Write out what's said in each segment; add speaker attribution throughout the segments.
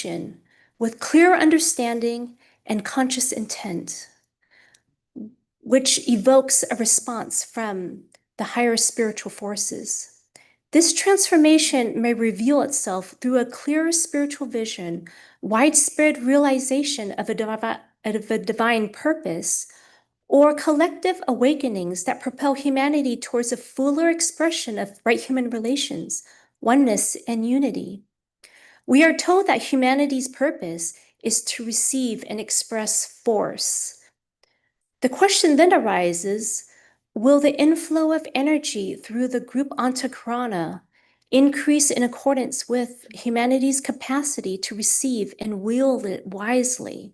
Speaker 1: invocation with clear understanding and conscious intent, which evokes a response from the higher spiritual forces. This transformation may reveal itself through a clearer spiritual vision, widespread realization of a divine purpose, or collective awakenings that propel humanity towards a fuller expression of right human relations, oneness, and unity. We are told that humanity's purpose is to receive and express force. The question then arises, will the inflow of energy through the group Antakarana increase in accordance with humanity's capacity to receive and wield it wisely?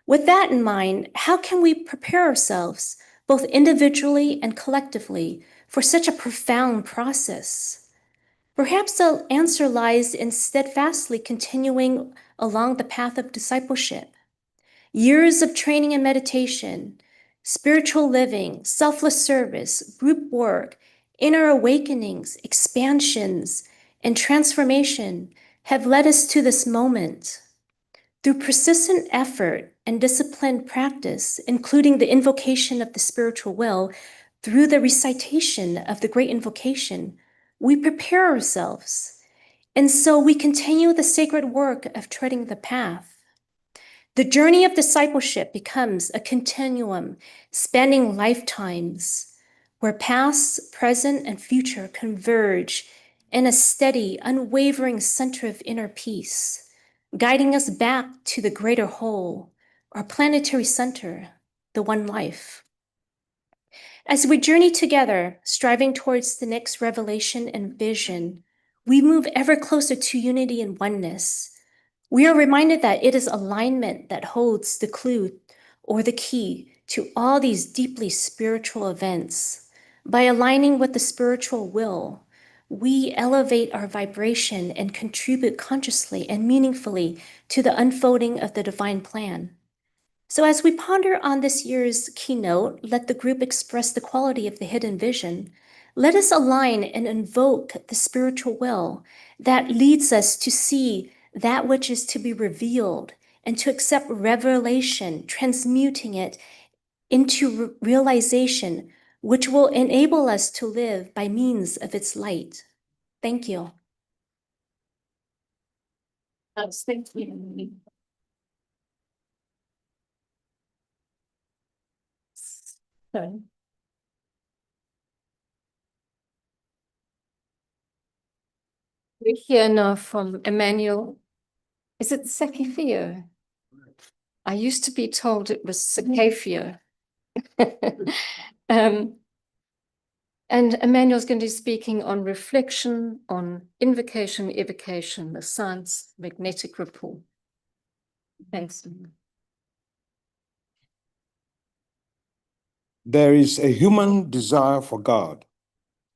Speaker 1: With that in mind, how can we prepare ourselves, both individually and collectively, for such a profound process? Perhaps the answer lies in steadfastly continuing along the path of discipleship. Years of training and meditation, spiritual living, selfless service, group work, inner awakenings, expansions, and transformation have led us to this moment. Through persistent effort and disciplined practice, including the invocation of the spiritual will, through the recitation of the great invocation, we prepare ourselves. And so we continue the sacred work of treading the path. The journey of discipleship becomes a continuum spanning lifetimes, where past, present, and future converge in a steady, unwavering center of inner peace, guiding us back to the greater whole, our planetary center, the one life. As we journey together, striving towards the next revelation and vision, we move ever closer to unity and oneness. We are reminded that it is alignment that holds the clue or the key to all these deeply spiritual events. By aligning with the spiritual will, we elevate our vibration and contribute consciously and meaningfully to the unfolding of the divine plan. So as we ponder on this year's keynote, let the group express the quality of the hidden vision. Let us align and invoke the spiritual will that leads us to see that which is to be revealed and to accept revelation, transmuting it into realization, which will enable us to live by means of its light. Thank you. Thank you. Sorry. We hear now from Emmanuel. Is it Sakifio? I used to be told it was Sakafio. And Emmanuel's going to be speaking on reflection, on invocation, evocation, the science magnetic rapport. Thanks.
Speaker 2: There is a human desire for God,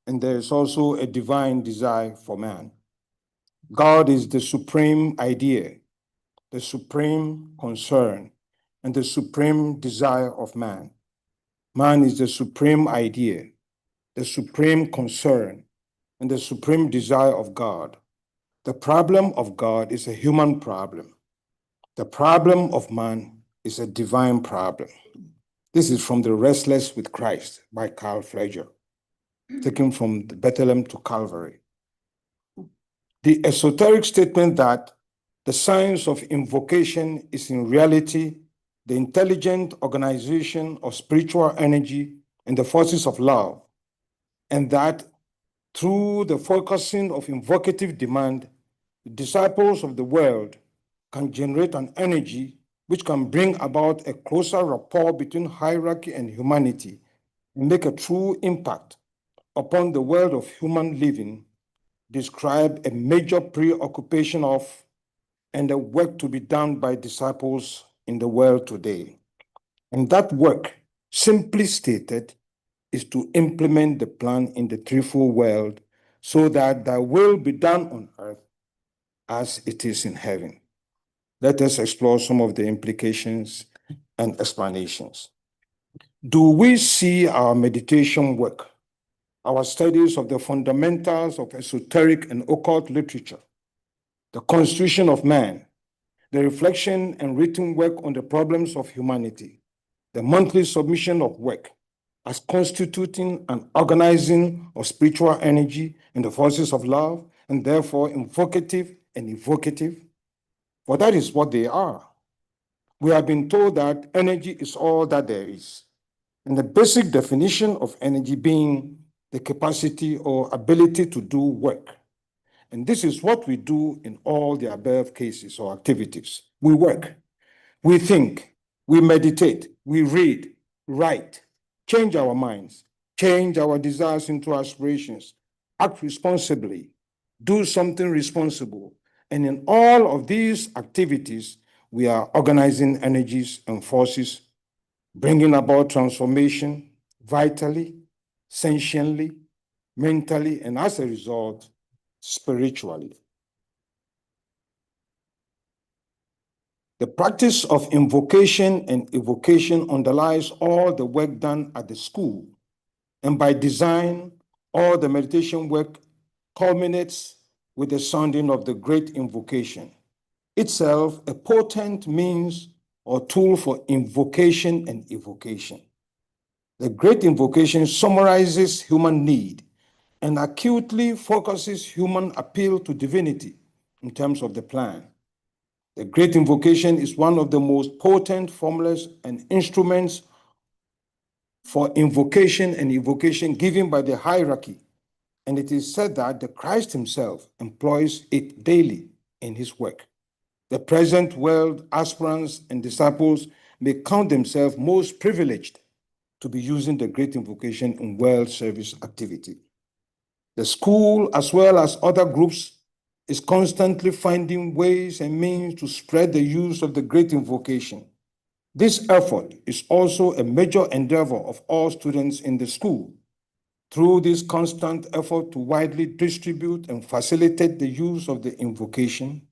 Speaker 2: and there is also a divine desire for man. God is the supreme idea, the supreme concern, and the supreme desire of man. Man is the supreme idea, the supreme concern, and the supreme desire of God. The problem of God is a human problem. The problem of man is a divine problem. This is from The Restless with Christ by Carl Fleischer, taken from Bethlehem to Calvary. The esoteric statement that the science of invocation is in reality the intelligent organization of spiritual energy and the forces of love, and that through the focusing of invocative demand, the disciples of the world can generate an energy which can bring about a closer rapport between hierarchy and humanity and make a true impact upon the world of human living, describe a major preoccupation of and the work to be done by disciples in the world today. And that work, simply stated, is to implement the plan in the threefold world so that thy will be done on earth as it is in heaven. Let us explore some of the implications and explanations. Do we see our meditation work, our studies of the fundamentals of esoteric and occult literature, the constitution of man, the reflection and written work on the problems of humanity, the monthly submission of work as constituting an organizing of spiritual energy and the forces of love, and therefore invocative and evocative, for that is what they are. We have been told that energy is all that there is, and the basic definition of energy being the capacity or ability to do work. And this is what we do in all the above cases or activities. We work, we think, we meditate, we read, write, change our minds, change our desires into aspirations, act responsibly, do something responsible. And in all of these activities, we are organizing energies and forces, bringing about transformation vitally, sentiently, mentally, and as a result, spiritually. The practice of invocation and evocation underlies all the work done at the school, and by design, all the meditation work culminates with the sounding of the great invocation, itself a potent means or tool for invocation and evocation. The great invocation summarizes human need and acutely focuses human appeal to divinity in terms of the plan. The great invocation is one of the most potent formulas and instruments for invocation and evocation given by the hierarchy, and it is said that the Christ himself employs it daily in his work. The present world aspirants and disciples may count themselves most privileged to be using the great invocation in world service activity. The school, as well as other groups, is constantly finding ways and means to spread the use of the great invocation. This effort is also a major endeavor of all students in the school. Through this constant effort to widely distribute and facilitate the use of the invocation,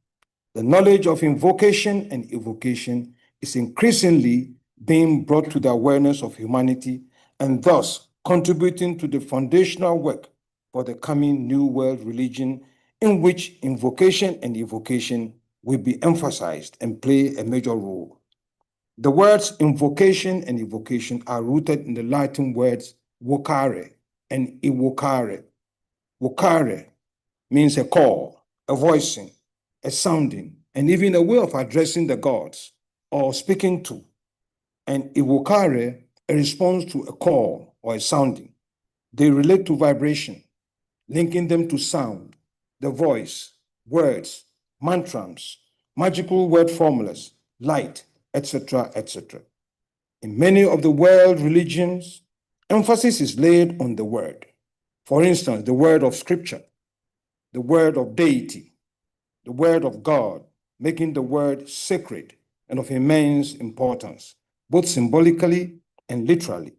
Speaker 2: the knowledge of invocation and evocation is increasingly being brought to the awareness of humanity and thus contributing to the foundational work for the coming New World religion in which invocation and evocation will be emphasized and play a major role. The words invocation and evocation are rooted in the Latin words vocare and evocare. Vocare means a call, a voicing, a sounding, and even a way of addressing the gods or speaking to. And evocare, a response to a call or a sounding. They relate to vibration, linking them to sound, the voice, words, mantras, magical word formulas, light, etc., etc. In many of the world religions, emphasis is laid on the word. For instance, the word of scripture, the word of deity, the word of God, making the word sacred and of immense importance, both symbolically and literally.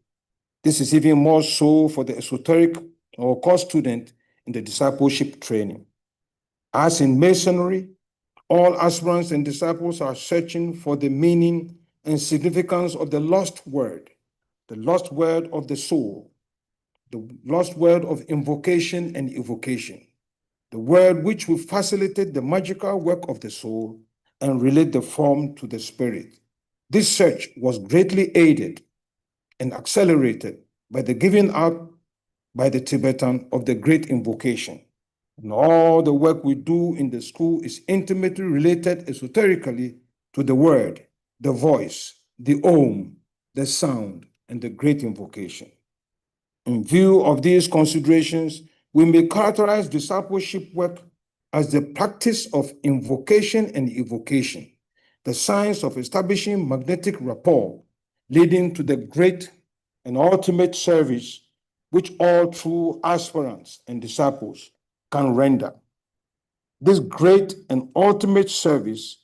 Speaker 2: This is even more so for the esoteric or core student in the discipleship training. As in Masonry, all aspirants and disciples are searching for the meaning and significance of the lost word of the soul, the lost word of invocation and evocation, the word which will facilitate the magical work of the soul and relate the form to the spirit. This search was greatly aided and accelerated by the giving out by the Tibetan of the great invocation. And all the work we do in the school is intimately related esoterically to the word, the voice, the om, the sound, and the great invocation. In view of these considerations, we may characterize discipleship work as the practice of invocation and evocation, the science of establishing magnetic rapport, leading to the great and ultimate service which all true aspirants and disciples can render. This great and ultimate service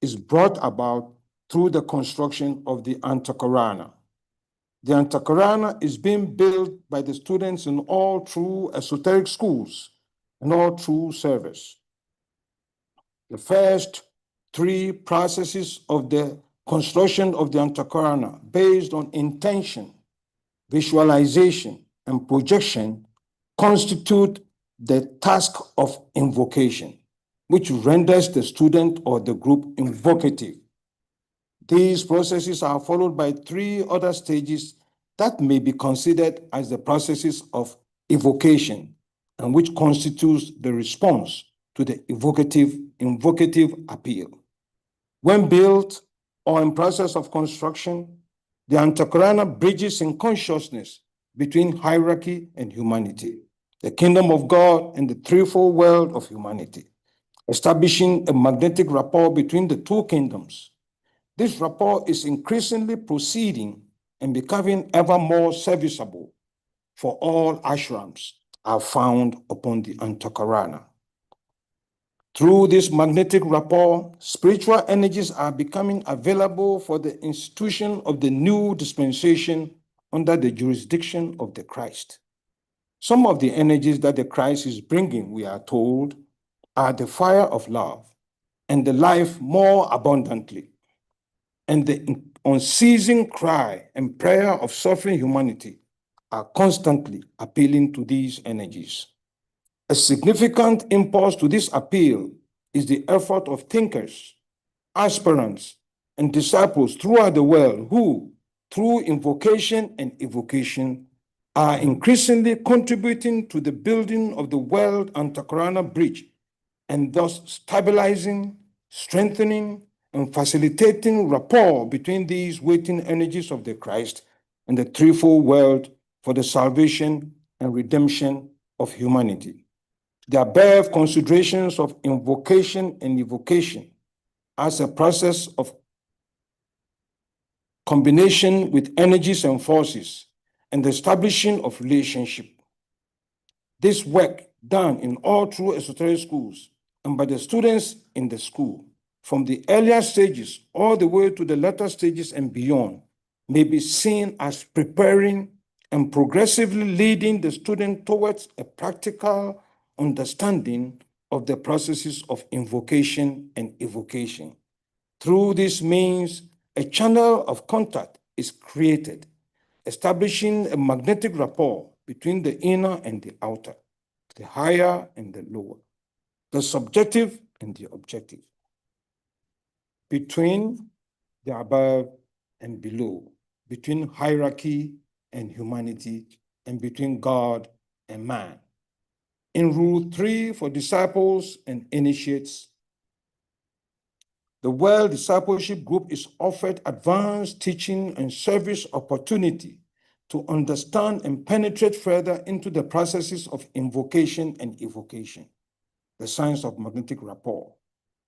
Speaker 2: is brought about through the construction of the Antakarana. The Antakarana is being built by the students in all true esoteric schools and all true service. The first three processes of the construction of the Antakarana, based on intention, visualization, and projection, constitute the task of invocation. which renders the student or the group invocative. These processes are followed by 3 other stages that may be considered as the processes of evocation, and which constitutes the response to the invocative appeal. When built or in process of construction, the Antakarana bridges in consciousness between hierarchy and humanity, the kingdom of God and the threefold world of humanity, establishing a magnetic rapport between the 2 kingdoms. This rapport is increasingly proceeding and becoming ever more serviceable for all ashrams are found upon the Antakarana. Through this magnetic rapport, spiritual energies are becoming available for the institution of the new dispensation under the jurisdiction of the Christ. Some of the energies that the Christ is bringing, we are told, are the fire of love and the life more abundantly, and the unceasing cry and prayer of suffering humanity are constantly appealing to these energies. A significant impulse to this appeal is the effort of thinkers, aspirants, and disciples throughout the world who, through invocation and evocation, are increasingly contributing to the building of the world Antakarana bridge, and thus stabilizing, strengthening, and facilitating rapport between these waiting energies of the Christ and the threefold world for the salvation and redemption of humanity. The above considerations of invocation and evocation as a process of combination with energies and forces and the establishing of relationship. This work done in all true esoteric schools and by the students in the school, from the earlier stages all the way to the latter stages and beyond, may be seen as preparing and progressively leading the student towards a practical understanding of the processes of invocation and evocation. Through this means, a channel of contact is created, establishing a magnetic rapport between the inner and the outer, the higher and the lower, the subjective and the objective, between the above and below, between hierarchy and humanity, and between God and man. In Rule 3 for disciples and initiates, the World Discipleship Group is offered advanced teaching and service opportunity to understand and penetrate further into the processes of invocation and evocation, the science of magnetic rapport.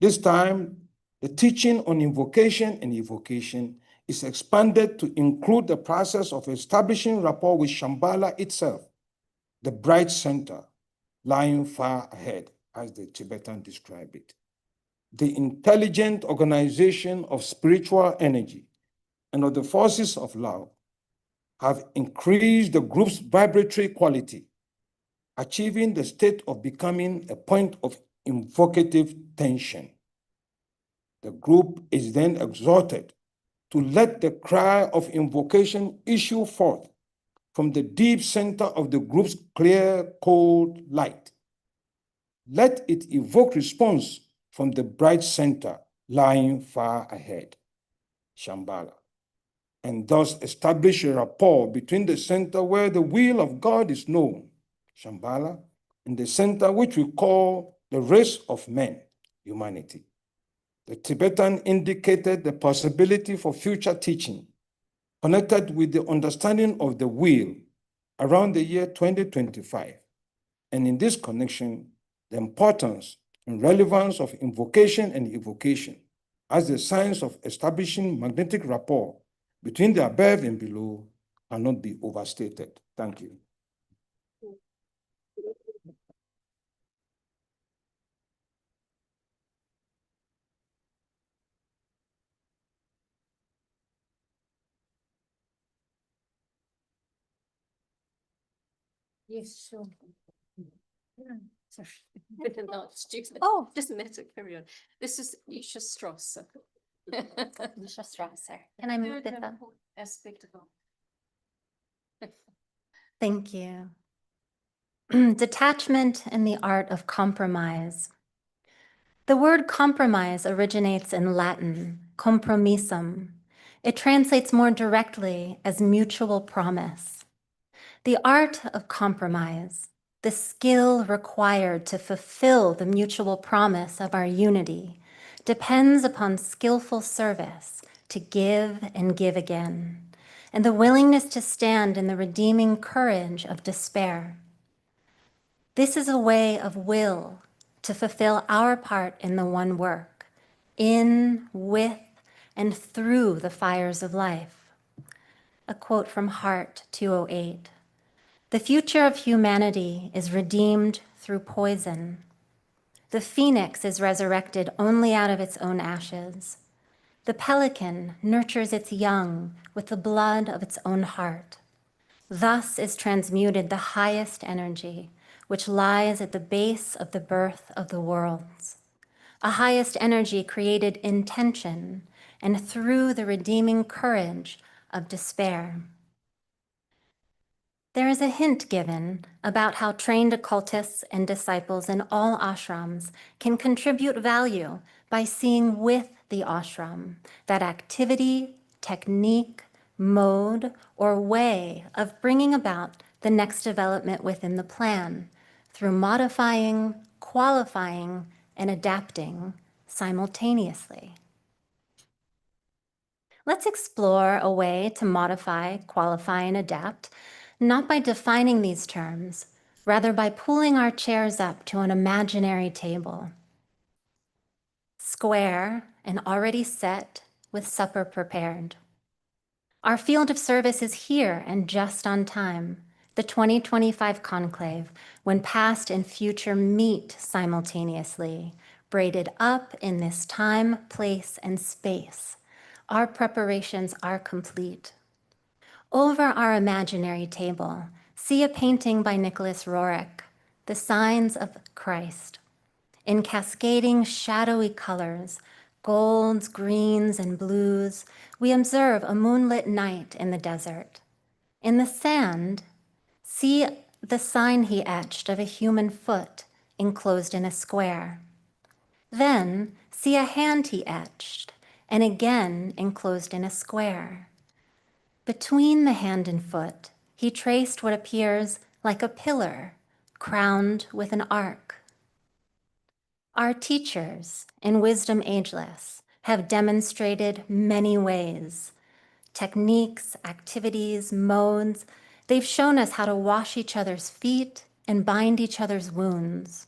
Speaker 2: This time, the teaching on invocation and evocation is expanded to include the process of establishing rapport with Shambhala itself, the bright center lying far ahead, as the Tibetan describe it. The intelligent organization of spiritual energy and of the forces of love have increased the group's vibratory quality, achieving the state of becoming a point of invocative tension. The group is then exhorted to let the cry of invocation issue forth from the deep center of the group's clear, cold light. Let it evoke response from the bright center lying far ahead, Shambhala, and thus establish a rapport between the center where the will of God is known, Shambhala, and the center which we call the race of men, humanity. The Tibetan indicated the possibility for future teaching connected with the understanding of the will around the year 2025. And in this connection, the importance and relevance of invocation and evocation as the science of establishing magnetic rapport between the above and below cannot be overstated. Thank you.
Speaker 1: Yes, sure. Sorry. No, oh, just a minute, carry on. This is Isha Strasser.
Speaker 3: Isha Strasser. Can I move this up?
Speaker 1: Aspect of
Speaker 3: Thank you. Detachment and the art of compromise. The word compromise originates in Latin, compromisum. It translates more directly as mutual promise. The art of compromise, the skill required to fulfill the mutual promise of our unity, depends upon skillful service to give and give again, and the willingness to stand in the redeeming courage of despair. This is a way of will to fulfill our part in the one work, in, with, and through the fires of life. A quote from Heart 208. The future of humanity is redeemed through poison. The phoenix is resurrected only out of its own ashes. The pelican nurtures its young with the blood of its own heart. Thus is transmuted the highest energy, which lies at the base of the birth of the worlds. A highest energy created in tension and through the redeeming courage of despair. There is a hint given about how trained occultists and disciples in all ashrams can contribute value by seeing with the ashram that activity, technique, mode, or way of bringing about the next development within the plan through modifying, qualifying, and adapting simultaneously. Let's explore a way to modify, qualify, and adapt, not by defining these terms, rather by pulling our chairs up to an imaginary table. Square and already set with supper prepared. Our field of service is here and just on time, the 2025 conclave, when past and future meet simultaneously, braided up in this time, place, and space. Our preparations are complete. Over our imaginary table, see a painting by Nicholas Roerich, The Signs of Christ. In cascading shadowy colors, golds, greens, and blues, we observe a moonlit night in the desert. In the sand, see the sign he etched of a human foot enclosed in a square. Then see a hand he etched, and again enclosed in a square. Between the hand and foot, he traced what appears like a pillar crowned with an arc. Our teachers in Wisdom Ageless have demonstrated many ways, techniques, activities, modes. They've shown us how to wash each other's feet and bind each other's wounds.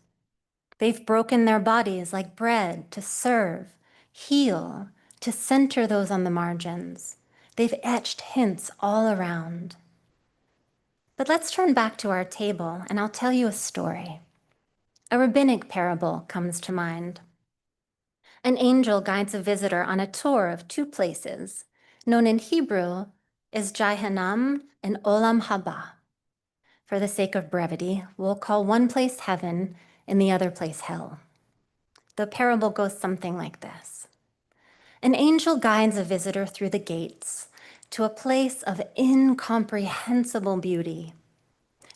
Speaker 3: They've broken their bodies like bread to serve, heal, to center those on the margins. They've etched hints all around. But let's turn back to our table and I'll tell you a story. A rabbinic parable comes to mind. An angel guides a visitor on a tour of two places, known in Hebrew as Jahannam and Olam Haba. For the sake of brevity, we'll call one place heaven and the other place hell. The parable goes something like this. An angel guides a visitor through the gates to a place of incomprehensible beauty.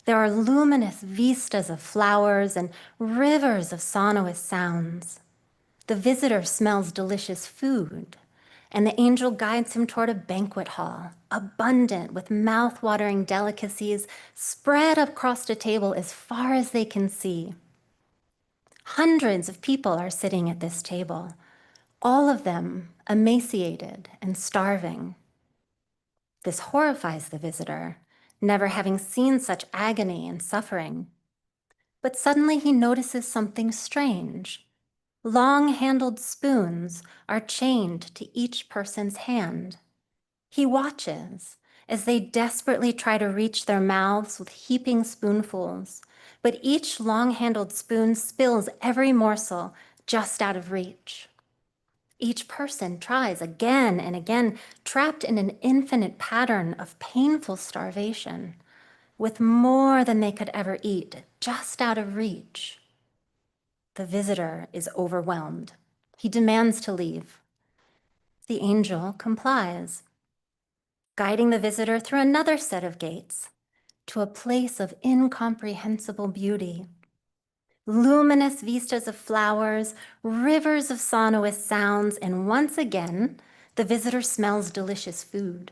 Speaker 3: There are luminous vistas of flowers and rivers of sonorous sounds. The visitor smells delicious food, and the angel guides him toward a banquet hall, abundant with mouth-watering delicacies spread across a table as far as they can see. Hundreds of people are sitting at this table, all of them emaciated and starving. This horrifies the visitor, never having seen such agony and suffering. But suddenly he notices something strange. Long-handled spoons are chained to each person's hand. He watches as they desperately try to reach their mouths with heaping spoonfuls, but each long-handled spoon spills every morsel just out of reach. Each person tries again and again, trapped in an infinite pattern of painful starvation, with more than they could ever eat, just out of reach. The visitor is overwhelmed. He demands to leave. The angel complies, guiding the visitor through another set of gates to a place of incomprehensible beauty. luminous vistas of flowers, rivers of sonorous sounds, and once again, the visitor smells delicious food.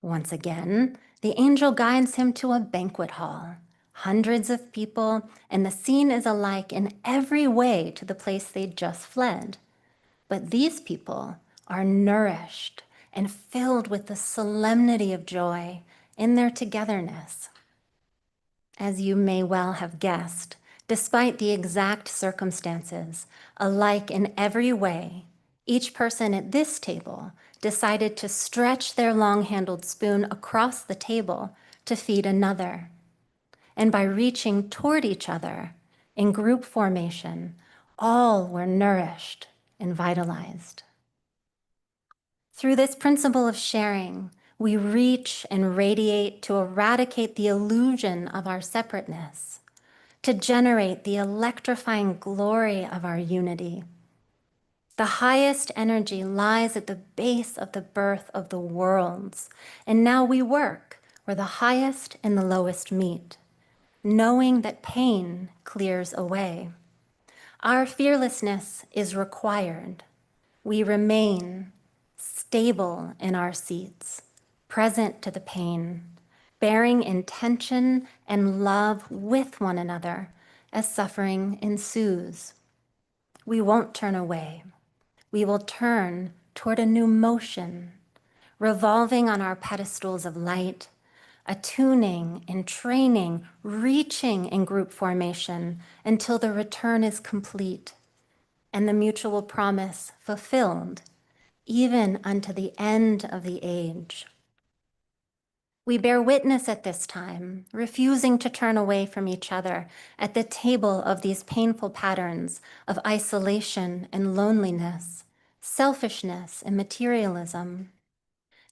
Speaker 3: Once again, the angel guides him to a banquet hall, hundreds of people, and the scene is alike in every way to the place they'd just fled. But these people are nourished and filled with the solemnity of joy in their togetherness. As you may well have guessed, despite the exact circumstances, alike in every way, each person at this table decided to stretch their long-handled spoon across the table to feed another. And by reaching toward each other in group formation, all were nourished and vitalized. Through this principle of sharing, we reach and radiate to eradicate the illusion of our separateness, to generate the electrifying glory of our unity. The highest energy lies at the base of the birth of the worlds, and now we work where the highest and the lowest meet, knowing that pain clears away. Our fearlessness is required. We remain stable in our seats, present to the pain, bearing intention and love with one another as suffering ensues. We won't turn away. We will turn toward a new motion, revolving on our pedestals of light, attuning and training, reaching in group formation until the return is complete and the mutual promise fulfilled, even unto the end of the age. We bear witness at this time, refusing to turn away from each other at the table of these painful patterns of isolation and loneliness, selfishness and materialism.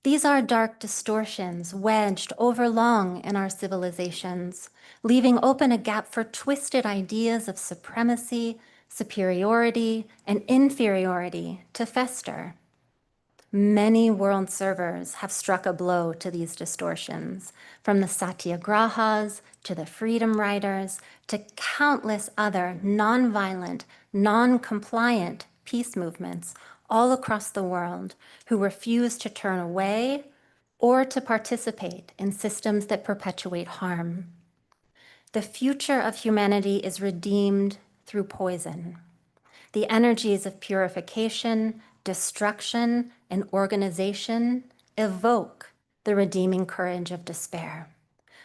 Speaker 3: These are dark distortions wedged overlong in our civilizations, leaving open a gap for twisted ideas of supremacy, superiority, and inferiority to fester. Many world servers have struck a blow to these distortions, from the satyagrahas to the freedom riders to countless other non-violent, non-compliant peace movements all across the world who refuse to turn away or to participate in systems that perpetuate harm. The future of humanity is redeemed through poison. The energies of purification, destruction, and organization evoke the redeeming courage of despair,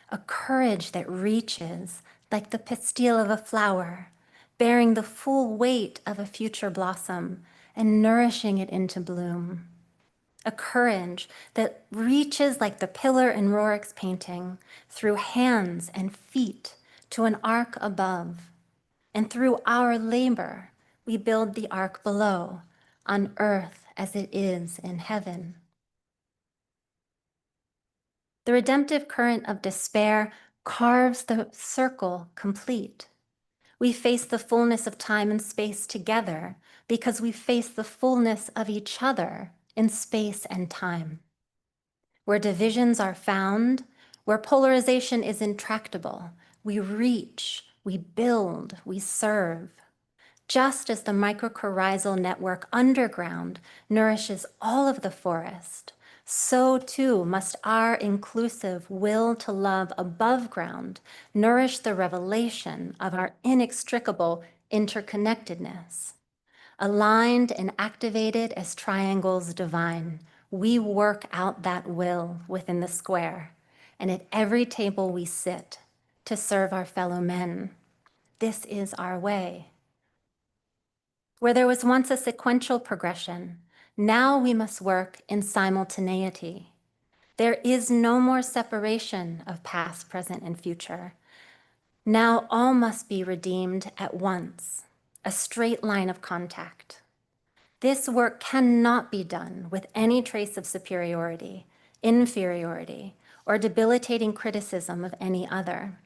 Speaker 3: a courage that reaches like the pistil of a flower, bearing the full weight of a future blossom and nourishing it into bloom. A courage that reaches like the pillar in Rorik's painting, through hands and feet to an arc above, and through our labor, we build the ark below, on earth as it is in heaven. The redemptive current of despair carves the circle complete. We face the fullness of time and space together because we face the fullness of each other in space and time. Where divisions are found, where polarization is intractable, we reach, we build, we serve. Just as the mycorrhizal network underground nourishes all of the forest, so too must our inclusive will to love above ground nourish the revelation of our inextricable interconnectedness. Aligned and activated as triangles divine, we work out that will within the square, and at every table we sit to serve our fellow men. This is our way. Where there was once a sequential progression, now we must work in simultaneity. There is no more separation of past, present, and future. Now all must be redeemed at once, a straight line of contact. This work cannot be done with any trace of superiority, inferiority, or debilitating criticism of any other.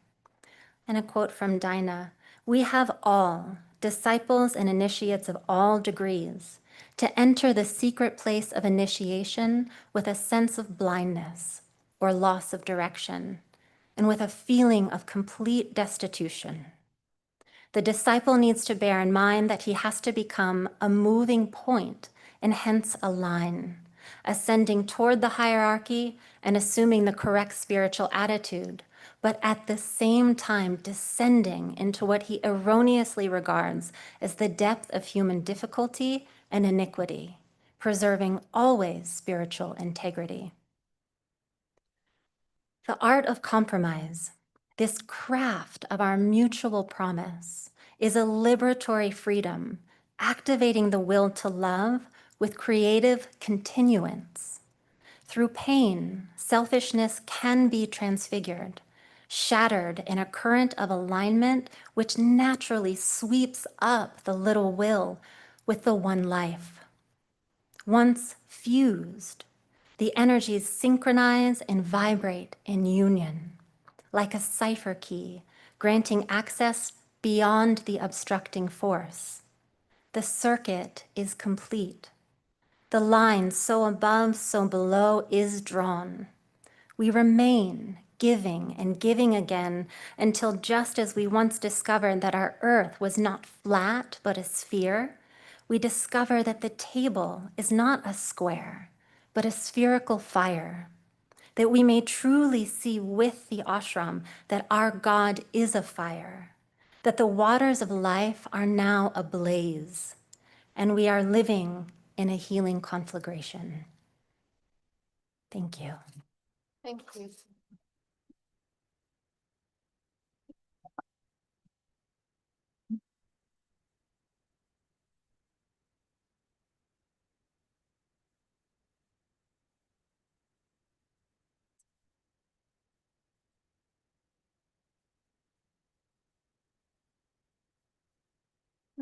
Speaker 3: And a quote from Dinah, "We have all, disciples and initiates of all degrees, to enter the secret place of initiation with a sense of blindness or loss of direction, and with a feeling of complete destitution. The disciple needs to bear in mind that he has to become a moving point and hence a line, ascending toward the hierarchy and assuming the correct spiritual attitude, but at the same time descending into what he erroneously regards as the depth of human difficulty and iniquity, preserving always spiritual integrity. The art of compromise, this craft of our mutual promise, is a liberatory freedom, activating the will to love with creative continuance. Through pain, selfishness can be transfigured, shattered in a current of alignment which naturally sweeps up the little will with the one life. Once fused, the energies synchronize and vibrate in union, like a cipher key, granting access beyond the obstructing force. The circuit is complete. The line so above, so below is drawn. We remain giving and giving again until, just as we once discovered that our earth was not flat but a sphere, we discover that the table is not a square but a spherical fire, that we may truly see with the ashram that our God is a fire, that the waters of life are now ablaze, and we are living in a healing conflagration. Thank you.
Speaker 4: Thank you.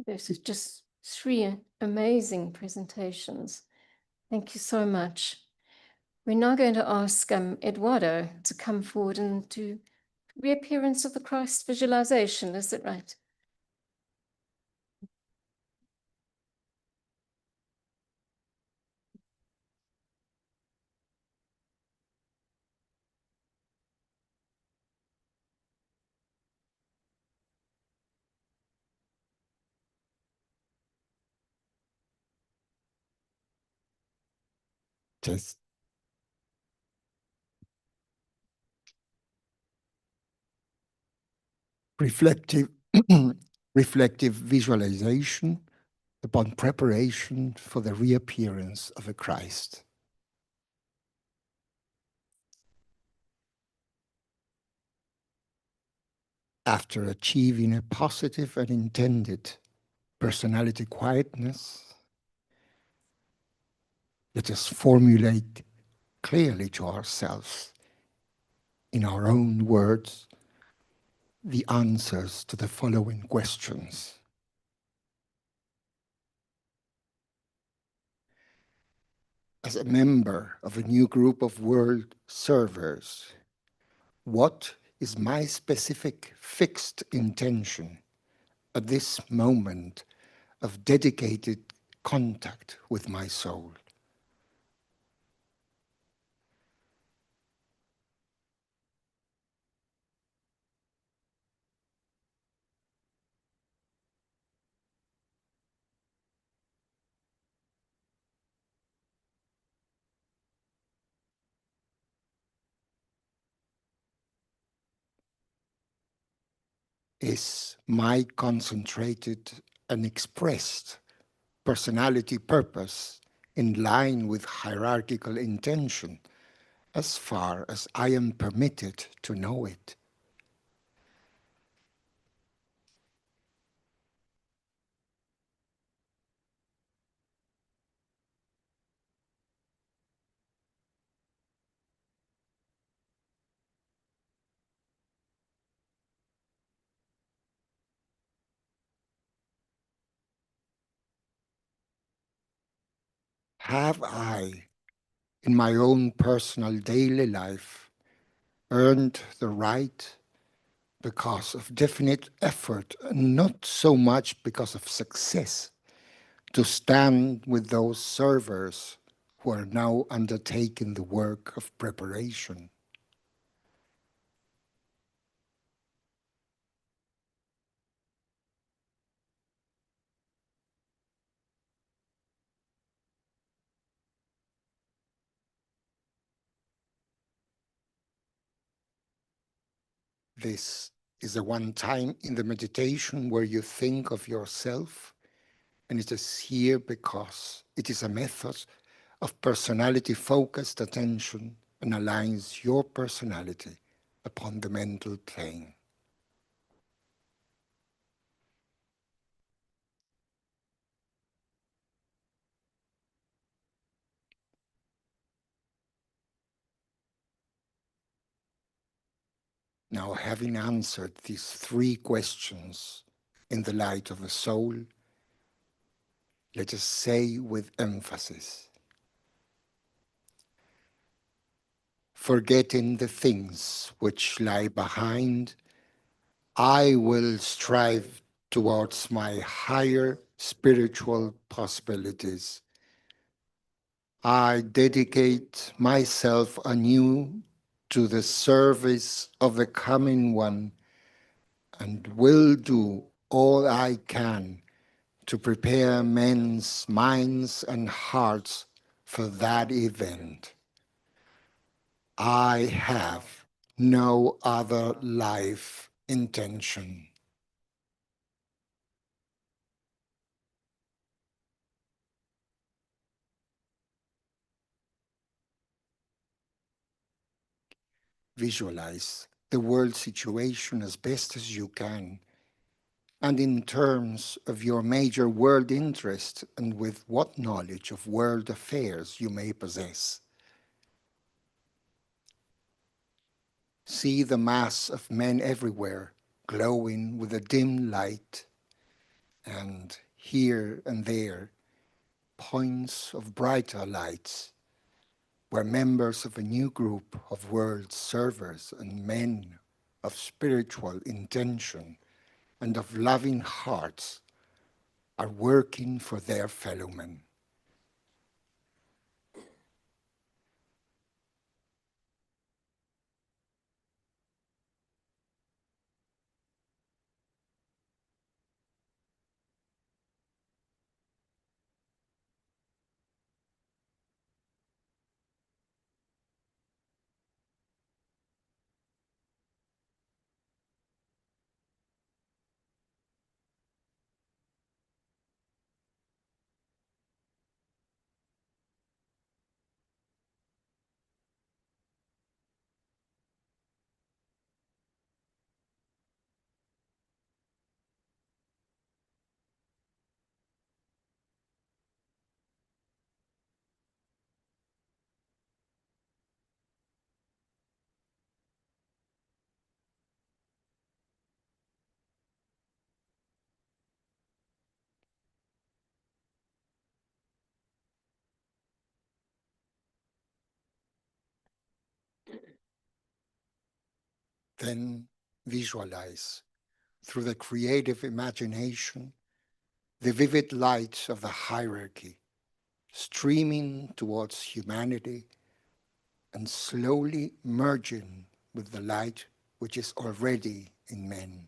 Speaker 4: This is just three amazing presentations. Thank you so much. We're now going to ask Eduardo to come forward and do reappearance of the Christ visualization. Is that right?
Speaker 5: Just reflective reflective visualization upon preparation for the reappearance of a Christ. After achieving a positive and intended personality quietness, let us formulate clearly to ourselves, in our own words, the answers to the following questions. As a member of a new group of world servers, what is my specific fixed intention at this moment of dedicated contact with my soul? Is my concentrated and expressed personality purpose in line with hierarchical intention as far as I am permitted to know it? Have I, in my own personal daily life, earned the right because of definite effort and not so much because of success to stand with those servers who are now undertaking the work of preparation? This is the one time in the meditation where you think of yourself, and it is here because it is a method of personality-focused attention and aligns your personality upon the mental plane. Now, having answered these three questions in the light of the soul, let us say with emphasis, forgetting the things which lie behind, I will strive towards my higher spiritual possibilities. I dedicate myself anew to the service of the coming one and will do all I can to prepare men's minds and hearts for that event. I have no other life intention. Visualize the world situation as best as you can, and in terms of your major world interest and with what knowledge of world affairs you may possess. See the mass of men everywhere glowing with a dim light, and here and there points of brighter lights where members of a new group of world servers and men of spiritual intention and of loving hearts are working for their fellow men. Then visualize through the creative imagination the vivid light of the hierarchy streaming towards humanity and slowly merging with the light which is already in men.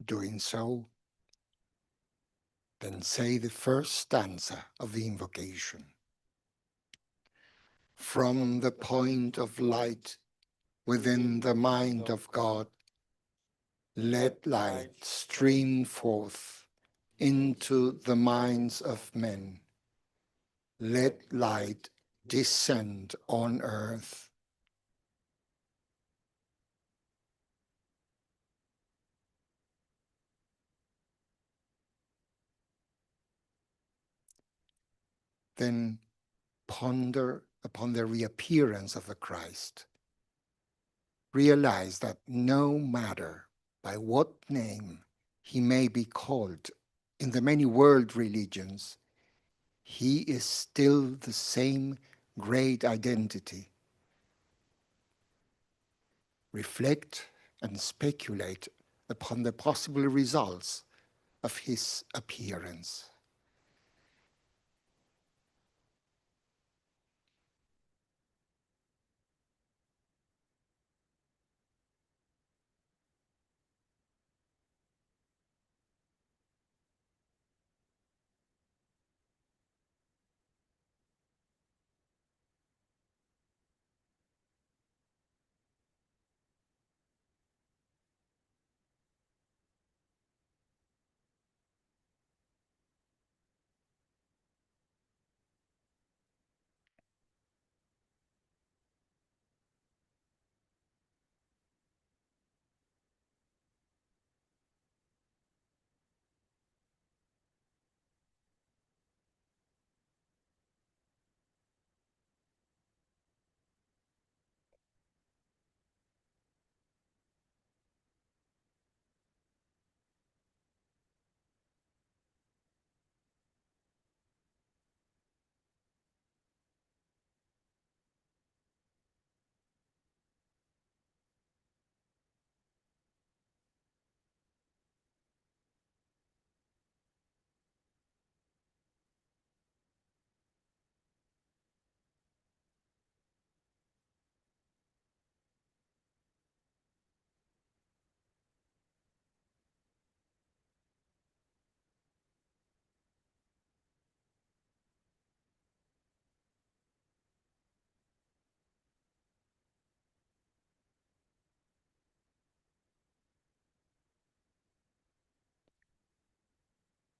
Speaker 5: Doing so, then say the first stanza of the invocation. From the point of light within the mind of God, let light stream forth into the minds of men. Let light descend on earth. then ponder upon the reappearance of the Christ. Realize that no matter by what name he may be called in the many world religions, he is still the same great identity. Reflect and speculate upon the possible results of his appearance.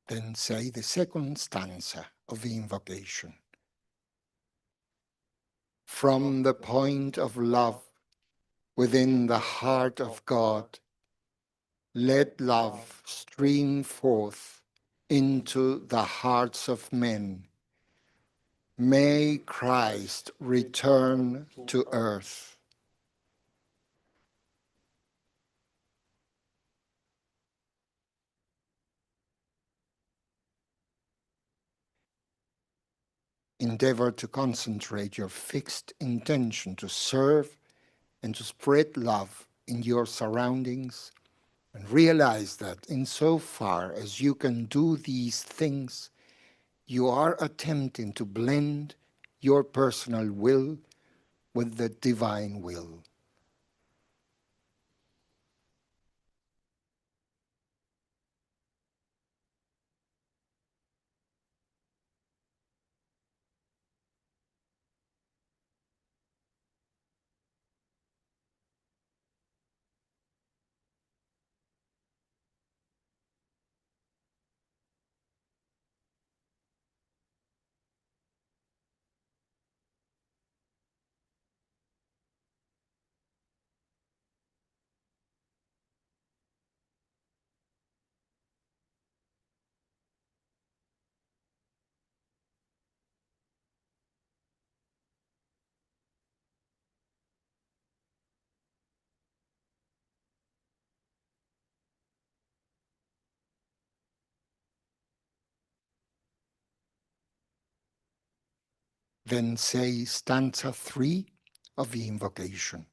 Speaker 5: Then say the second stanza of the invocation. From the point of love within the heart of God, let love stream forth into the hearts of men. May Christ return to earth. Endeavor to concentrate your fixed intention to serve and to spread love in your surroundings, and realize that insofar as you can do these things, you are attempting to blend your personal will with the divine will. Then say stanza 3 of the invocation.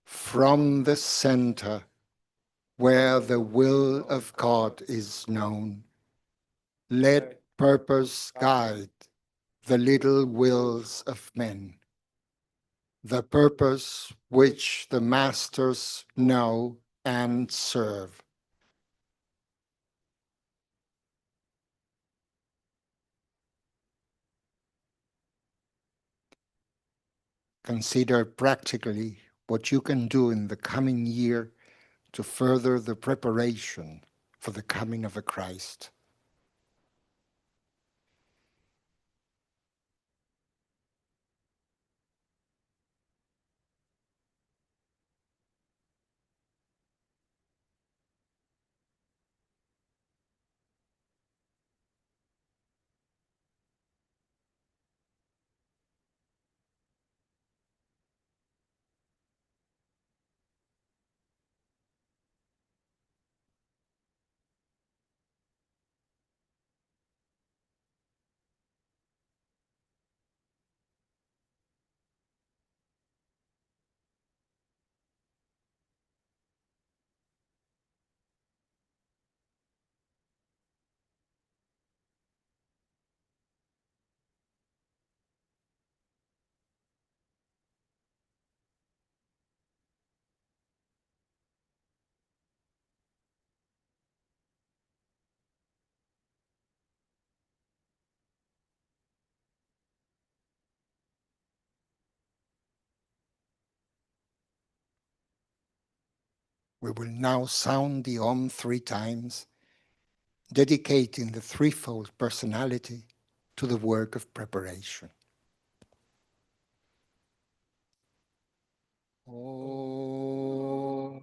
Speaker 5: From the center where the will of God is known, let purpose guide the little wills of men, the purpose which the masters know and serve. Consider practically what you can do in the coming year to further the preparation for the coming of the Christ. We will now sound the Om 3 times, dedicating the threefold personality to the work of preparation. Om.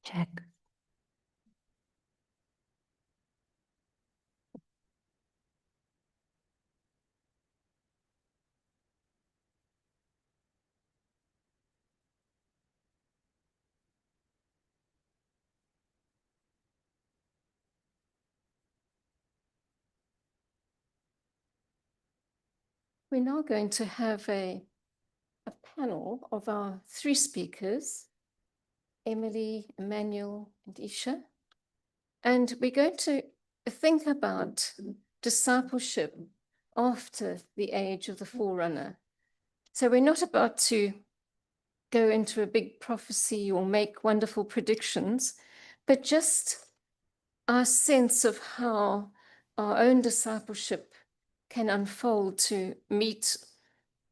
Speaker 3: Check.
Speaker 4: We're now going to have a panel of our 3 speakers, Emily, Emmanuel, and Isha. And we're going to think about discipleship after the age of the forerunner. So we're not about to go into a big prophecy or make wonderful predictions, but just our sense of how our own discipleship can unfold to meet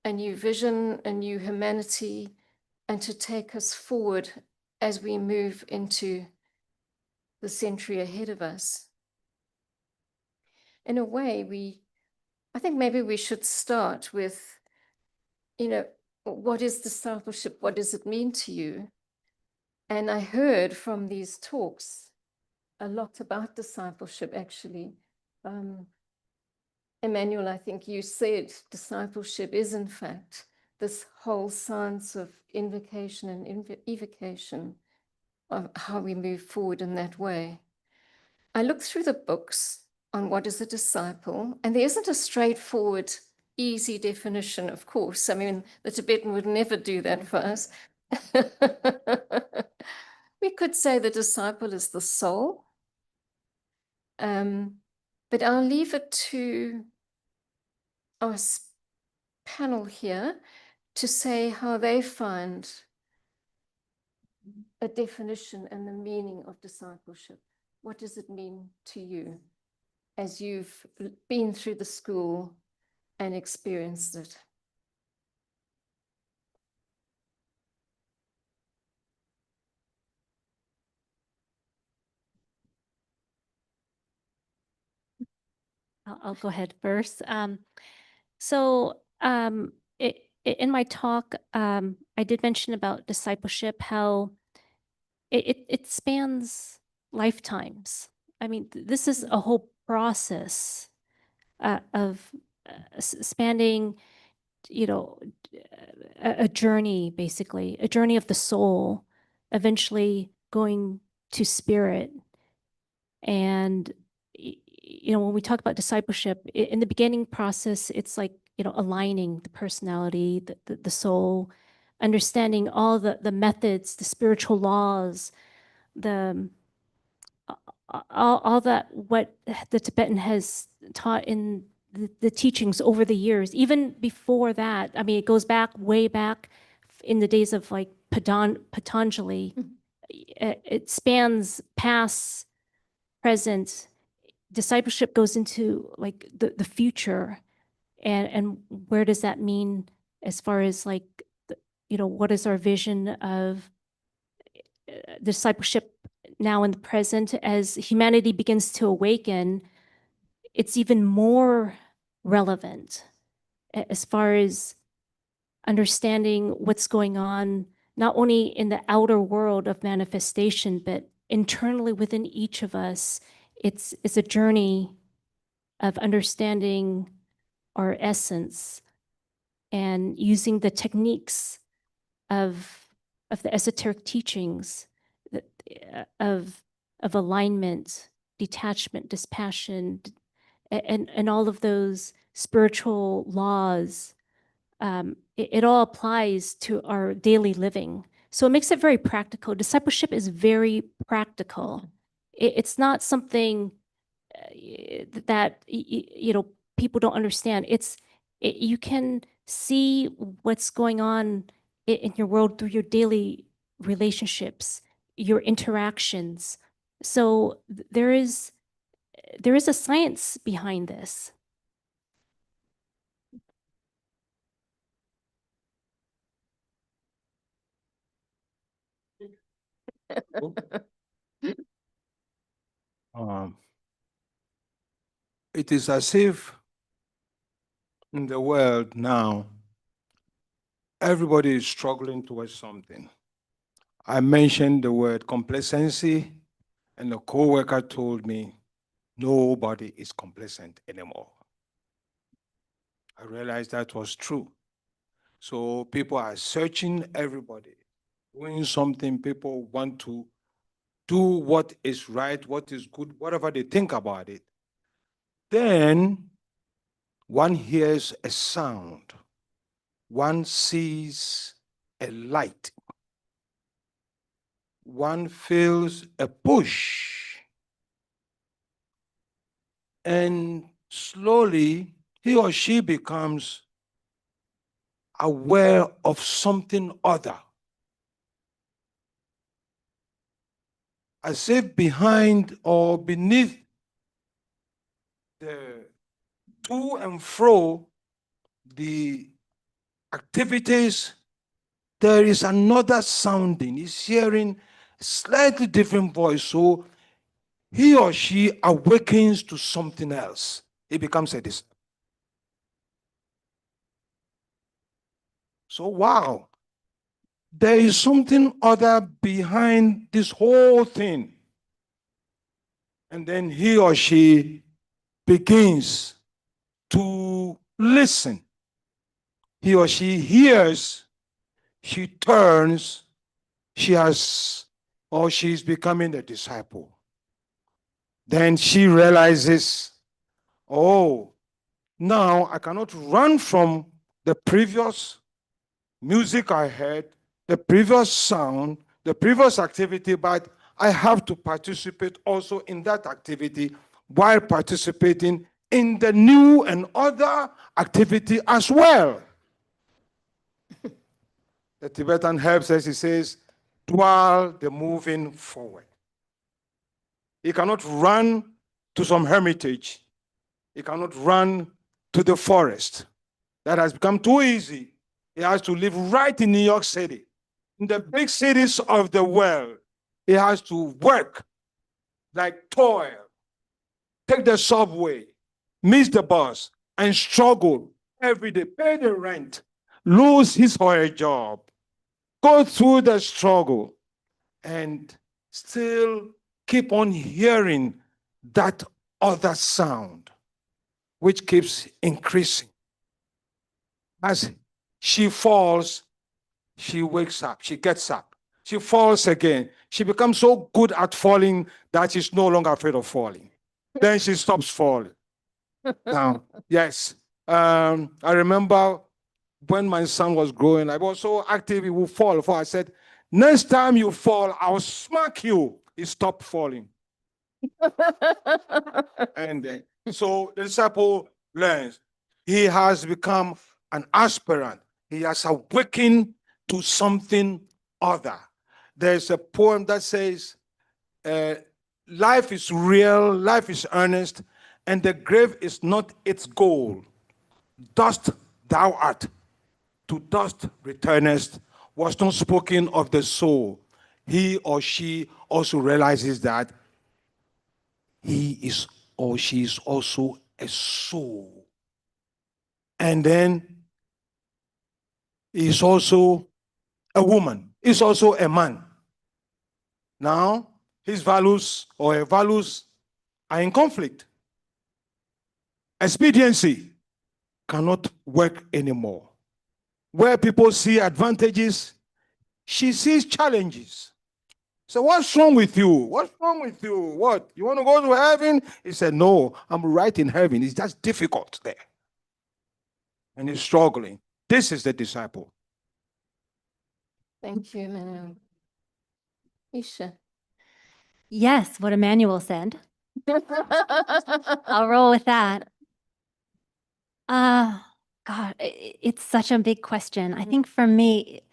Speaker 4: a new vision, a new humanity, and to take us forward as we move into the century ahead of us. In a way, I think maybe we should start with, what is discipleship? What does it mean to you? And I heard from these talks a lot about discipleship, actually. Emmanuel, I think you said discipleship is, in fact, this whole science of invocation and evocation, of how we move forward in that way. I looked through the books on what is a disciple, and there isn't a straightforward, easy definition, of course. I mean, the Tibetan would never do that for us. We could say the disciple is the soul, but I'll leave it to our panel here to say how they find a definition and the meaning of discipleship. What does it mean to you as you've been through the school and experienced it?
Speaker 1: I'll go ahead first. In my talk, I did mention about discipleship, how it spans lifetimes. I mean, this is a whole process of spanning, a journey, basically, a journey of the soul, eventually going to spirit And, when we talk about discipleship, in the beginning process, it's like, aligning the personality, the soul, understanding all the methods, the spiritual laws, the all that what the Tibetan has taught in the teachings over the years. Even before that, I mean, it goes back way back in the days of like Patanjali. It spans past, present. Discipleship goes into like the future, and where does that mean as far as like what is our vision of discipleship now in the present? As humanity begins to awaken, it's even more relevant as far as understanding what's going on, not only in the outer world of manifestation, but internally within each of us. It's a journey of understanding our essence and using the techniques of the esoteric teachings of alignment, detachment, dispassion, and all of those spiritual laws. It all applies to our daily living. So it makes it very practical. Discipleship is very practical. It's not something that people don't understand. You can see what's going on in your world through your daily relationships, your interactions. So there is a science behind this.
Speaker 2: It is as if in the world now, everybody is struggling towards something. I mentioned the word complacency, and a coworker told me, nobody is complacent anymore. I realized that was true. So people are searching, everybody, doing something. People want to do what is right, what is good, whatever they think about it. Then one hears a sound, one sees a light, one feels a push, and slowly he or she becomes aware of something other. As if behind or beneath the to and fro, the activities, there is another sounding. He's hearing a slightly different voice. So he or she awakens to something else. He becomes a disciple. So, wow, there is something other behind this whole thing. And then he or she begins to listen. He or she hears, she turns, she's becoming a disciple. Then she realizes, oh, now I cannot run from the previous music I heard, the previous sound, the previous activity, but I have to participate also in that activity while participating in the new and other activity as well. The Tibetan helps us, he says, dwell the moving forward. He cannot run to some hermitage. He cannot run to the forest. That has become too easy. He has to live right in New York City. In the big cities of the world, he has to work like toil, take the subway, miss the bus, and struggle every day, pay the rent, lose his or her job, go through the struggle, and still keep on hearing that other sound, which keeps increasing. As she falls, she wakes up, she gets up, she falls again. She becomes so good at falling that she's no longer afraid of falling. Then she stops falling. Now, yes. I remember when my son was growing, I was so active, he would fall. I said, next time you fall, I'll smack you. He stopped falling. And so the disciple learns. He has become an aspirant. He has awakened to something other. There's a poem that says, life is real, life is earnest, and the grave is not its goal. Dust thou art, to dust returnest, was not spoken of the soul. He or she also realizes that he is or she is also a soul. And then he's also a woman, he's also a man. Now, his values or her values are in conflict. Expediency cannot work anymore. Where people see advantages, she sees challenges. So what's wrong with you? What's wrong with you? What? You want to go to heaven? He said, no, I'm right in heaven. It's just difficult there. And he's struggling. This is the disciple.
Speaker 4: Thank you, Manuel. Isha.
Speaker 3: Yes, what Emmanuel said. I'll roll with that. God, it's such a big question. I think for me,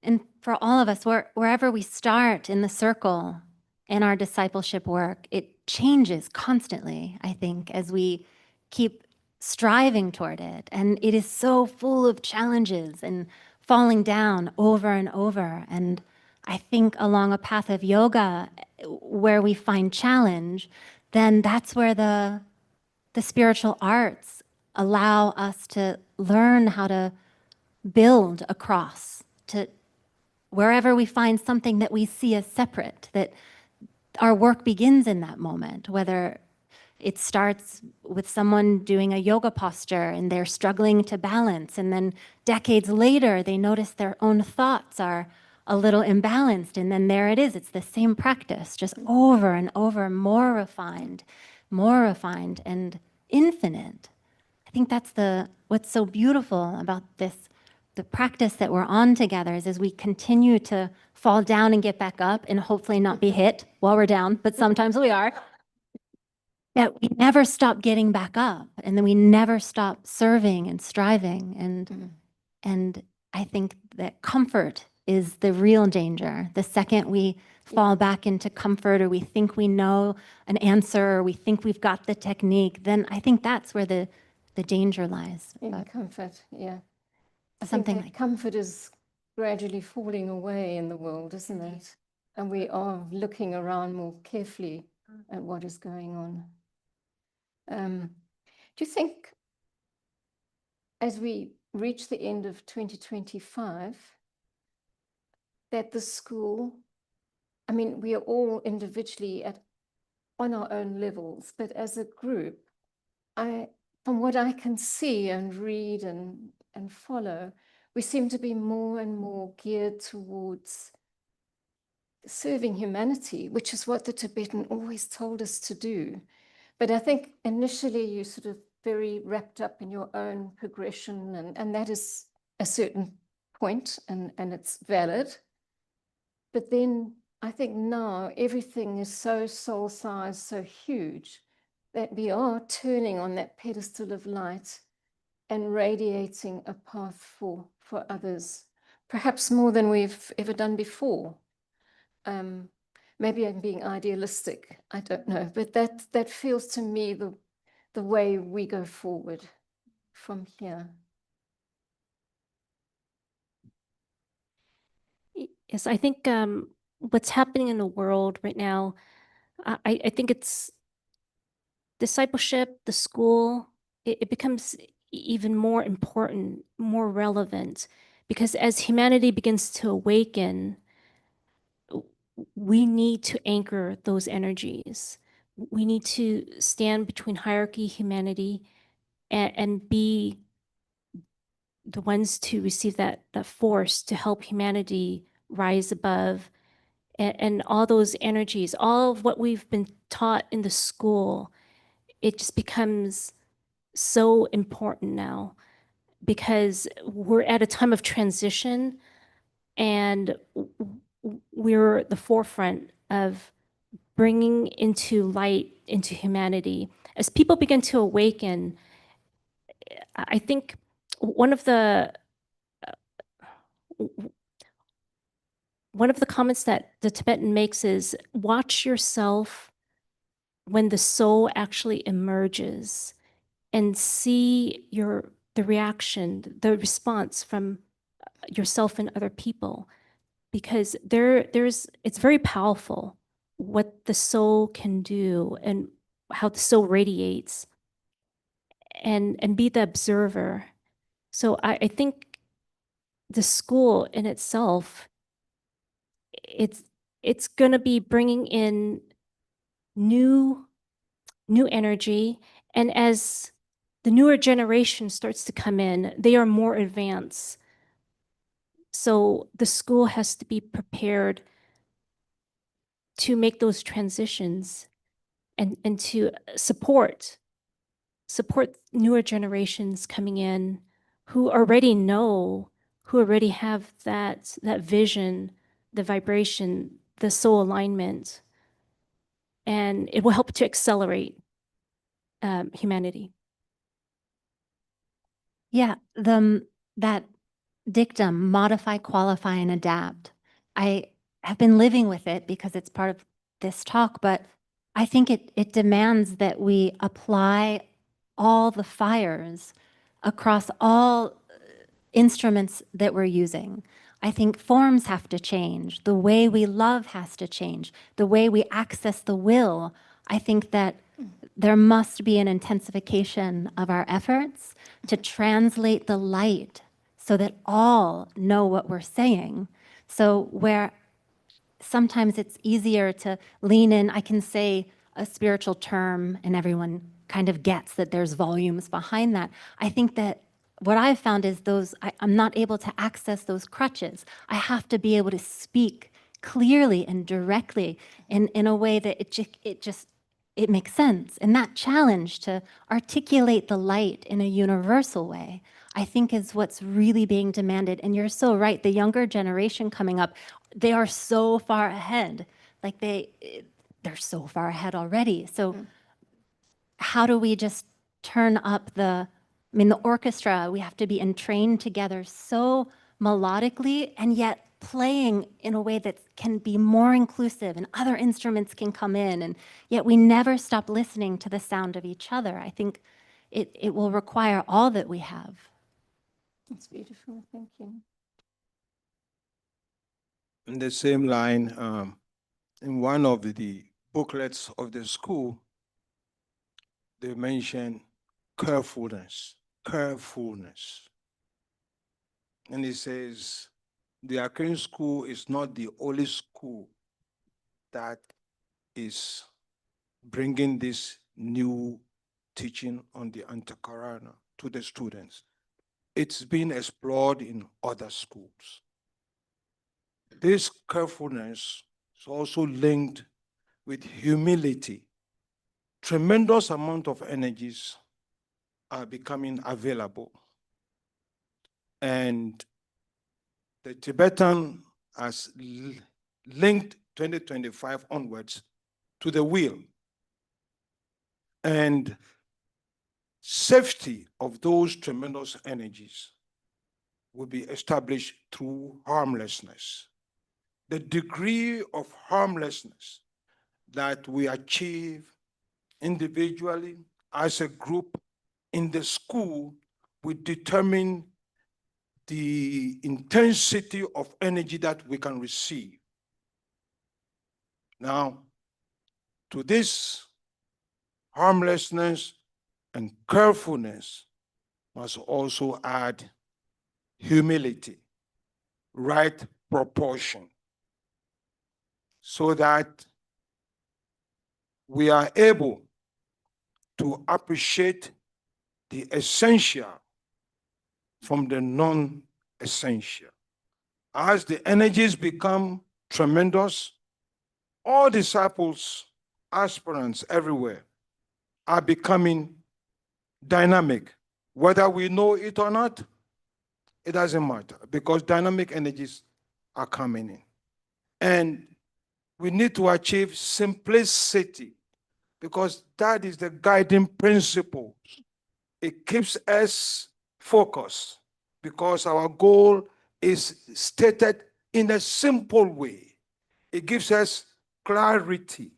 Speaker 3: and for all of us, wherever we start in the circle in our discipleship work, it changes constantly, I think, as we keep striving toward it. And it is so full of challenges and falling down over and over. And I think along a path of yoga where we find challenge, then that's where the spiritual arts allow us to learn how to build across, to wherever we find something that we see as separate, that our work begins in that moment, whether it starts with someone doing a yoga posture and they're struggling to balance, and then decades later they notice their own thoughts are a little imbalanced, and then there it is, it's the same practice, just over and over, more refined and infinite. I think that's what's so beautiful about this, the practice that we're on together, is as we continue to fall down and get back up and hopefully not be hit while we're down, but sometimes we are, that we never stop getting back up, and then we never stop serving and striving. And I think that comfort is the real danger. The second we fall back into comfort, or we think we know an answer, or we think we've got the technique, then I think that's where the danger lies.
Speaker 4: In comfort, yeah. I think
Speaker 3: Something
Speaker 4: that
Speaker 3: like
Speaker 4: comfort is gradually falling away in the world, isn't it? And we are looking around more carefully at what is going on. Do you think, as we reach the end of 2025, that the school, I mean, we are all individually on our own levels, but as a group, from what I can see and read and follow, we seem to be more and more geared towards serving humanity, which is what the Tibetan always told us to do. But I think initially you sort of very wrapped up in your own progression, and that is a certain point, and it's valid. But then I think now everything is so soul-sized, so huge, that we are turning on that pedestal of light and radiating a path for others, perhaps more than we've ever done before. Maybe I'm being idealistic, I don't know, but that feels to me the way we go forward from here.
Speaker 1: Yes, I think what's happening in the world right now, I think it's discipleship, the school, it becomes even more important, more relevant, because as humanity begins to awaken, we need to anchor those energies. We need to stand between hierarchy, humanity, and be the ones to receive that force to help humanity rise above and all those energies, all of what we've been taught in the school, it just becomes so important now because we're at a time of transition and we're at the forefront of bringing into light into humanity. As people begin to awaken, I think one of the comments that the Tibetan makes is watch yourself when the soul actually emerges and see the reaction, the response from yourself and other people, because it's very powerful what the soul can do and how the soul radiates, and be the observer. So I think the school in itself, it's going to be bringing in new energy, and as the newer generation starts to come in, they are more advanced. So the school has to be prepared to make those transitions and to support newer generations coming in who already know, who already have that vision, the vibration, the soul alignment, and it will help to accelerate humanity.
Speaker 3: Yeah, that dictum, modify, qualify, and adapt. I have been living with it because it's part of this talk, but I think it demands that we apply all the fires across all instruments that we're using. I think forms have to change. The way we love has to change. The way we access the will. I think that there must be an intensification of our efforts to translate the light so that all know what we're saying. So where sometimes it's easier to lean in, I can say a spiritual term and everyone kind of gets that there's volumes behind that. I think that what I've found is I'm not able to access those crutches. I have to be able to speak clearly and directly in a way that it makes sense. And that challenge to articulate the light in a universal way, I think is what's really being demanded. And you're so right, the younger generation coming up, they are so far ahead. Like they're so far ahead already. So how do we just turn up the orchestra, we have to be entrained together so melodically and yet playing in a way that can be more inclusive and other instruments can come in, and yet we never stop listening to the sound of each other. I think it will require all that we have.
Speaker 4: That's beautiful, thank you.
Speaker 2: In the same line, in one of the booklets of the school, they mention carefulness. And it says, the Arcane school is not the only school that is bringing this new teaching on the Antakarana to the students. It's been explored in other schools. This carefulness is also linked with humility. Tremendous amount of energies are becoming available. And the Tibetan has linked 2025 onwards to the will. And safety of those tremendous energies will be established through harmlessness. The degree of harmlessness that we achieve individually, as a group, in the school, will determine the intensity of energy that we can receive. Now, to this harmlessness and carefulness must also add humility, right proportion, so that we are able to appreciate the essential from the non-essential. As the energies become tremendous, all disciples, aspirants everywhere are becoming dynamic. Whether we know it or not, it doesn't matter, because dynamic energies are coming in. And we need to achieve simplicity, because that is the guiding principle. It keeps us focused, because our goal is stated in a simple way. It gives us clarity.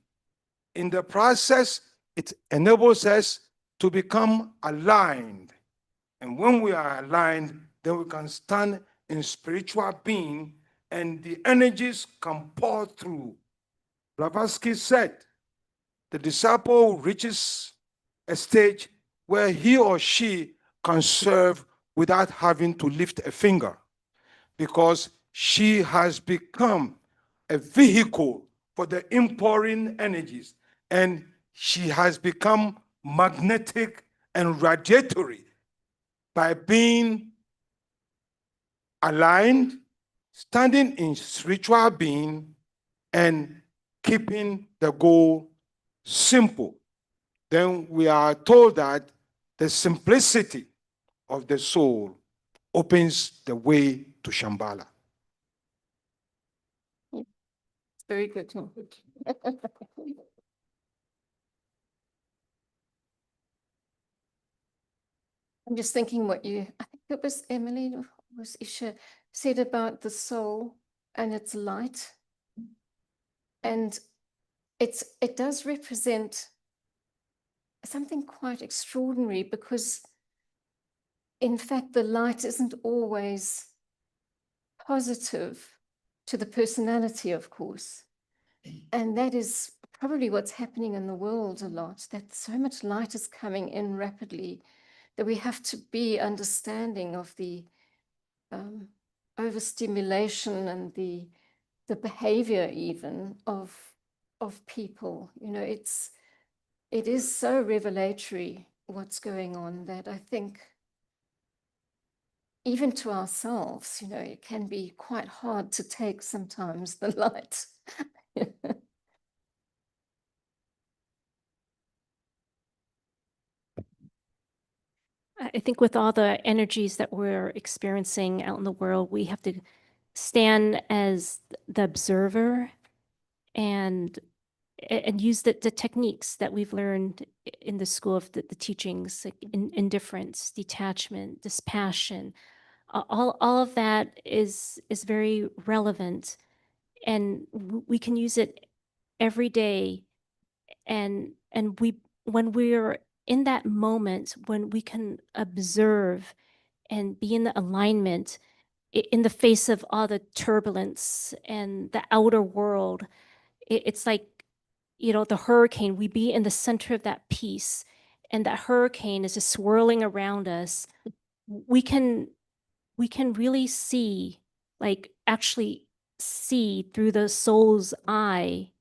Speaker 2: In the process, it enables us to become aligned. And when we are aligned, then we can stand in spiritual being and the energies can pour through. Blavatsky said, the disciple reaches a stage where he or she can serve without having to lift a finger, because she has become a vehicle for the impouring energies, and she has become magnetic and radiatory by being aligned, standing in spiritual being, and keeping the goal simple. Then we are told that the simplicity of the soul opens the way to Shambhala.
Speaker 4: It's very good. I'm just thinking what I think it was Emily, or was Isha, said about the soul and its light. And it does represent something quite extraordinary, because in fact, the light isn't always positive to the personality, of course. And that is probably what's happening in the world a lot, that so much light is coming in rapidly that we have to be understanding of the overstimulation and the behavior even of people. You know, it is so revelatory what's going on, that I think even to ourselves, you know, it can be quite hard to take sometimes, the light.
Speaker 1: I think with all the energies that we're experiencing out in the world, we have to stand as the observer and use the techniques that we've learned in the school of the teachings, like indifference, detachment, dispassion. All of that is very relevant, and we can use it every day. And when we're in that moment, when we can observe and be in the alignment in the face of all the turbulence and the outer world, it's like, you know, the hurricane, we be in the center of that peace, and that hurricane is just swirling around us. We can really see, like actually see through the soul's eye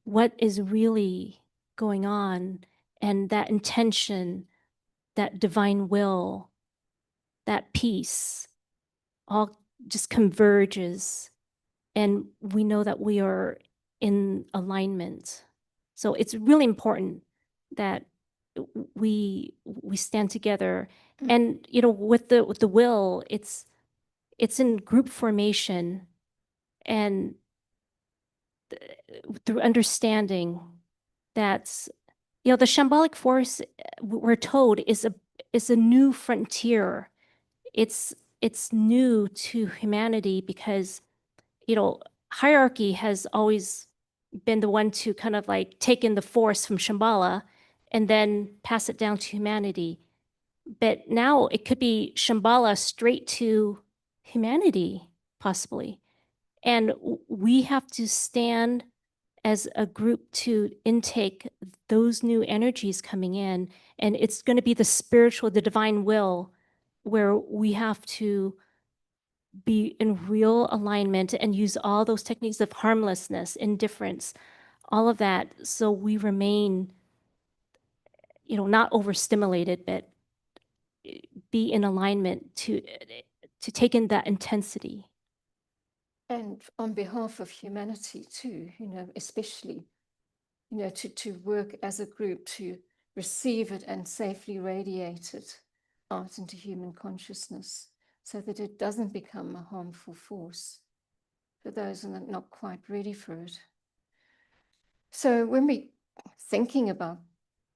Speaker 1: what is really going on, and that intention, that divine will, that peace all just converges, and we know that we are in alignment. So it's really important that we stand together. And you know, with the will, it's in group formation, and through understanding that, you know, the shambolic force, we're told, is a new frontier. It's new to humanity, because, you know, hierarchy has always been the one to kind of like take in the force from Shambhala and then pass it down to humanity. But now it could be Shambhala straight to humanity, possibly. And we have to stand as a group to intake those new energies coming in. And it's going to be the spiritual, the divine will, where we have to be in real alignment and use all those techniques of harmlessness, indifference, all of that, so we remain, you know, not overstimulated, but be in alignment to take in that intensity.
Speaker 4: And on behalf of humanity too, especially, to work as a group to receive it and safely radiate it out into human consciousness so that it doesn't become a harmful force for those who are not quite ready for it. So when we're thinking about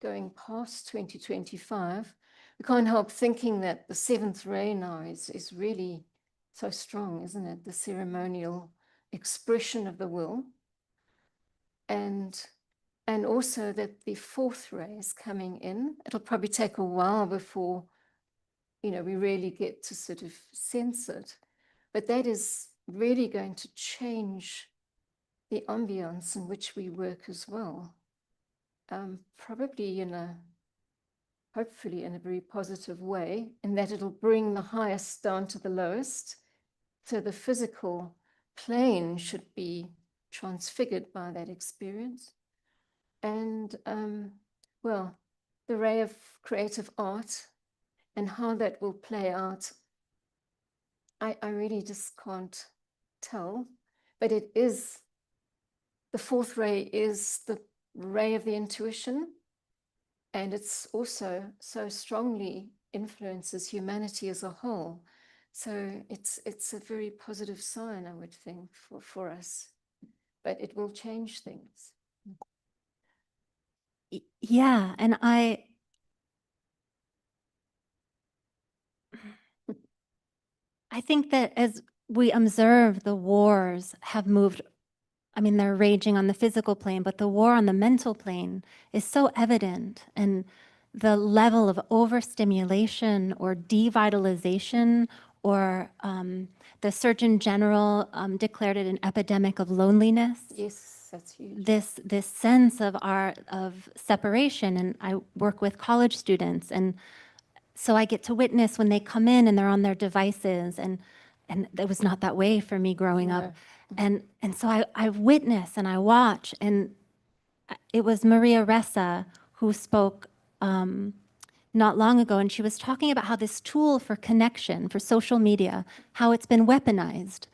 Speaker 4: going past 2025, we can't help thinking that the seventh ray now is really so strong, isn't it? The ceremonial expression of the will. And also that the fourth ray is coming in. It'll probably take a while before, we really get to sort of sense it. But that is really going to change the ambience in which we work as well. Probably hopefully in a very positive way, in that it'll bring the highest down to the lowest. So the physical plane should be transfigured by that experience. And well, the ray of creative art and how that will play out, I really just can't tell. But it is, the fourth ray is the ray of the intuition. And it's also so strongly influences humanity as a whole. So it's a very positive sign, I would think, for us. But it will change things.
Speaker 3: Yeah, and I think that as we observe, the wars have moved. I mean, they're raging on the physical plane, but the war on the mental plane is so evident. And the level of overstimulation or devitalization, or the Surgeon General declared it an epidemic of loneliness.
Speaker 4: Yes, that's huge.
Speaker 3: This sense of separation. And I work with college students, and so I get to witness when they come in and they're on their devices, and it was not that way for me growing up. And so I witness and I watch, and it was Maria Ressa who spoke not long ago, and she was talking about how this tool for connection, for social media, how it's been weaponized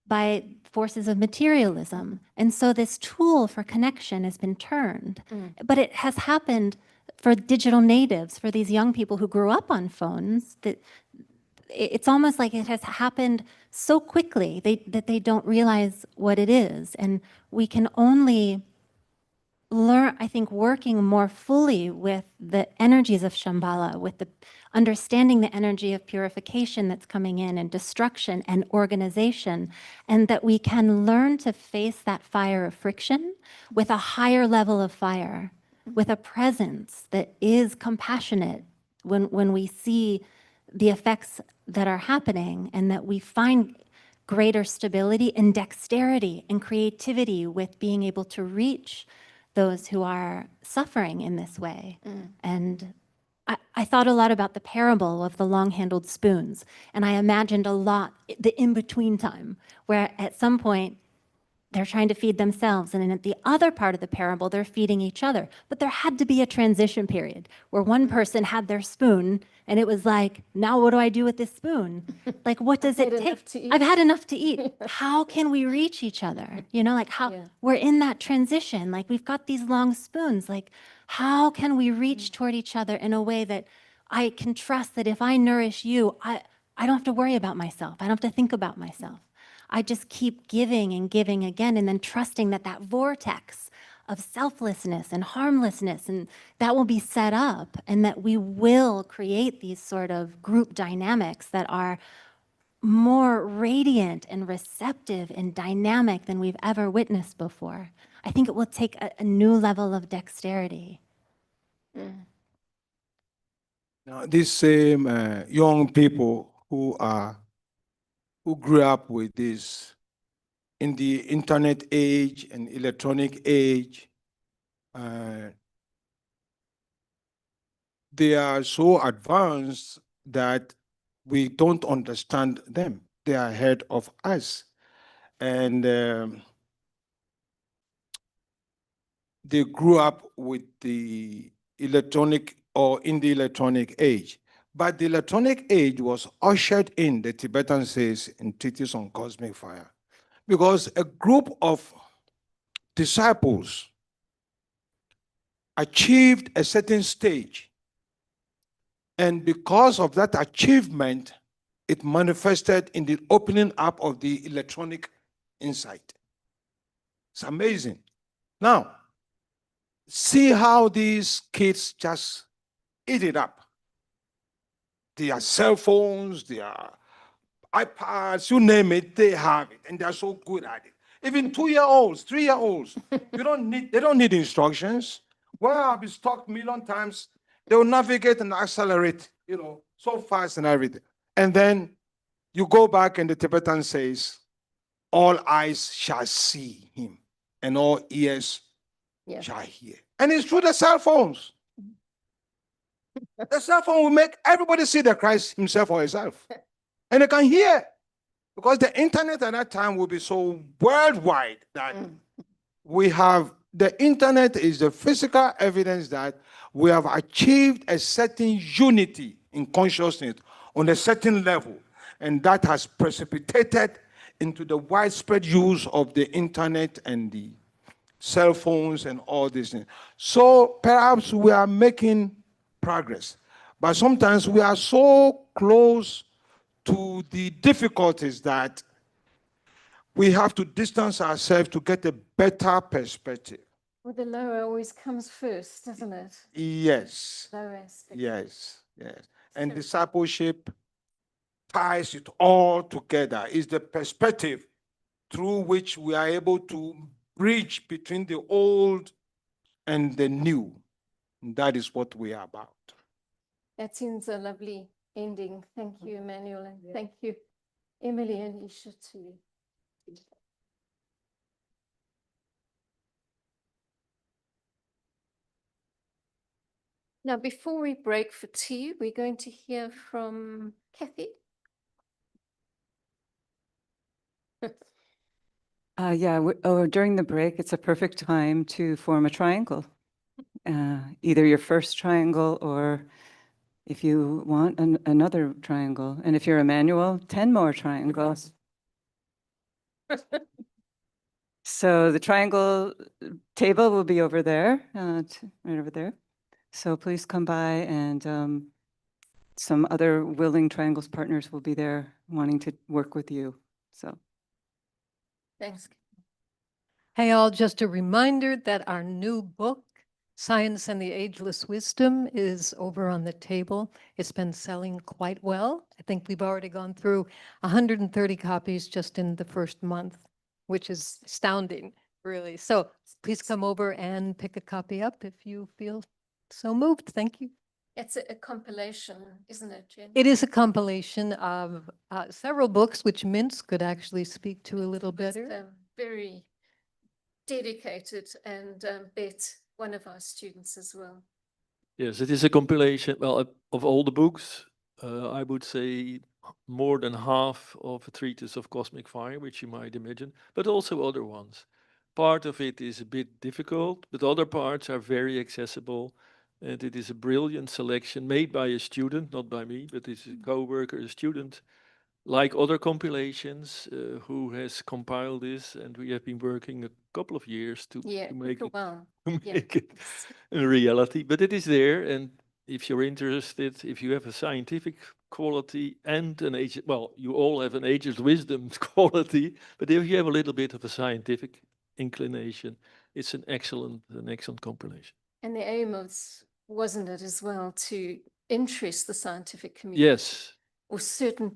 Speaker 3: by forces of materialism. And so this tool for connection has been turned. But it has happened for digital natives, for these young people who grew up on phones, that it's almost like it has happened so quickly that they don't realize what it is. And we can only learn, I think, working more fully with the energies of Shambhala, with the understanding the energy of purification that's coming in, and destruction and organization, and that we can learn to face that fire of friction with a higher level of fire, with a presence that is compassionate when we see the effects that are happening, and that we find greater stability and dexterity and creativity with being able to reach those who are suffering in this way. And I thought a lot about the parable of the long-handled spoons, and I imagined a lot the in-between time, where at some point they're trying to feed themselves, and then at the other part of the parable, they're feeding each other. But there had to be a transition period where one person had their spoon, and it was like, now what do I do with this spoon? Like, what does it take? I've had enough to eat. How can we reach each other? Like how we're in that transition. Like, we've got these long spoons. Like, how can we reach toward each other in a way that I can trust that if I nourish you, I don't have to worry about myself. I don't have to think about myself. I just keep giving and giving again, and then trusting that that vortex of selflessness and harmlessness, and that will be set up, and that we will create these sort of group dynamics that are more radiant and receptive and dynamic than we've ever witnessed before. I think it will take a new level of dexterity.
Speaker 2: Now, these same young people who grew up with this in the internet age and electronic age, they are so advanced that we don't understand them. They are ahead of us. And they grew up with the electronic or in the electronic age. But the electronic age was ushered in, the Tibetan says, in Treatise on Cosmic Fire. Because a group of disciples achieved a certain stage. And because of that achievement, it manifested in the opening up of the electronic insight. It's amazing. Now, see how these kids just eat it up. Their cell phones, their iPads, you name it, they have it, and they're so good at it. Even 2-year-olds, 3-year-olds, they don't need instructions. Well, I've been stuck a million times. They will navigate and accelerate, so fast and everything. And then you go back and the Tibetan says, all eyes shall see him and all ears shall hear. And it's through the cell phones. The cell phone will make everybody see the Christ himself or herself. And they can hear. Because the internet at that time will be so worldwide that the internet is the physical evidence that we have achieved a certain unity in consciousness on a certain level. And that has precipitated into the widespread use of the internet and the cell phones and all these things. So perhaps we are making progress. But sometimes we are so close to the difficulties that we have to distance ourselves to get a better perspective.
Speaker 4: Well, the lower always comes first, doesn't it?
Speaker 2: Yes.
Speaker 4: Lower aspect.
Speaker 2: Yes. And discipleship ties it all together. It's the perspective through which we are able to bridge between the old and the new. And that is what we are about.
Speaker 4: That seems a lovely ending. Thank you, Emmanuel, and thank you, Emily and Isha, too. Now, before we break for tea, we're going to hear from Kathy.
Speaker 6: During the break, it's a perfect time to form a triangle. Either your first triangle or, if you want, another triangle. And if you're Emmanuel, 10 more triangles. So the triangle table will be over there, right over there. So please come by, and some other willing triangles partners will be there wanting to work with you. So.
Speaker 4: Thanks.
Speaker 7: Hey, all, just a reminder that our new book, Science and the Ageless Wisdom, is over on the table. It's been selling quite well. I think we've already gone through 130 copies just in the first month, which is astounding, really. So please come over and pick a copy up if you feel so moved. Thank you.
Speaker 4: It's a compilation, isn't it, Jen?
Speaker 7: It is a compilation of several books, which Mintz could actually speak to a little better.
Speaker 4: Very dedicated and Bet, one of our students as well.
Speaker 8: Yes, it is a compilation, well, of all the books. I would say more than half of a treatise of cosmic fire, which you might imagine, but also other ones. Part of it is a bit difficult, but other parts are very accessible. And it is a brilliant selection made by a student, not by me, but it's a co-worker, a student, like other compilations, who has compiled this. And we have been working a couple of years to make it a reality. But it is there. And if you're interested, if you have a scientific quality and an age, well, you all have an ageless wisdom quality, but if you have a little bit of a scientific inclination, it's an excellent compilation.
Speaker 4: And the aim wasn't it as well to interest the scientific community?
Speaker 8: Yes.
Speaker 4: Or certain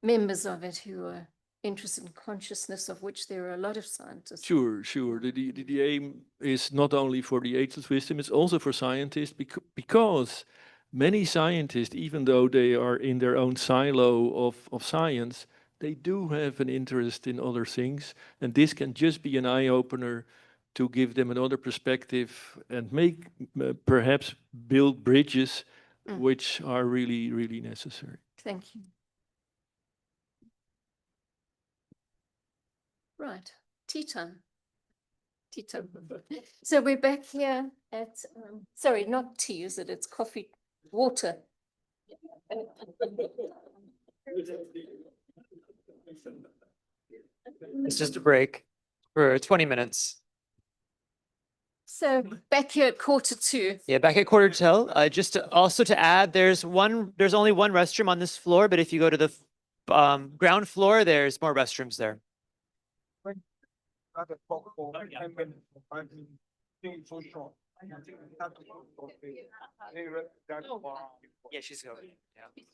Speaker 4: members of it who are interested in consciousness, of which there are a lot of scientists.
Speaker 8: Sure. The aim is not only for the ageless wisdom, it's also for scientists, because many scientists, even though they are in their own silo of science, they do have an interest in other things. And this can just be an eye-opener to give them another perspective and make, perhaps build bridges which are really, really necessary.
Speaker 4: Thank you. Right, tea time. Tea time. So we're back here at, sorry, not tea, is it? It's coffee, water.
Speaker 9: It's just a break for 20 minutes.
Speaker 4: So back here at 1:45.
Speaker 9: Yeah, back at quarter till. Just also to add, there's only one restroom on this floor, but if you go to the ground floor, there's more restrooms there. Yeah, she's going. Yeah.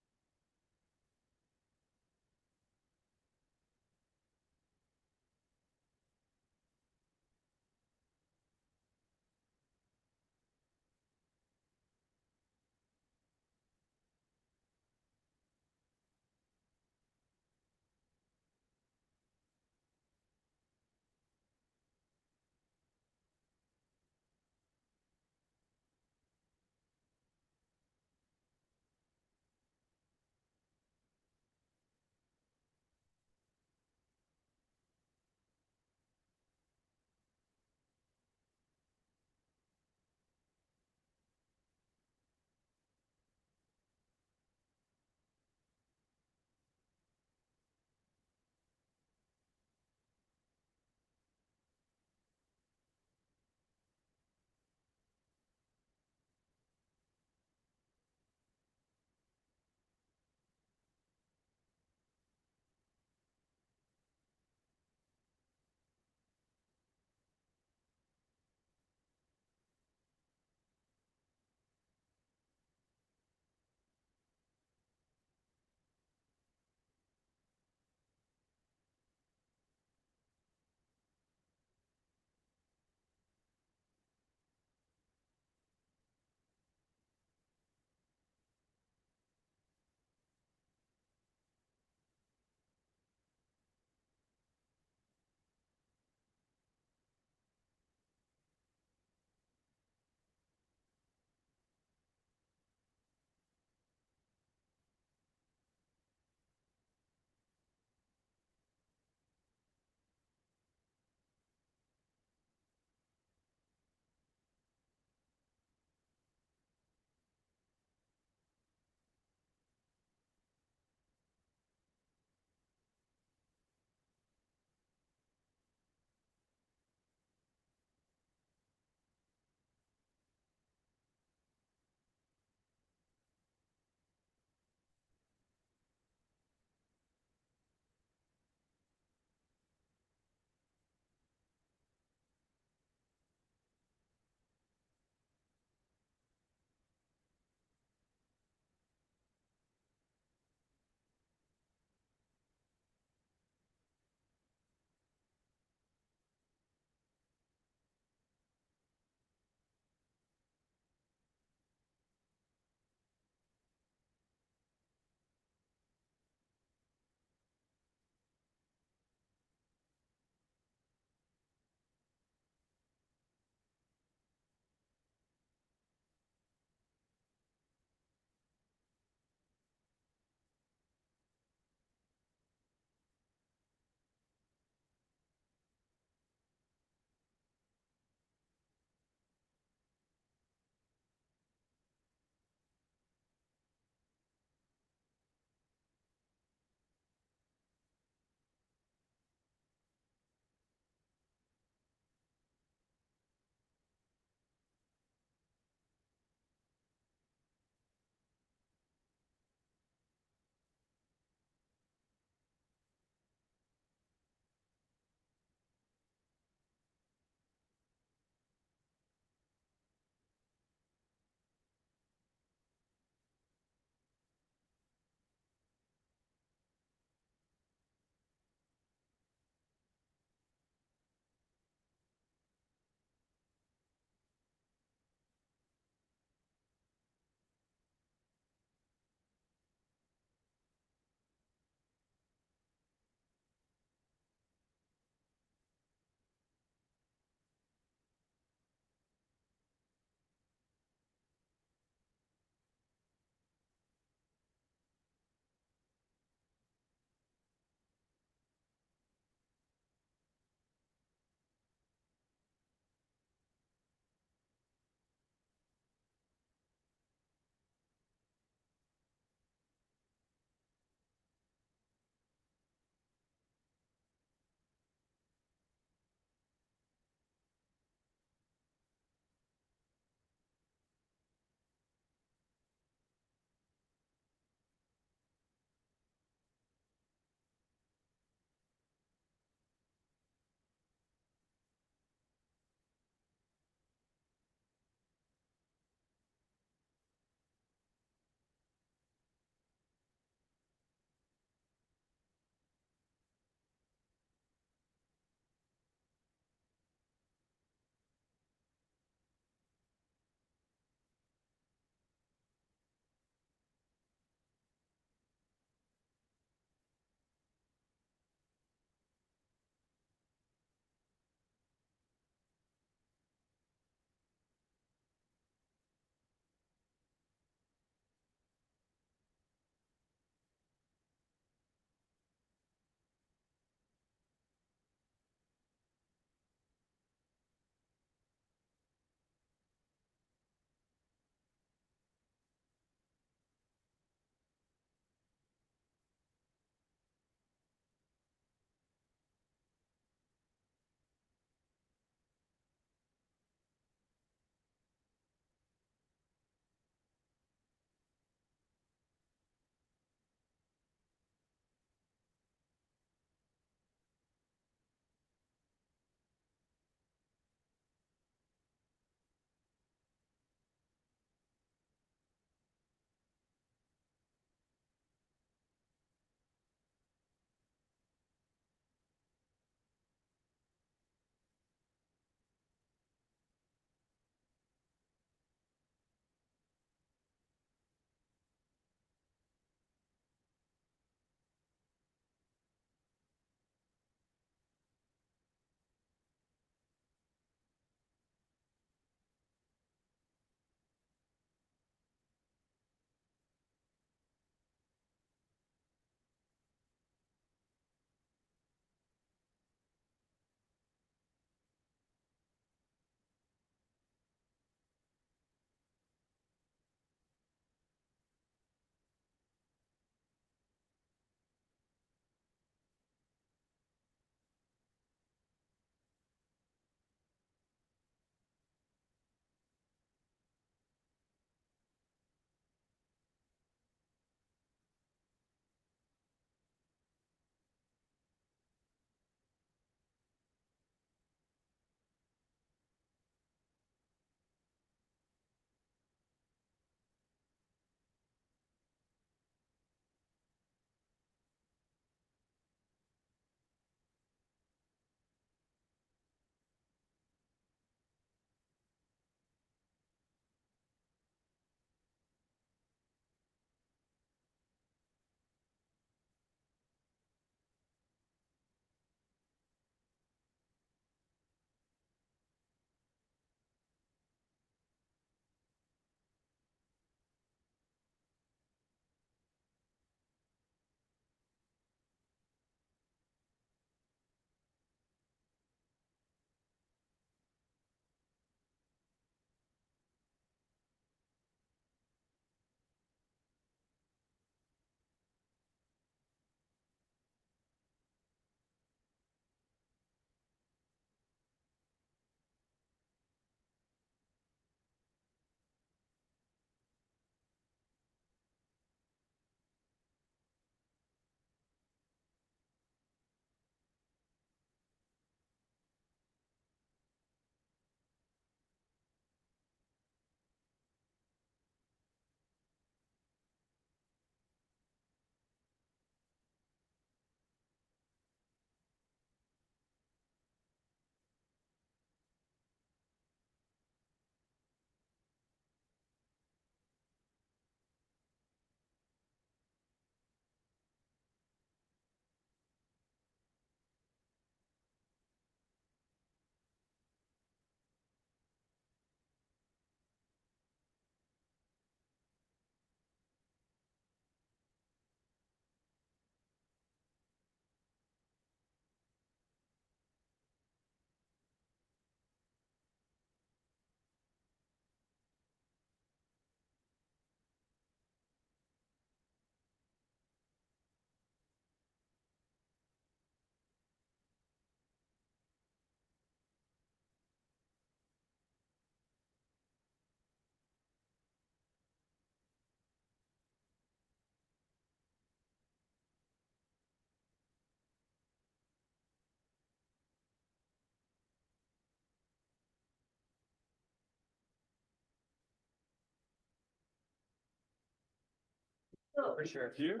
Speaker 9: For sure.
Speaker 8: Here?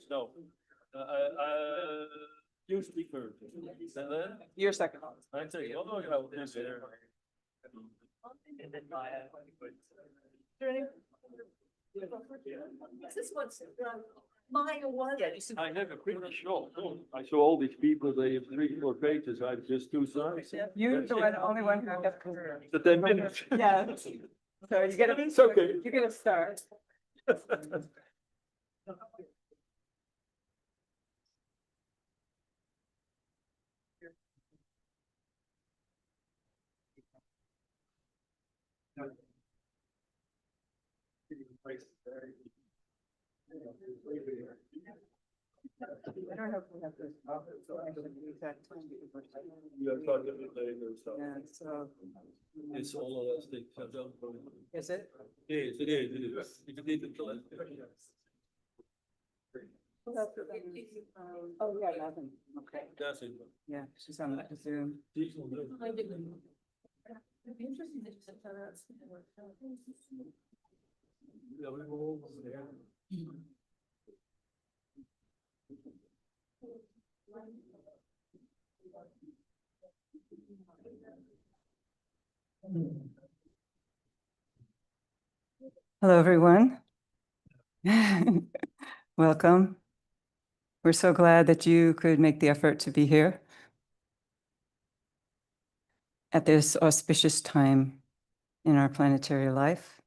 Speaker 8: No. You speak first. And then?
Speaker 9: You're second.
Speaker 8: I say, oh, yeah, yes, there.
Speaker 9: And then Maya.
Speaker 10: This one's Maya one.
Speaker 8: I have a pretty short. I saw all these people, they have 3-4 pages, I have just 2 slides.
Speaker 6: You're the one, only one who got
Speaker 8: The 10 minutes.
Speaker 6: Yeah. So you get
Speaker 8: It's okay.
Speaker 6: you get a start. I don't know if we have this. So actually, the exact time because we're starting.
Speaker 8: You have talked a bit later, so.
Speaker 6: Yeah, so.
Speaker 8: It's all elastic. So don't worry.
Speaker 6: Is it?
Speaker 8: Yes, it is, it is. If you need to tell it.
Speaker 6: Oh, yeah, nothing. Okay.
Speaker 8: That's it.
Speaker 6: Yeah, she's on the Zoom.
Speaker 8: She's on there.
Speaker 10: It'd be interesting that you said that.
Speaker 8: Yeah, we were all there.
Speaker 6: Hello, everyone. Welcome. We're so glad that you could make the effort to be here at this auspicious time in our planetary life,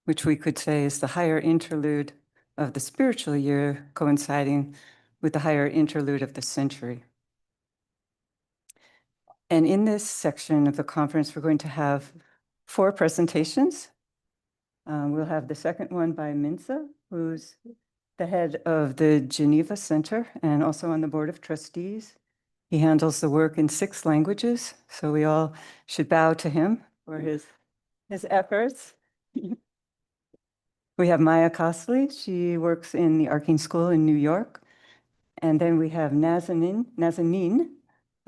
Speaker 6: which we could say is the higher interlude of the spiritual year coinciding with the higher interlude of the century. And in this section of the conference, we're going to have 4 presentations. We'll have the second one by Minsa, who's the head of the Geneva Center and also on the Board of Trustees. He handles the work in 6 languages, so we all should bow to him for his efforts. We have Maya Costley. She works in the Arcane School in New York. And then we have Nazanin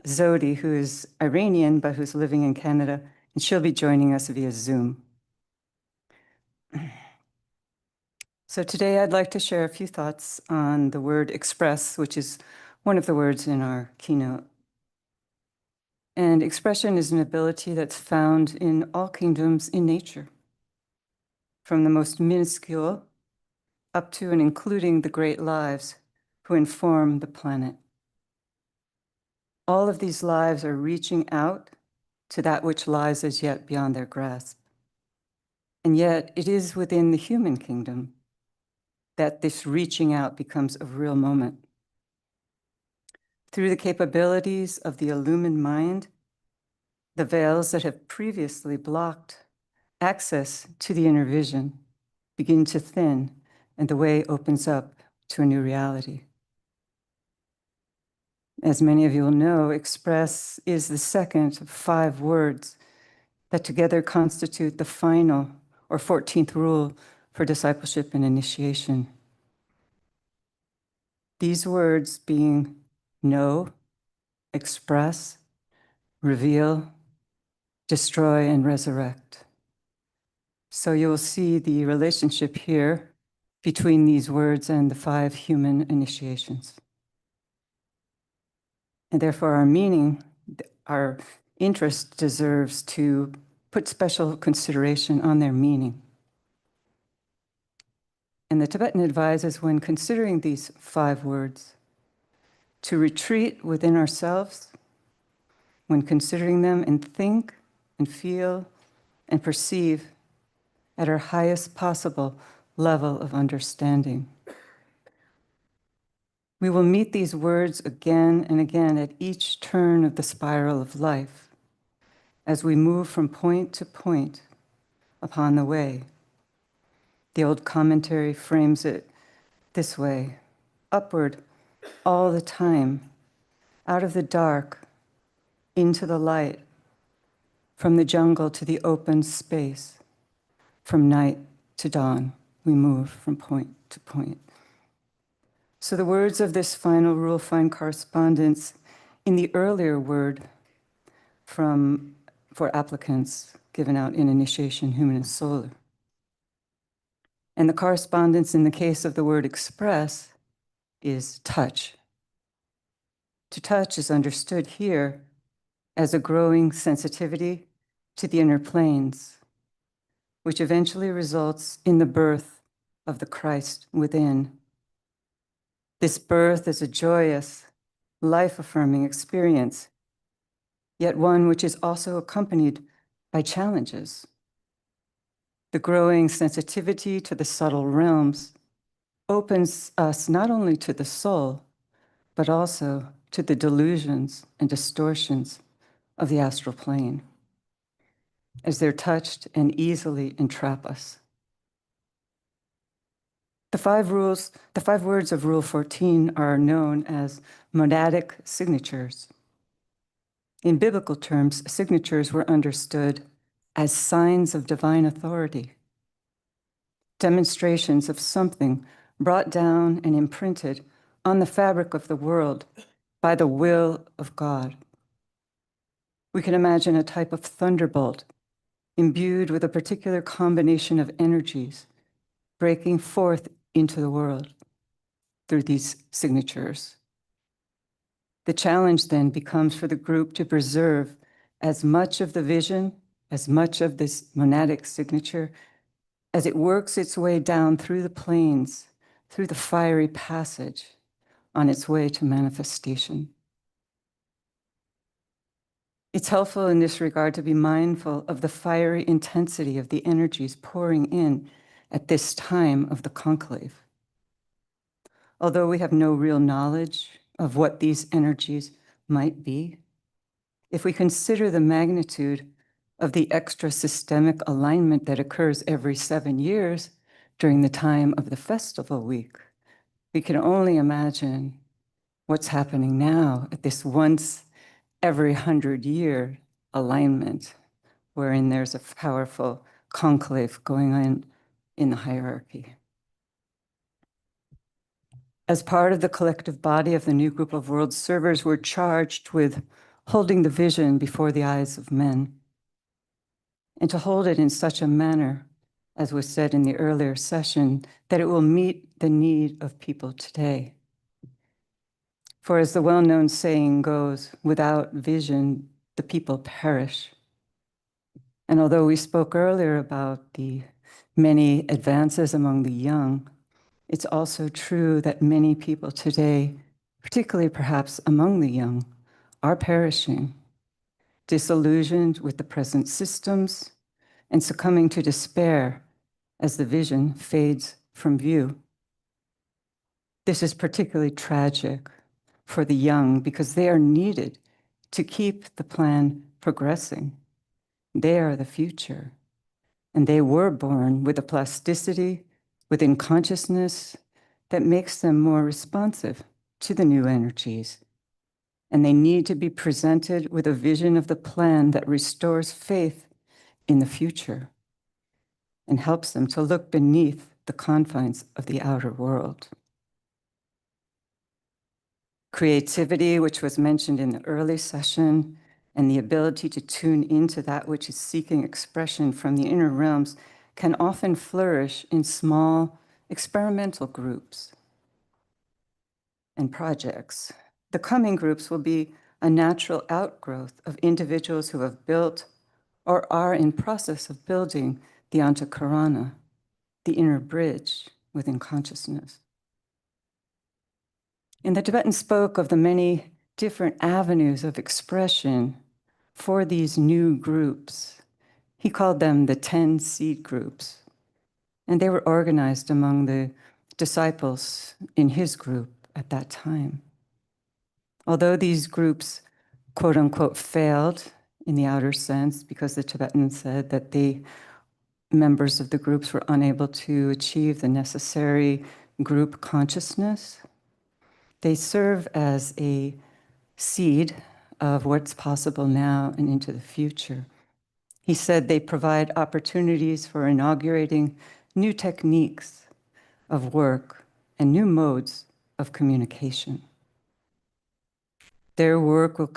Speaker 6: Zodi, who is Iranian, but who's living in Canada, and she'll be joining us via Zoom. So today I'd like to share a few thoughts on the word express, which is one of the words in our keynote. And expression is an ability that's found in all kingdoms in nature, from the most minuscule up to and including the great lives who inform the planet. All of these lives are reaching out to that which lies as yet beyond their grasp. And yet it is within the human kingdom that this reaching out becomes a real moment. Through the capabilities of the illumined mind, the veils that have previously blocked access to the inner vision begin to thin, and the way opens up to a new reality. As many of you will know, express is the second of 5 words that together constitute the final or 14th rule for discipleship and initiation. These words being know, express, reveal, destroy, and resurrect. So you'll see the relationship here between these words and the 5 human initiations. And therefore our meaning, our interest deserves to put special consideration on their meaning. And the Tibetan advises when considering these 5 words to retreat within ourselves, when considering them, and think and feel and perceive at our highest possible level of understanding. We will meet these words again and again at each turn of the spiral of life as we move from point to point upon the way. The old commentary frames it this way: upward all the time, out of the dark into the light, from the jungle to the open space, from night to dawn, we move from point to point. So the words of this final rule find correspondence in the earlier word for applicants given out in initiation, human and solar. And the correspondence in the case of the word express is touch. To touch is understood here as a growing sensitivity to the inner planes, which eventually results in the birth of the Christ within. This birth is a joyous, life-affirming experience, yet one which is also accompanied by challenges. The growing sensitivity to the subtle realms opens us not only to the soul, but also to the delusions and distortions of the astral plane, as they're touched and easily entrap us. The five words of Rule 14 are known as monadic signatures. In biblical terms, signatures were understood as signs of divine authority, demonstrations of something brought down and imprinted on the fabric of the world by the will of God. We can imagine a type of thunderbolt imbued with a particular combination of energies breaking forth into the world through these signatures. The challenge then becomes for the group to preserve as much of the vision, as much of this monadic signature, as it works its way down through the planes, through the fiery passage on its way to manifestation. It's helpful in this regard to be mindful of the fiery intensity of the energies pouring in at this time of the conclave. Although we have no real knowledge of what these energies might be, if we consider the magnitude of the extra systemic alignment that occurs every 7 years during the time of the festival week, we can only imagine what's happening now at this once every 100-year alignment, wherein there's a powerful conclave going on in the hierarchy. As part of the collective body of the new group of world servers, we're charged with holding the vision before the eyes of men, and to hold it in such a manner, as was said in the earlier session, that it will meet the need of people today. For as the well-known saying goes, without vision, the people perish. And although we spoke earlier about the many advances among the young, it's also true that many people today, particularly perhaps among the young, are perishing, disillusioned with the present systems and succumbing to despair as the vision fades from view. This is particularly tragic for the young because they are needed to keep the plan progressing. They are the future, and they were born with a plasticity within consciousness that makes them more responsive to the new energies. And they need to be presented with a vision of the plan that restores faith in the future and helps them to look beneath the confines of the outer world. Creativity, which was mentioned in the early session, and the ability to tune into that which is seeking expression from the inner realms can often flourish in small experimental groups and projects. The coming groups will be a natural outgrowth of individuals who have built or are in process of building the antakarana, the inner bridge within consciousness. And the Tibetan spoke of the many different avenues of expression for these new groups. He called them the 10 seed groups. And they were organized among the disciples in his group at that time. Although these groups, quote unquote, failed in the outer sense because the Tibetans said that the members of the groups were unable to achieve the necessary group consciousness, they serve as a seed of what's possible now and into the future. He said they provide opportunities for inaugurating new techniques of work and new modes of communication. Their work will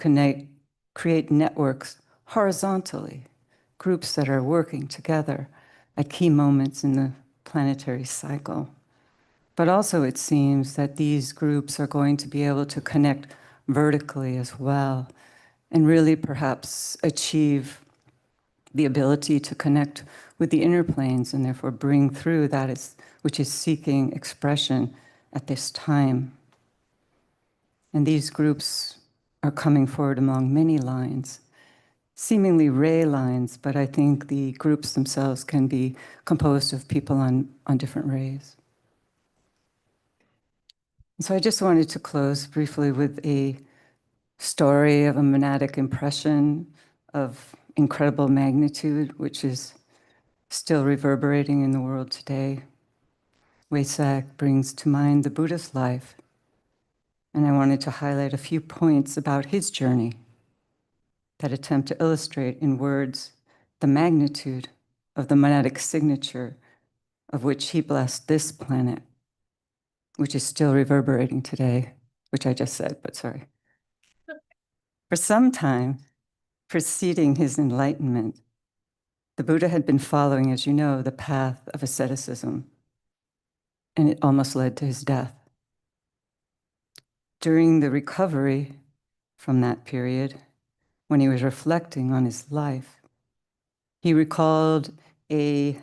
Speaker 6: create networks horizontally, groups that are working together at key moments in the planetary cycle. But also it seems that these groups are going to be able to connect vertically as well, and really perhaps achieve the ability to connect with the inner planes and therefore bring through that which is seeking expression at this time. And these groups are coming forward along many lines, seemingly ray lines, but I think the groups themselves can be composed of people on different rays. So I just wanted to close briefly with a story of a monadic impression of incredible magnitude, which is still reverberating in the world today. Wesak brings to mind the Buddha's life, and I wanted to highlight a few points about his journey that attempt to illustrate in words the magnitude of the monadic signature of which he blessed this planet, which is still reverberating today, which I just said, but sorry. For some time preceding his enlightenment, the Buddha had been following, as you know, the path of asceticism, and it almost led to his death. During the recovery from that period, when he was reflecting on his life, he recalled a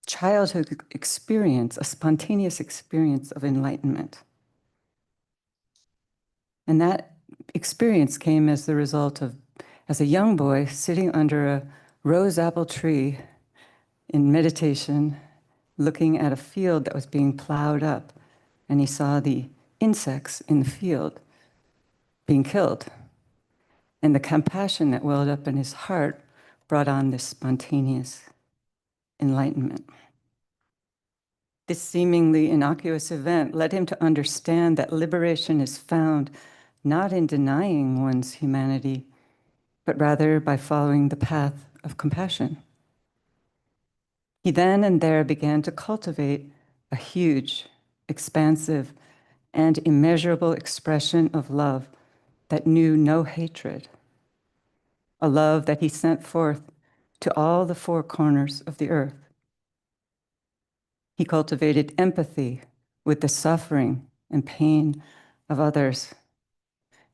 Speaker 6: childhood experience, a spontaneous experience of enlightenment. And that experience came as the result of, as a young boy, sitting under a rose apple tree in meditation, looking at a field that was being plowed up, and he saw the insects in the field being killed. And the compassion that welled up in his heart brought on this spontaneous enlightenment. This seemingly innocuous event led him to understand that liberation is found not in denying one's humanity, but rather by following the path of compassion. He then and there began to cultivate a huge, expansive, and immeasurable expression of love that knew no hatred, a love that he sent forth to all the four corners of the earth. He cultivated empathy with the suffering and pain of others,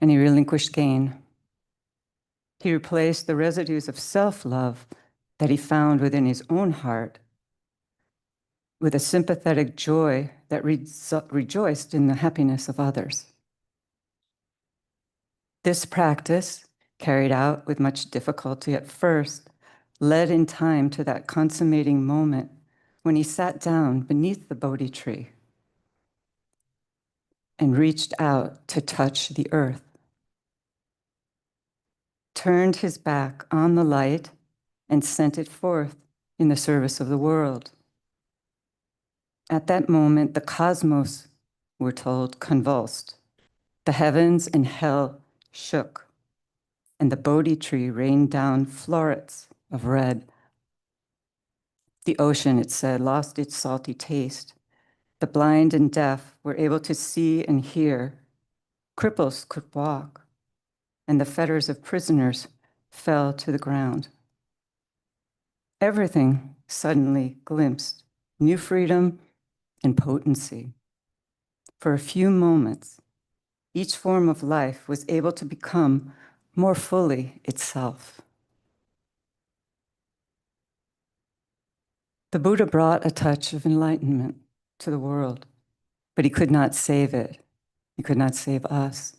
Speaker 6: and he relinquished gain. He replaced the residues of self-love that he found within his own heart with a sympathetic joy that rejoiced in the happiness of others. This practice, carried out with much difficulty at first, led in time to that consummating moment when he sat down beneath the Bodhi tree and reached out to touch the earth, turned his back on the light and sent it forth in the service of the world. At that moment, the cosmos, we're told, convulsed. The heavens and hell shook, and the Bodhi tree rained down florets of red. The ocean, it said, lost its salty taste. The blind and deaf were able to see and hear. Cripples could walk, and the fetters of prisoners fell to the ground. Everything suddenly glimpsed new freedom and potency. For a few moments, each form of life was able to become more fully itself. The Buddha brought a touch of enlightenment to the world, but he could not save it. He could not save us.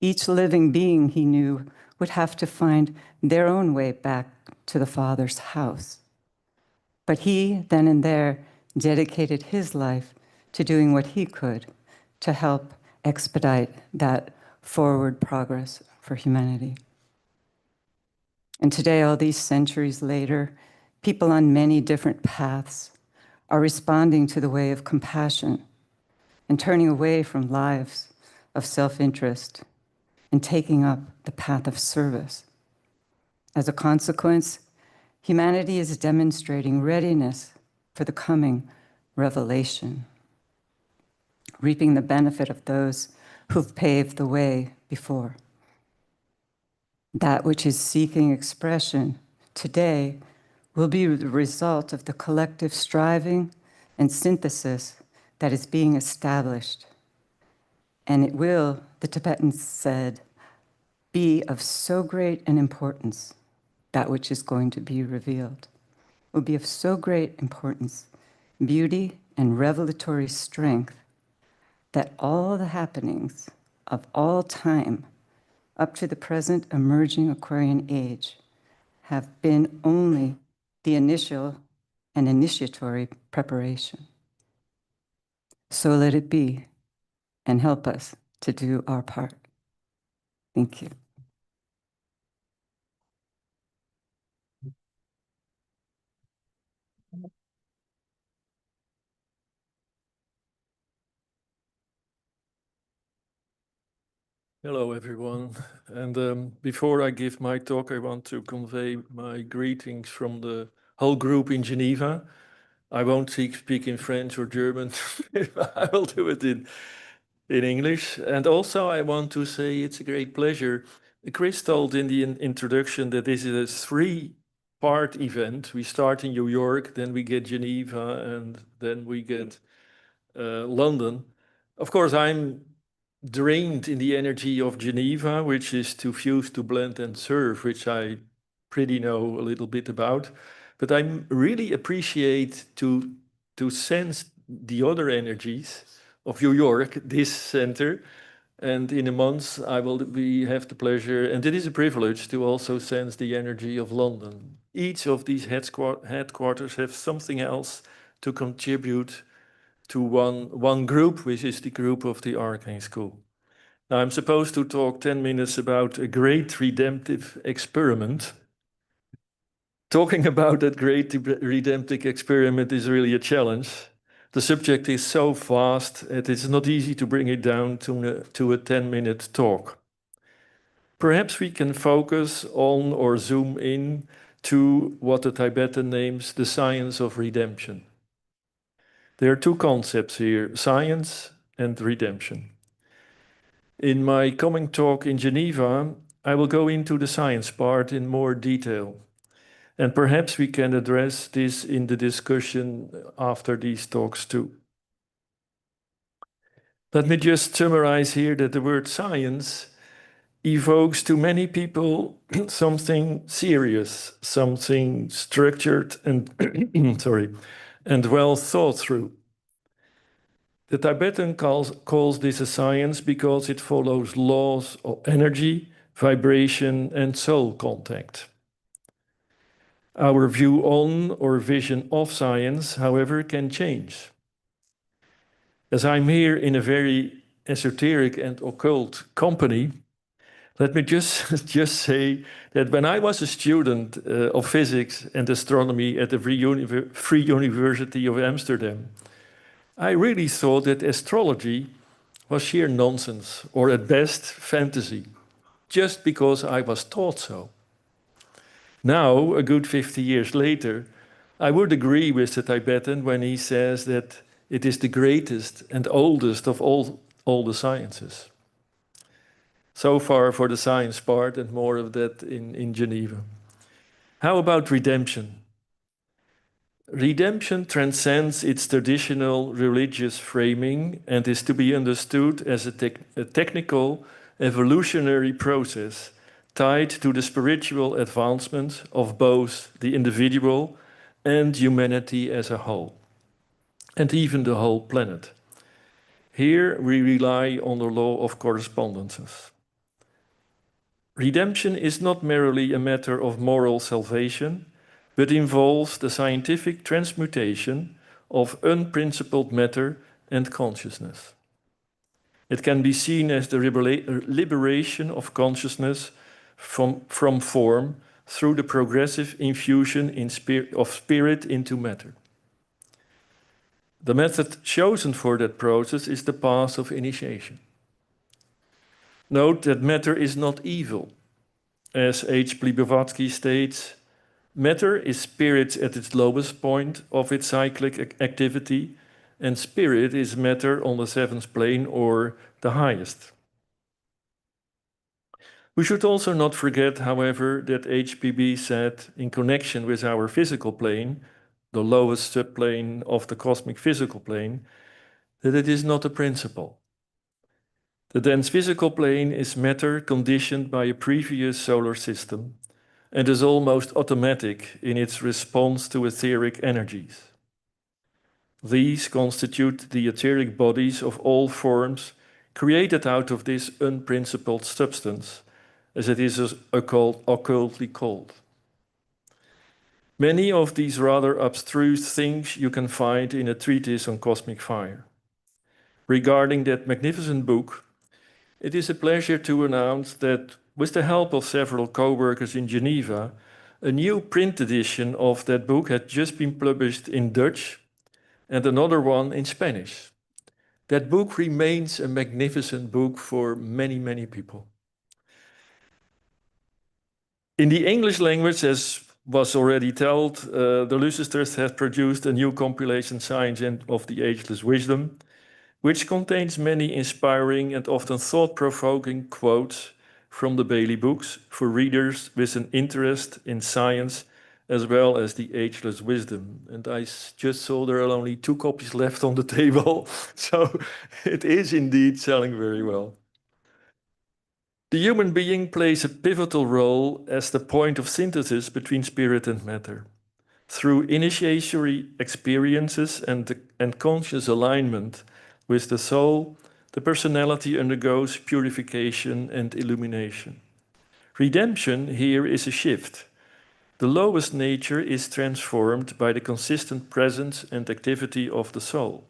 Speaker 6: Each living being, he knew, would have to find their own way back to the Father's house. But he, then and there, dedicated his life to doing what he could to help expedite that forward progress for humanity. And today, all these centuries later, people on many different paths are responding to the way of compassion and turning away from lives of self-interest and taking up the path of service. As a consequence, humanity is demonstrating readiness for the coming revelation, reaping the benefit of those who've paved the way before. That which is seeking expression today will be the result of the collective striving and synthesis that is being established. And it will, the Tibetans said, be of so great an importance, that which is going to be revealed, will be of so great importance, beauty and revelatory strength, that all the happenings of all time up to the present emerging Aquarian age have been only the initial and initiatory preparation. So let it be, and help us to do our part. Thank you.
Speaker 8: Hello, everyone. And before I give my talk, I want to convey my greetings from the whole group in Geneva. I won't speak in French or German. I will do it in English. And also, I want to say it's a great pleasure. Chris told in the introduction that this is a three-part event. We start in New York, then we get Geneva, and then we get London. Of course, I'm drained in the energy of Geneva, which is to fuse, to blend, and serve, which I pretty know a little bit about. But I really appreciate to sense the other energies of New York, this center. And in a month, I will have the pleasure, and it is a privilege to also sense the energy of London. Each of these headquarters have something else to contribute to one group, which is the group of the Arcane School. Now, I'm supposed to talk 10 minutes about a great redemptive experiment. Talking about that great redemptive experiment is really a challenge. The subject is so vast, it is not easy to bring it down to a 10-minute talk. Perhaps we can focus on or zoom in to what the Tibetan names the science of redemption. There are two concepts here, science and redemption. In my coming talk in Geneva, I will go into the science part in more detail. And perhaps we can address this in the discussion after these talks too. Let me just summarize here that the word science evokes to many people something serious, something structured and and well thought through. The Tibetan calls this a science because it follows laws of energy, vibration, and soul contact. Our view on or vision of science, however, can change. As I'm here in a very esoteric and occult company, let me just say that when I was a student of physics and astronomy at the Free University of Amsterdam, I really thought that astrology was sheer nonsense, or at best, fantasy, just because I was taught so. Now, a good 50 years later, I would agree with the Tibetan when he says that it is the greatest and oldest of all the sciences. So far for the science part, and more of that in Geneva. How about redemption? Redemption transcends its traditional religious framing and is to be understood as a technical, evolutionary process tied to the spiritual advancement of both the individual and humanity as a whole, and even the whole planet. Here we rely on the law of correspondences. Redemption is not merely a matter of moral salvation, but involves the scientific transmutation of unprincipled matter and consciousness. It can be seen as the liberation of consciousness from form through the progressive infusion of spirit into matter. The method chosen for that process is the path of initiation. Note that matter is not evil. As H. Blavatsky states, matter is spirit at its lowest point of its cyclic activity, and spirit is matter on the seventh plane or the highest. We should also not forget, however, that HPB said in connection with our physical plane, the lowest subplane of the cosmic physical plane, that it is not a principle. The dense physical plane is matter conditioned by a previous solar system and is almost automatic in its response to etheric energies. These constitute the etheric bodies of all forms created out of this unprincipled substance, as it is occultly called. Many of these rather abstruse things you can find in a treatise on cosmic fire. Regarding that magnificent book, it is a pleasure to announce that with the help of several co-workers in Geneva, a new print edition of that book had just been published in Dutch and another one in Spanish. That book remains a magnificent book for many, many people. In the English language, as was already told, the Lucisters have produced a new compilation, Science of the Ageless Wisdom, which contains many inspiring and often thought-provoking quotes from the Bailey books for readers with an interest in science as well as the ageless wisdom. And I just saw there are only 2 copies left on the table, so it is indeed selling very well. The human being plays a pivotal role as the point of synthesis between spirit and matter. Through initiatory experiences and conscious alignment with the soul, the personality undergoes purification and illumination. Redemption here is a shift. The lowest nature is transformed by the consistent presence and activity of the soul.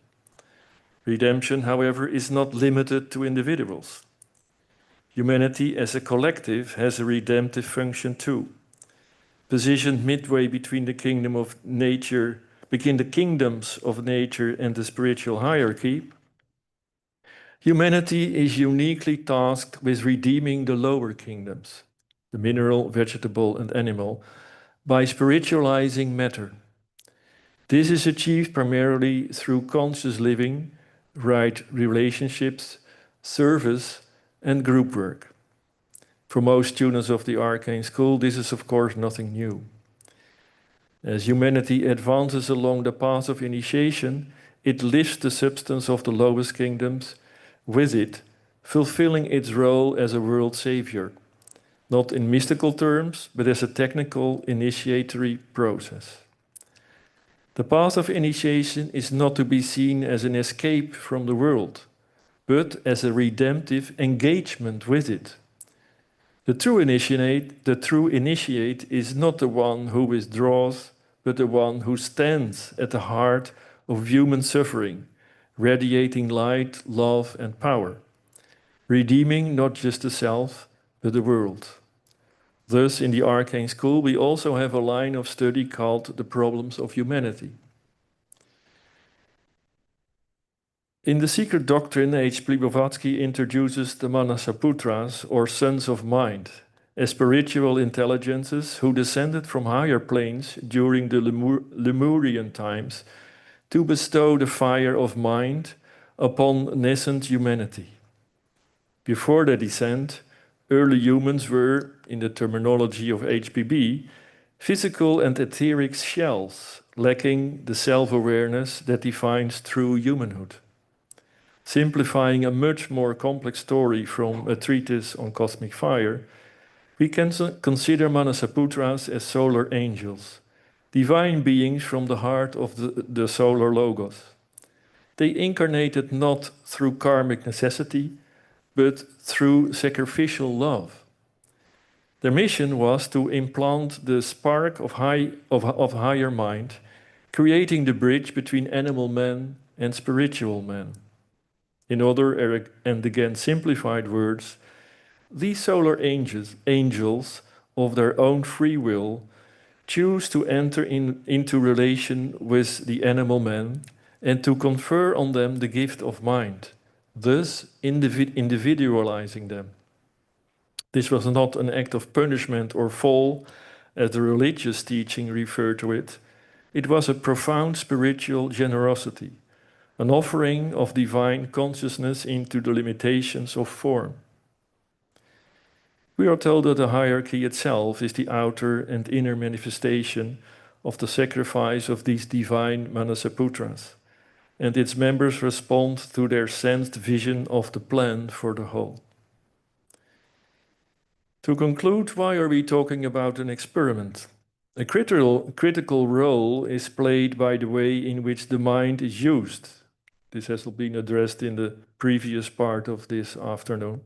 Speaker 8: Redemption, however, is not limited to individuals. Humanity as a collective has a redemptive function too. Positioned midway between the kingdom of nature, between the kingdoms of nature and the spiritual hierarchy, humanity is uniquely tasked with redeeming the lower kingdoms, the mineral, vegetable, and animal, by spiritualizing matter. This is achieved primarily through conscious living, right relationships, service, and group work. For most students of the Arcane School, this is of course nothing new. As humanity advances along the path of initiation, it lifts the substance of the lowest kingdoms with it, fulfilling its role as a world savior, not in mystical terms, but as a technical initiatory process. The path of initiation is not to be seen as an escape from the world, but as a redemptive engagement with it. The true initiate is not the one who withdraws, but the one who stands at the heart of human suffering, radiating light, love, and power, redeeming not just the self, but the world. Thus, in the Arcane School, we also have a line of study called The Problems of Humanity. In The Secret Doctrine, H. Blavatsky introduces the Manasaputras, or sons of mind, as spiritual intelligences who descended from higher planes during the Lemurian times to bestow the fire of mind upon nascent humanity. Before their descent, early humans were, in the terminology of HPB, physical and etheric shells, lacking the self-awareness that defines true humanhood. Simplifying a much more complex story from a treatise on cosmic fire, we can consider Manasaputras as solar angels, divine beings from the heart of the solar logos. They incarnated not through karmic necessity, but through sacrificial love. Their mission was to implant the spark of higher mind, creating the bridge between animal man and spiritual man. In other and again simplified words, these solar angels of their own free will choose to enter into relation with the animal man and to confer on them the gift of mind, thus individualizing them. This was not an act of punishment or fall, as the religious teaching referred to it. It was a profound spiritual generosity, an offering of divine consciousness into the limitations of form. We are told that the hierarchy itself is the outer and inner manifestation of the sacrifice of these divine Manasaputras, and its members respond to their sensed vision of the plan for the whole. To conclude, why are we talking about an experiment? A critical role is played by the way in which the mind is used. This has been addressed in the previous part of this afternoon.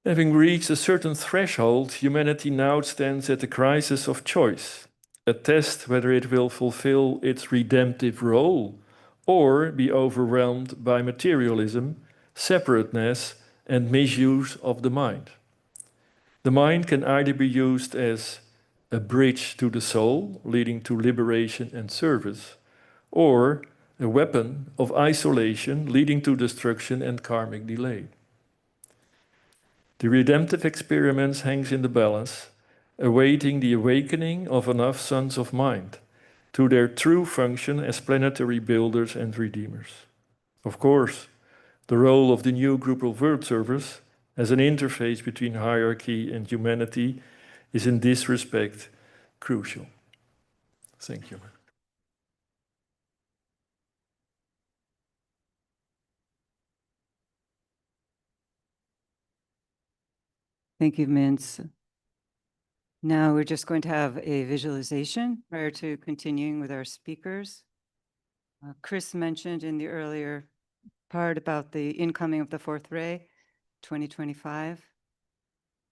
Speaker 8: Having reached a certain threshold, humanity now stands at the crisis of choice, a test whether it will fulfill its redemptive role or be overwhelmed by materialism, separateness, and misuse of the mind. The mind can either be used as a bridge to the soul, leading to liberation and service, or a weapon of isolation, leading to destruction and karmic delay. The redemptive experiment hangs in the balance, awaiting the awakening of enough sons of mind to their true function as planetary builders and redeemers. Of course, the role of the new group of world servers as an interface between hierarchy and humanity is in this respect crucial. Thank you.
Speaker 6: Thank you, Mintz. Now we're just going to have a visualization prior to continuing with our speakers. Chris mentioned in the earlier part about the incoming of the fourth ray, 2025.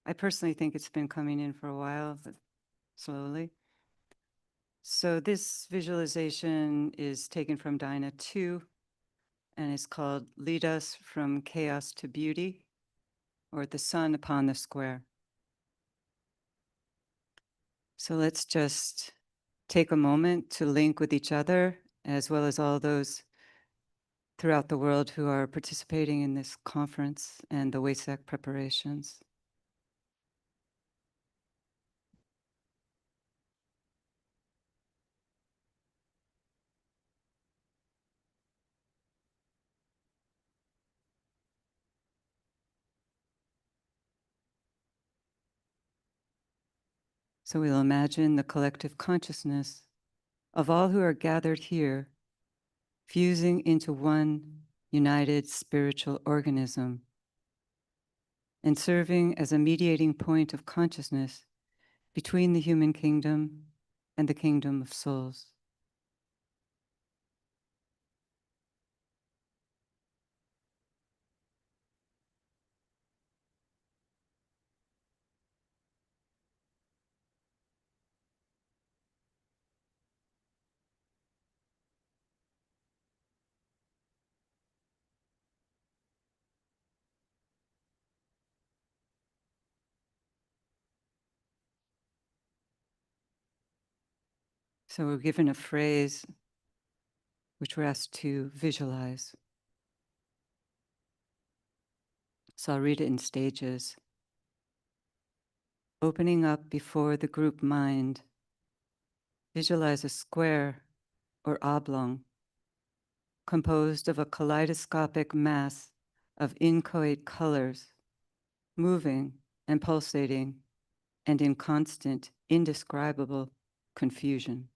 Speaker 6: I personally think it's been coming in for a while, but slowly. So this visualization is taken from Dyna 2, and it's called Lead Us from Chaos to Beauty, or The Sun Upon the Square. So let's just take a moment to link with each other, as well as all those throughout the world who are participating in this conference and the WASAC preparations. So we'll imagine the collective consciousness of all who are gathered here, fusing into one united spiritual organism and serving as a mediating point of consciousness between the human kingdom and the kingdom of souls. So we're given a phrase which we're asked to visualize. So I'll read it in stages. Opening up before the group mind, visualize a square or oblong composed of a kaleidoscopic mass of inchoate colors, moving and pulsating and in constant, indescribable confusion.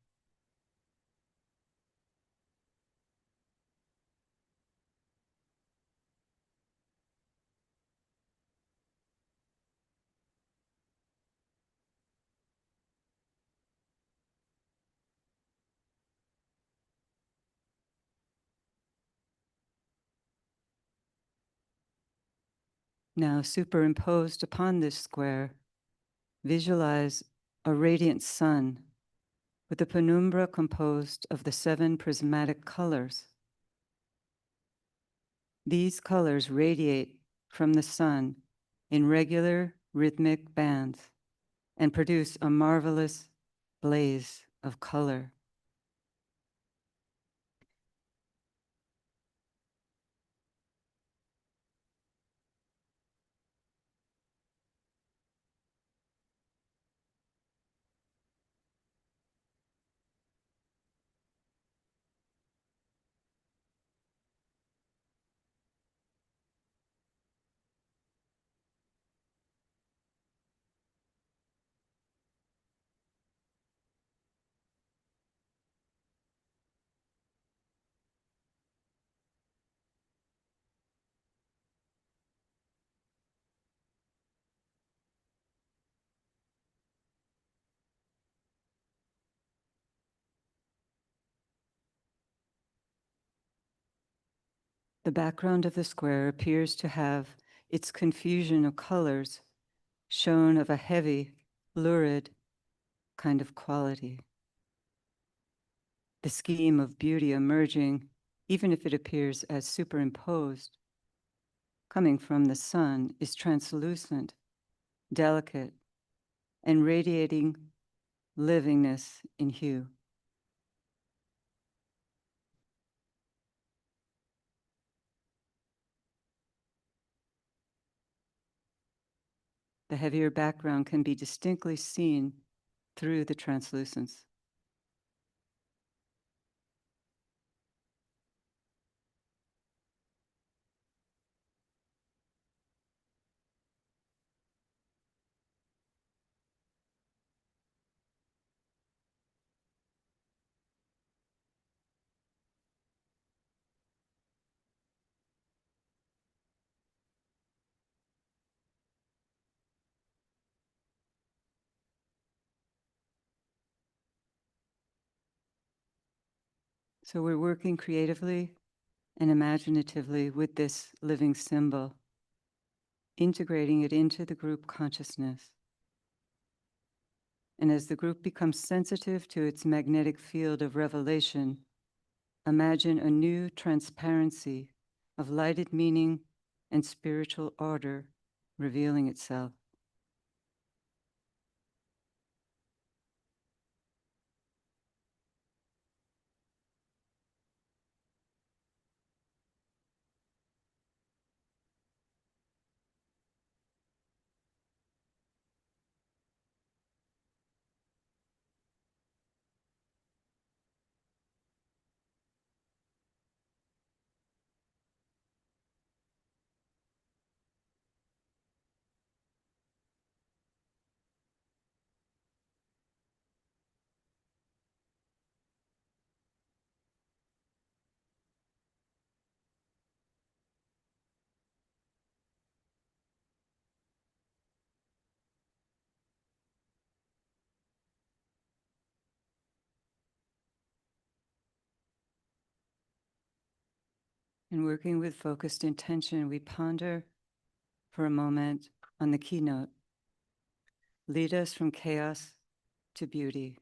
Speaker 6: Now, superimposed upon this square, visualize a radiant sun with a penumbra composed of the 7 prismatic colors. These colors radiate from the sun in regular rhythmic bands and produce a marvelous blaze of color. The background of the square appears to have its confusion of colors shown of a heavy, lurid kind of quality. The scheme of beauty emerging, even if it appears as superimposed, coming from the sun, is translucent, delicate, and radiating livingness in hue. The heavier background can be distinctly seen through the translucence. So we're working creatively and imaginatively with this living symbol, integrating it into the group consciousness. And as the group becomes sensitive to its magnetic field of revelation, imagine a new transparency of lighted meaning and spiritual order revealing itself. And working with focused intention, we ponder for a moment on the keynote. Lead us from chaos to beauty.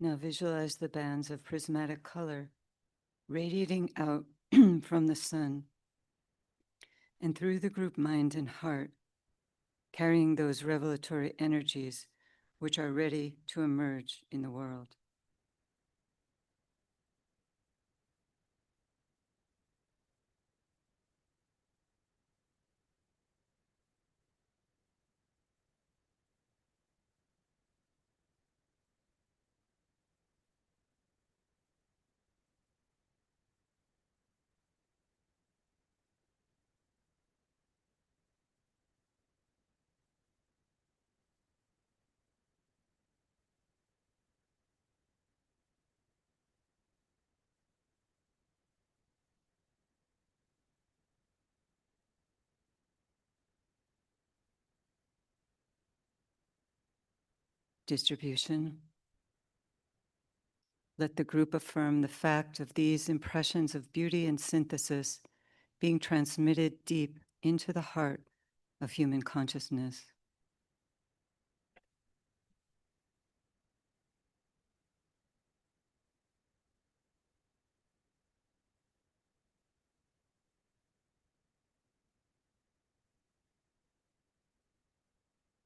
Speaker 6: Now visualize the bands of prismatic color radiating out from the sun and through the group mind and heart, carrying those revelatory energies which are ready to emerge in the world. distribution. Let the group affirm the fact of these impressions of beauty and synthesis being transmitted deep into the heart of human consciousness.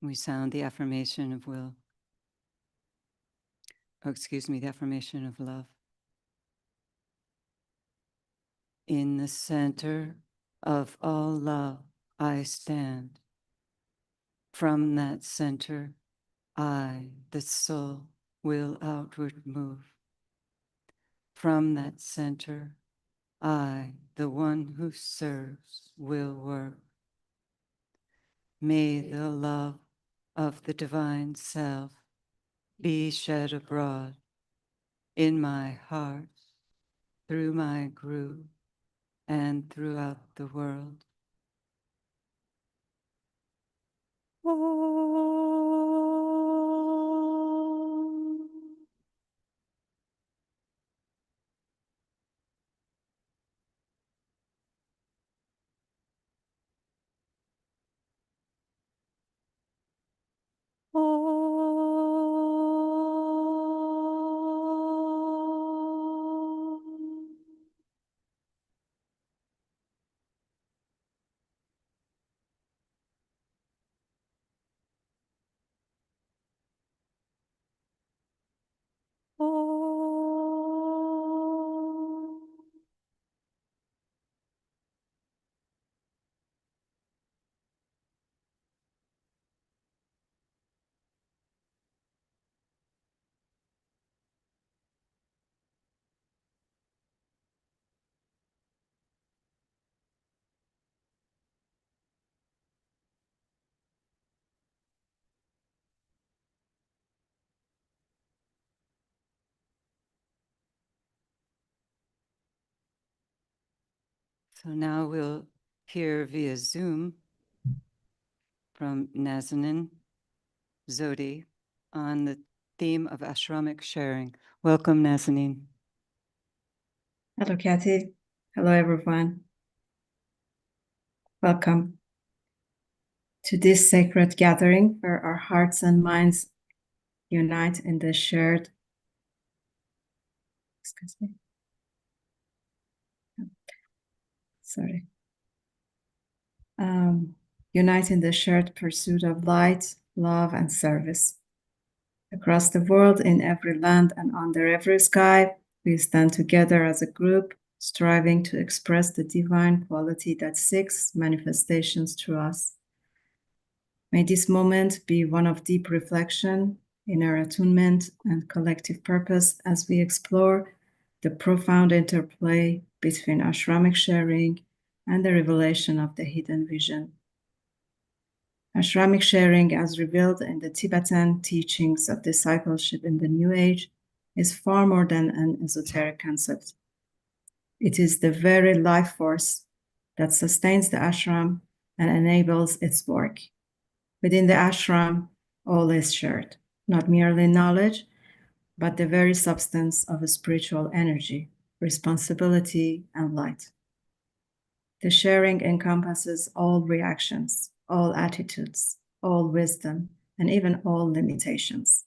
Speaker 6: We sound the affirmation of will. Oh, excuse me, the affirmation of love. In the center of all love, I stand. From that center, I, the soul, will outward move. From that center, I, the one who serves, will work. May the love of the divine self be shed abroad in my heart, through my group, and throughout the world. So now we'll hear via Zoom from Nazanin Zodi on the theme of Ashramic sharing. Welcome, Nazanin.
Speaker 11: Hello, Kathy. Hello, everyone. Welcome to this sacred gathering where our hearts and minds unite in the shared, excuse me. Sorry. Unite in the shared pursuit of light, love, and service. Across the world, in every land and under every sky, we stand together as a group, striving to express the divine quality that seeks manifestations through us. May this moment be one of deep reflection, inner attunement, and collective purpose as we explore the profound interplay between Ashramic sharing and the revelation of the hidden vision. Ashramic sharing, as revealed in the Tibetan teachings of discipleship in the New Age, is far more than an esoteric concept. It is the very life force that sustains the ashram and enables its work. Within the ashram, all is shared, not merely knowledge, but the very substance of a spiritual energy, responsibility, and light. The sharing encompasses all reactions, all attitudes, all wisdom, and even all limitations.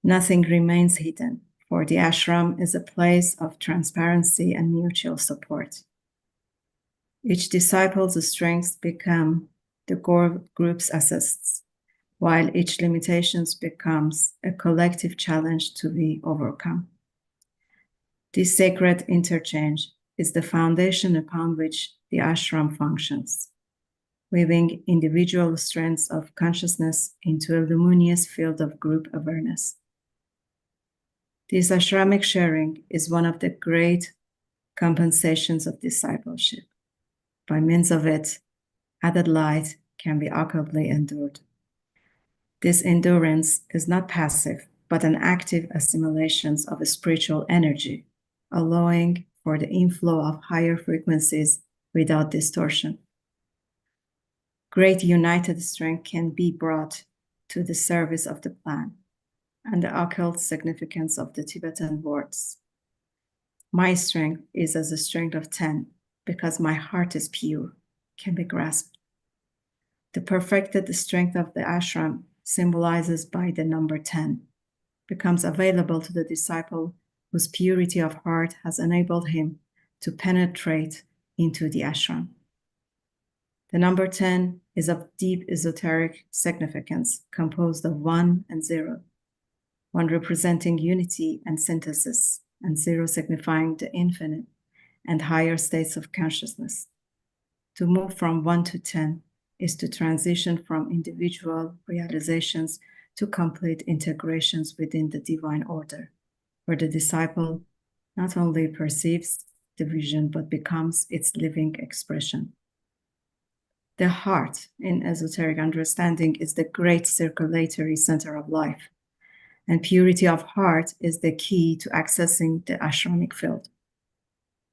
Speaker 11: Nothing remains hidden, for the ashram is a place of transparency and mutual support. Each disciple's strengths become the core group's assists, while each limitation becomes a collective challenge to be overcome. This sacred interchange is the foundation upon which the ashram functions, weaving individual strengths of consciousness into a luminous field of group awareness. This ashramic sharing is one of the great compensations of discipleship. By means of it, added light can be audibly endured. This endurance is not passive, but an active assimilation of a spiritual energy, allowing for the inflow of higher frequencies without distortion. Great united strength can be brought to the service of the plan, and the occult significance of the Tibetan words. My strength is as a strength of 10, because my heart is pure, can be grasped. The perfected strength of the ashram symbolizes by the number 10, becomes available to the disciple whose purity of heart has enabled him to penetrate into the ashram. The number 10 is of deep esoteric significance, composed of 1 and 0, 1 representing unity and synthesis, and 0 signifying the infinite and higher states of consciousness. To move from 1 to 10 is to transition from individual realizations to complete integrations within the divine order, where the disciple not only perceives the vision but becomes its living expression. The heart, in esoteric understanding, is the great circulatory center of life, and purity of heart is the key to accessing the Ashramic field.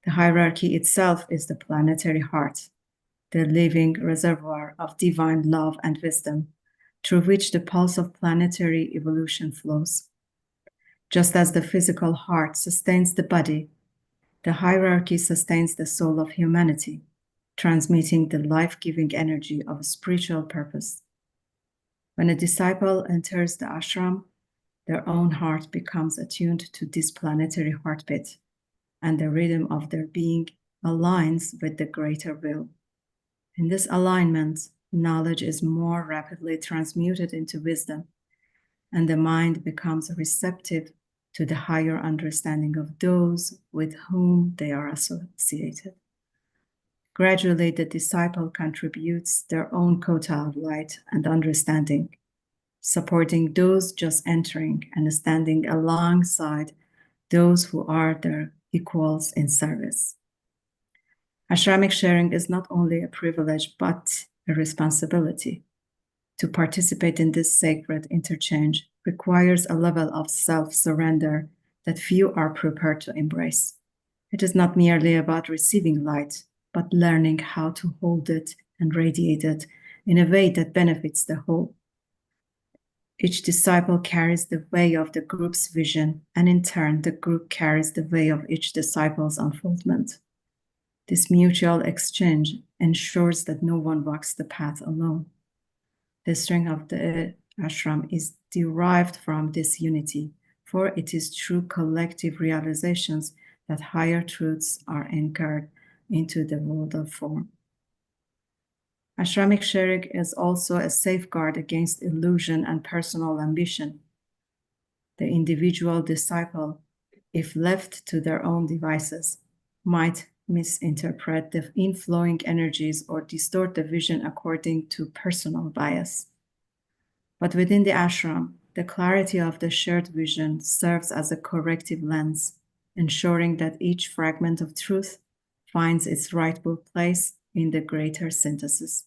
Speaker 11: The hierarchy itself is the planetary heart, the living reservoir of divine love and wisdom, through which the pulse of planetary evolution flows. Just as the physical heart sustains the body, the hierarchy sustains the soul of humanity, transmitting the life-giving energy of a spiritual purpose. When a disciple enters the ashram, their own heart becomes attuned to this planetary heartbeat, and the rhythm of their being aligns with the greater will. In this alignment, knowledge is more rapidly transmuted into wisdom, and the mind becomes receptive to the higher understanding of those with whom they are associated. Gradually, the disciple contributes their own quota of light and understanding, supporting those just entering and standing alongside those who are their equals in service. Ashramic sharing is not only a privilege, but a responsibility. To participate in this sacred interchange requires a level of self-surrender that few are prepared to embrace. It is not merely about receiving light, but learning how to hold it and radiate it in a way that benefits the whole. Each disciple carries the way of the group's vision, and in turn, the group carries the way of each disciple's unfoldment. This mutual exchange ensures that no one walks the path alone. The strength of the ashram is derived from this unity, for it is through collective realizations that higher truths are anchored into the world of form. Ashramic sharing is also a safeguard against illusion and personal ambition. The individual disciple, if left to their own devices, might misinterpret the inflowing energies or distort the vision according to personal bias. But within the ashram, the clarity of the shared vision serves as a corrective lens, ensuring that each fragment of truth finds its rightful place in the greater synthesis.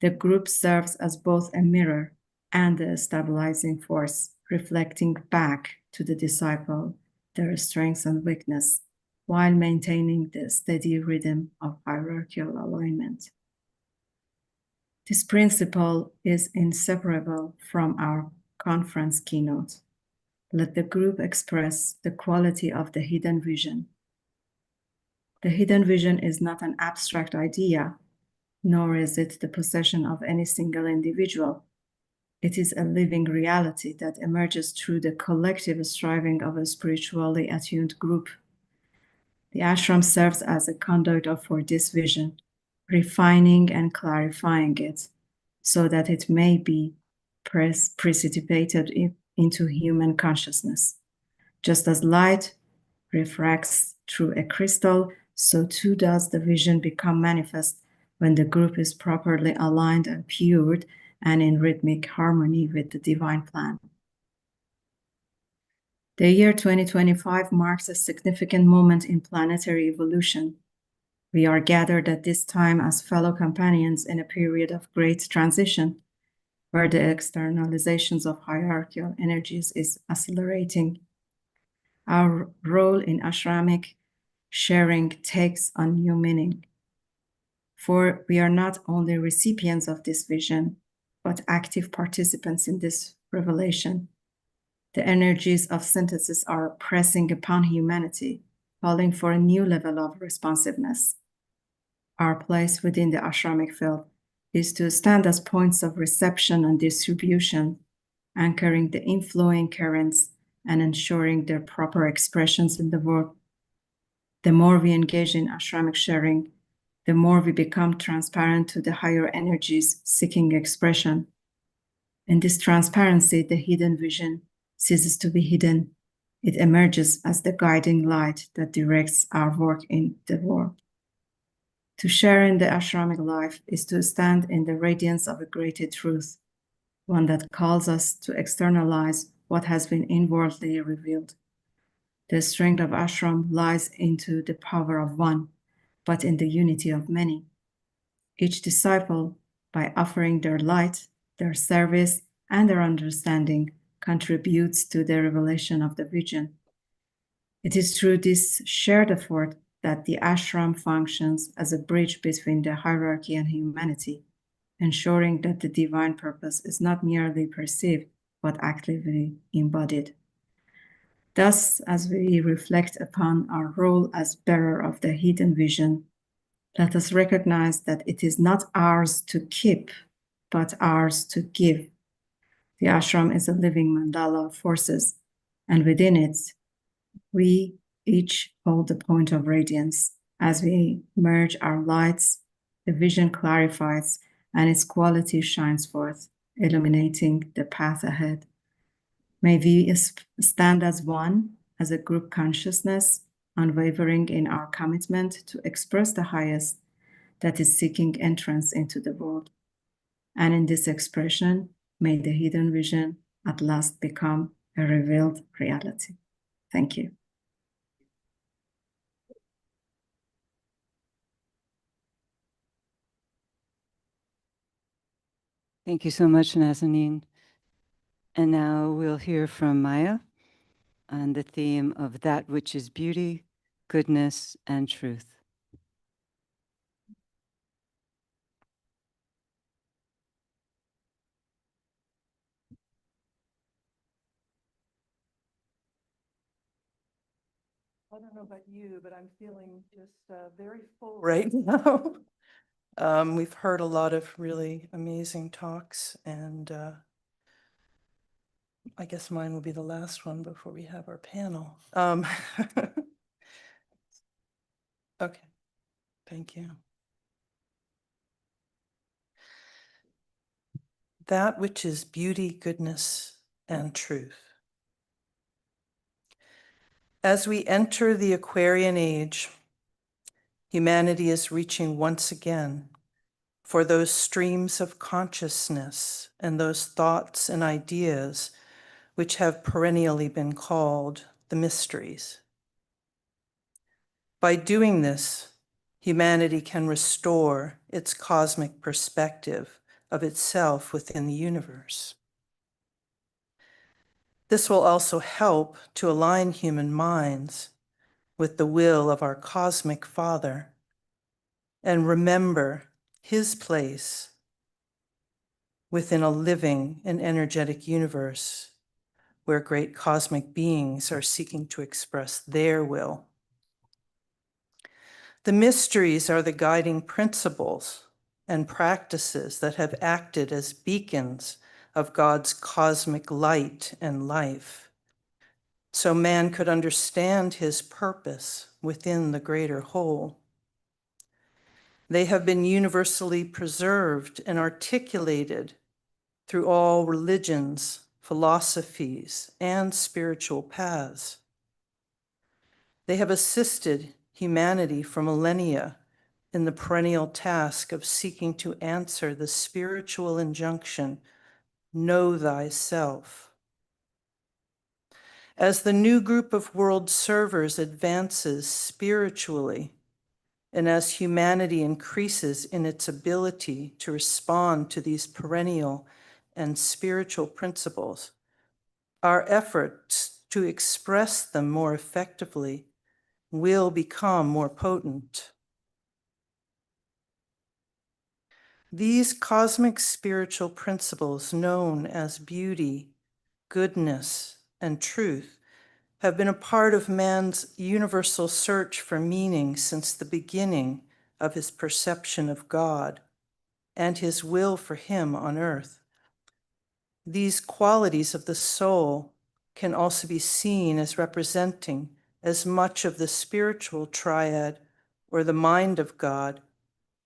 Speaker 11: The group serves as both a mirror and a stabilizing force, reflecting back to the disciple their strengths and weakness, while maintaining the steady rhythm of hierarchical alignment. This principle is inseparable from our conference keynote. Let the group express the quality of the hidden vision. The hidden vision is not an abstract idea, nor is it the possession of any single individual. It is a living reality that emerges through the collective striving of a spiritually attuned group. The ashram serves as a conduit for this vision, refining and clarifying it so that it may be precipitated into human consciousness. Just as light refracts through a crystal, so too does the vision become manifest when the group is properly aligned and pured and in rhythmic harmony with the divine plan. The year 2025 marks a significant moment in planetary evolution. We are gathered at this time as fellow companions in a period of great transition, where the externalizations of hierarchical energies is accelerating. Our role in Ashramic sharing takes on new meaning, for we are not only recipients of this vision, but active participants in this revelation. The energies of synthesis are pressing upon humanity, calling for a new level of responsiveness. Our place within the Ashramic field is to stand as points of reception and distribution, anchoring the inflowing currents and ensuring their proper expressions in the world. The more we engage in Ashramic sharing, the more we become transparent to the higher energies seeking expression. In this transparency, the hidden vision ceases to be hidden. It emerges as the guiding light that directs our work in the world. To share in the Ashramic life is to stand in the radiance of a greater truth, one that calls us to externalize what has been inwardly revealed. The strength of Ashram lies into the power of one, but in the unity of many. Each disciple, by offering their light, their service, and their understanding, contributes to the revelation of the vision. It is through this shared effort that the ashram functions as a bridge between the hierarchy and humanity, ensuring that the divine purpose is not merely perceived, but actively embodied. Thus, as we reflect upon our role as bearer of the hidden vision, let us recognize that it is not ours to keep, but ours to give. The ashram is a living mandala of forces, and within it, we each hold the point of radiance. As we merge our lights, the vision clarifies and its quality shines forth, illuminating the path ahead. May we stand as one, as a group consciousness, unwavering in our commitment to express the highest that is seeking entrance into the world. And in this expression, may the hidden vision at last become a revealed reality. Thank you.
Speaker 6: Thank you so much, Nazanin. And now we'll hear from Maya on the theme of that which is beauty, goodness, and truth.
Speaker 10: I don't know about you, but I'm feeling just very full right now. We've heard a lot of really amazing talks, and I guess mine will be the last one before we have our panel. Okay, thank you. That which is beauty, goodness, and truth. As we enter the Aquarian age, humanity is reaching once again for those streams of consciousness and those thoughts and ideas which have perennially been called the mysteries. By doing this, humanity can restore its cosmic perspective of itself within the universe. This will also help to align human minds with the will of our cosmic Father and remember his place within a living and energetic universe where great cosmic beings are seeking to express their will. The mysteries are the guiding principles and practices that have acted as beacons of God's cosmic light and life, so man could understand his purpose within the greater whole. They have been universally preserved and articulated through all religions, philosophies, and spiritual paths. They have assisted humanity for millennia in the perennial task of seeking to answer the spiritual injunction, know thyself. As the new group of world servers advances spiritually, and as humanity increases in its ability to respond to these perennial and spiritual principles, our efforts to express them more effectively will become more potent. These cosmic spiritual principles, known as beauty, goodness, and truth, have been a part of man's universal search for meaning since the beginning of his perception of God and his will for him on earth. These qualities of the soul can also be seen as representing as much of the spiritual triad or the mind of God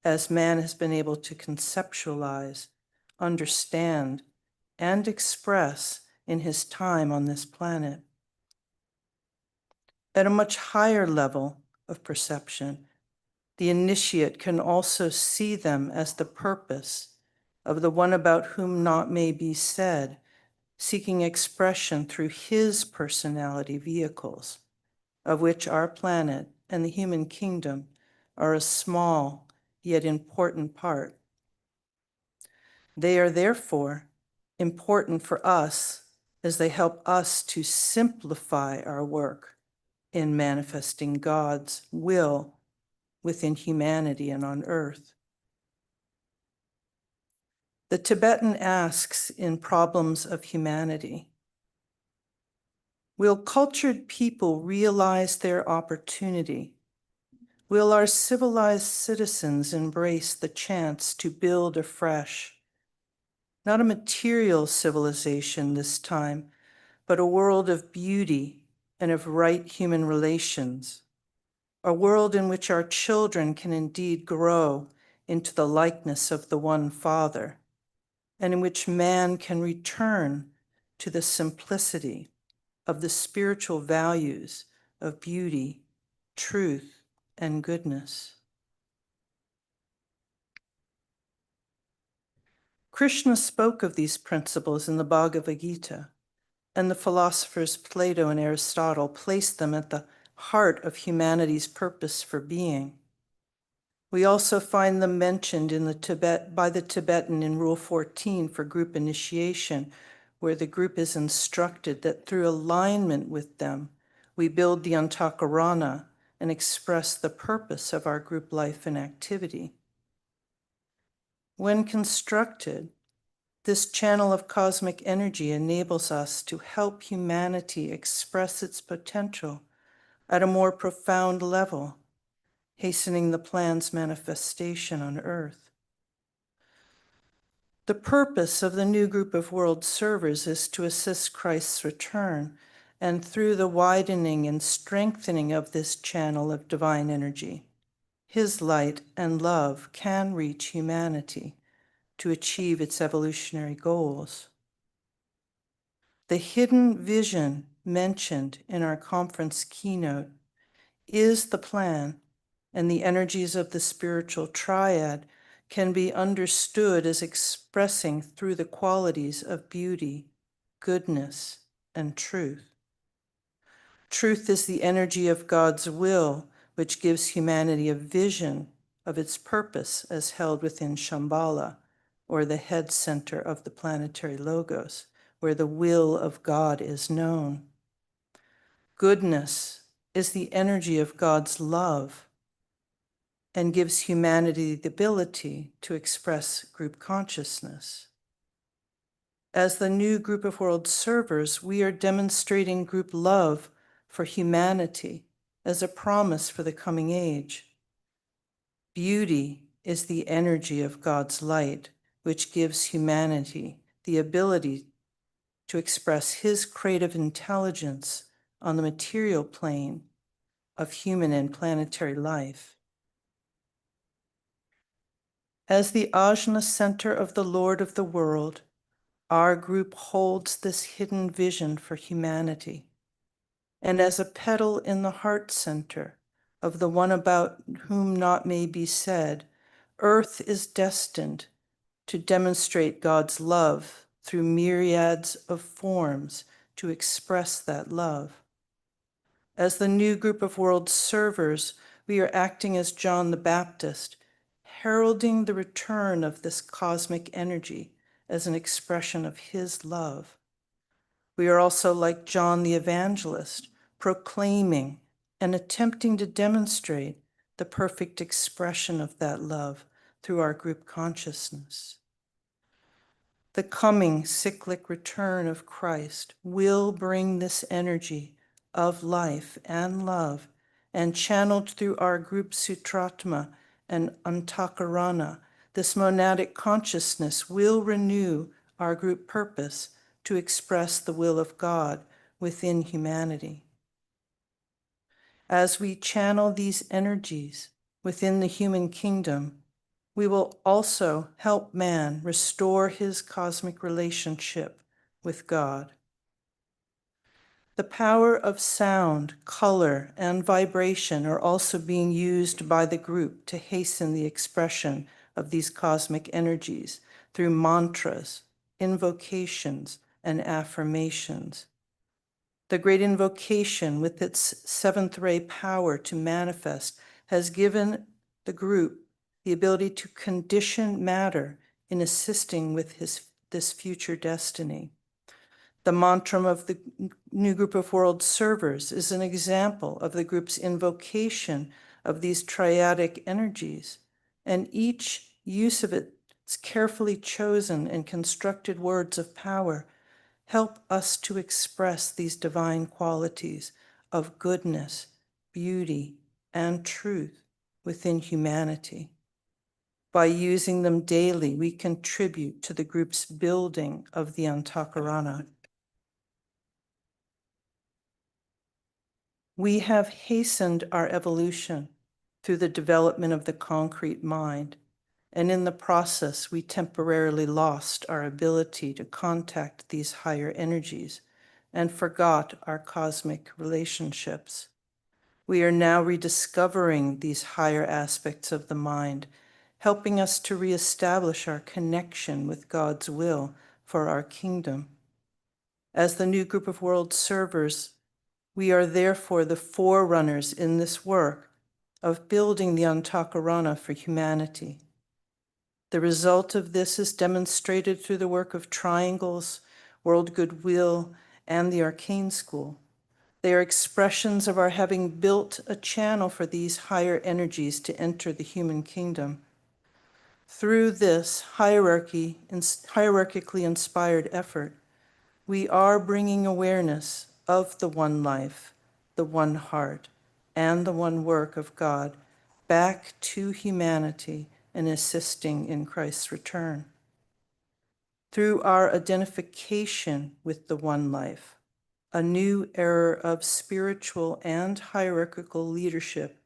Speaker 10: as man has been able to conceptualize, understand, and express in his time on this planet. At a much higher level of perception, the initiate can also see them as the purpose of the one about whom naught may be said, seeking expression through his personality vehicles, of which our planet and the human kingdom are a small yet important part. They are therefore important for us as they help us to simplify our work in manifesting God's will within humanity and on earth. The Tibetan asks in Problems of Humanity, will cultured people realize their opportunity? Will our civilized citizens embrace the chance to build afresh, not a material civilization this time, but a world of beauty and of right human relations, a world in which our children can indeed grow into the likeness of the one Father, and in which man can return to the simplicity of the spiritual values of beauty, truth, and goodness. Krishna spoke of these principles in the Bhagavad Gita, and the philosophers Plato and Aristotle placed them at the heart of humanity's purpose for being. We also find them mentioned in by the Tibetan in Rule 14 for group initiation, where the group is instructed that through alignment with them, we build the antakarana and express the purpose of our group life and activity. When constructed, this channel of cosmic energy enables us to help humanity express its potential at a more profound level, hastening the plan's manifestation on Earth. The purpose of the new group of world servers is to assist Christ's return, and through the widening and strengthening of this channel of divine energy, his light and love can reach humanity to achieve its evolutionary goals. The hidden vision mentioned in our conference keynote is the plan, and the energies of the spiritual triad can be understood as expressing through the qualities of beauty, goodness, and truth. Truth is the energy of God's will, which gives humanity a vision of its purpose as held within Shambhala, or the head center of the planetary logos, where the will of God is known. Goodness is the energy of God's love and gives humanity the ability to express group consciousness. As the new group of world servers, we are demonstrating group love for humanity as a promise for the coming age. Beauty is the energy of God's light, which gives humanity the ability to express his creative intelligence on the material plane of human and planetary life. As the Ajna center of the Lord of the world, our group holds this hidden vision for humanity. And as a petal in the heart center of the one about whom naught may be said, Earth is destined to demonstrate God's love through myriads of forms to express that love. As the new group of world servers, we are acting as John the Baptist, heralding the return of this cosmic energy as an expression of his love. We are also like John the Evangelist, proclaiming and attempting to demonstrate the perfect expression of that love through our group consciousness. The coming cyclic return of Christ will bring this energy of life and love, and channeled through our group Sutratma and Antakarana, this monadic consciousness will renew our group purpose to express the will of God within humanity. As we channel these energies within the human kingdom, we will also help man restore his cosmic relationship with God. The power of sound, color, and vibration are also being used by the group to hasten the expression of these cosmic energies through mantras, invocations, and affirmations. The great invocation, with its seventh ray power to manifest, has given the group the ability to condition matter in assisting with this future destiny. The mantra of the new group of world servers is an example of the group's invocation of these triadic energies, and each use of its carefully chosen and constructed words of power help us to express these divine qualities of goodness, beauty, and truth within humanity. By using them daily, we contribute to the group's building of the Antakarana. We have hastened our evolution through the development of the concrete mind, and in the process, we temporarily lost our ability to contact these higher energies and forgot our cosmic relationships. We are now rediscovering these higher aspects of the mind, helping us to reestablish our connection with God's will for our kingdom. As the new group of world servers, we are therefore the forerunners in this work of building the Antakarana for humanity. The result of this is demonstrated through the work of Triangles, World Goodwill, and the Arcane School. They are expressions of our having built a channel for these higher energies to enter the human kingdom. Through this hierarchically inspired effort, we are bringing awareness of the one life, the one heart, and the one work of God back to humanity and assisting in Christ's return. Through our identification with the one life, a new era of spiritual and hierarchical leadership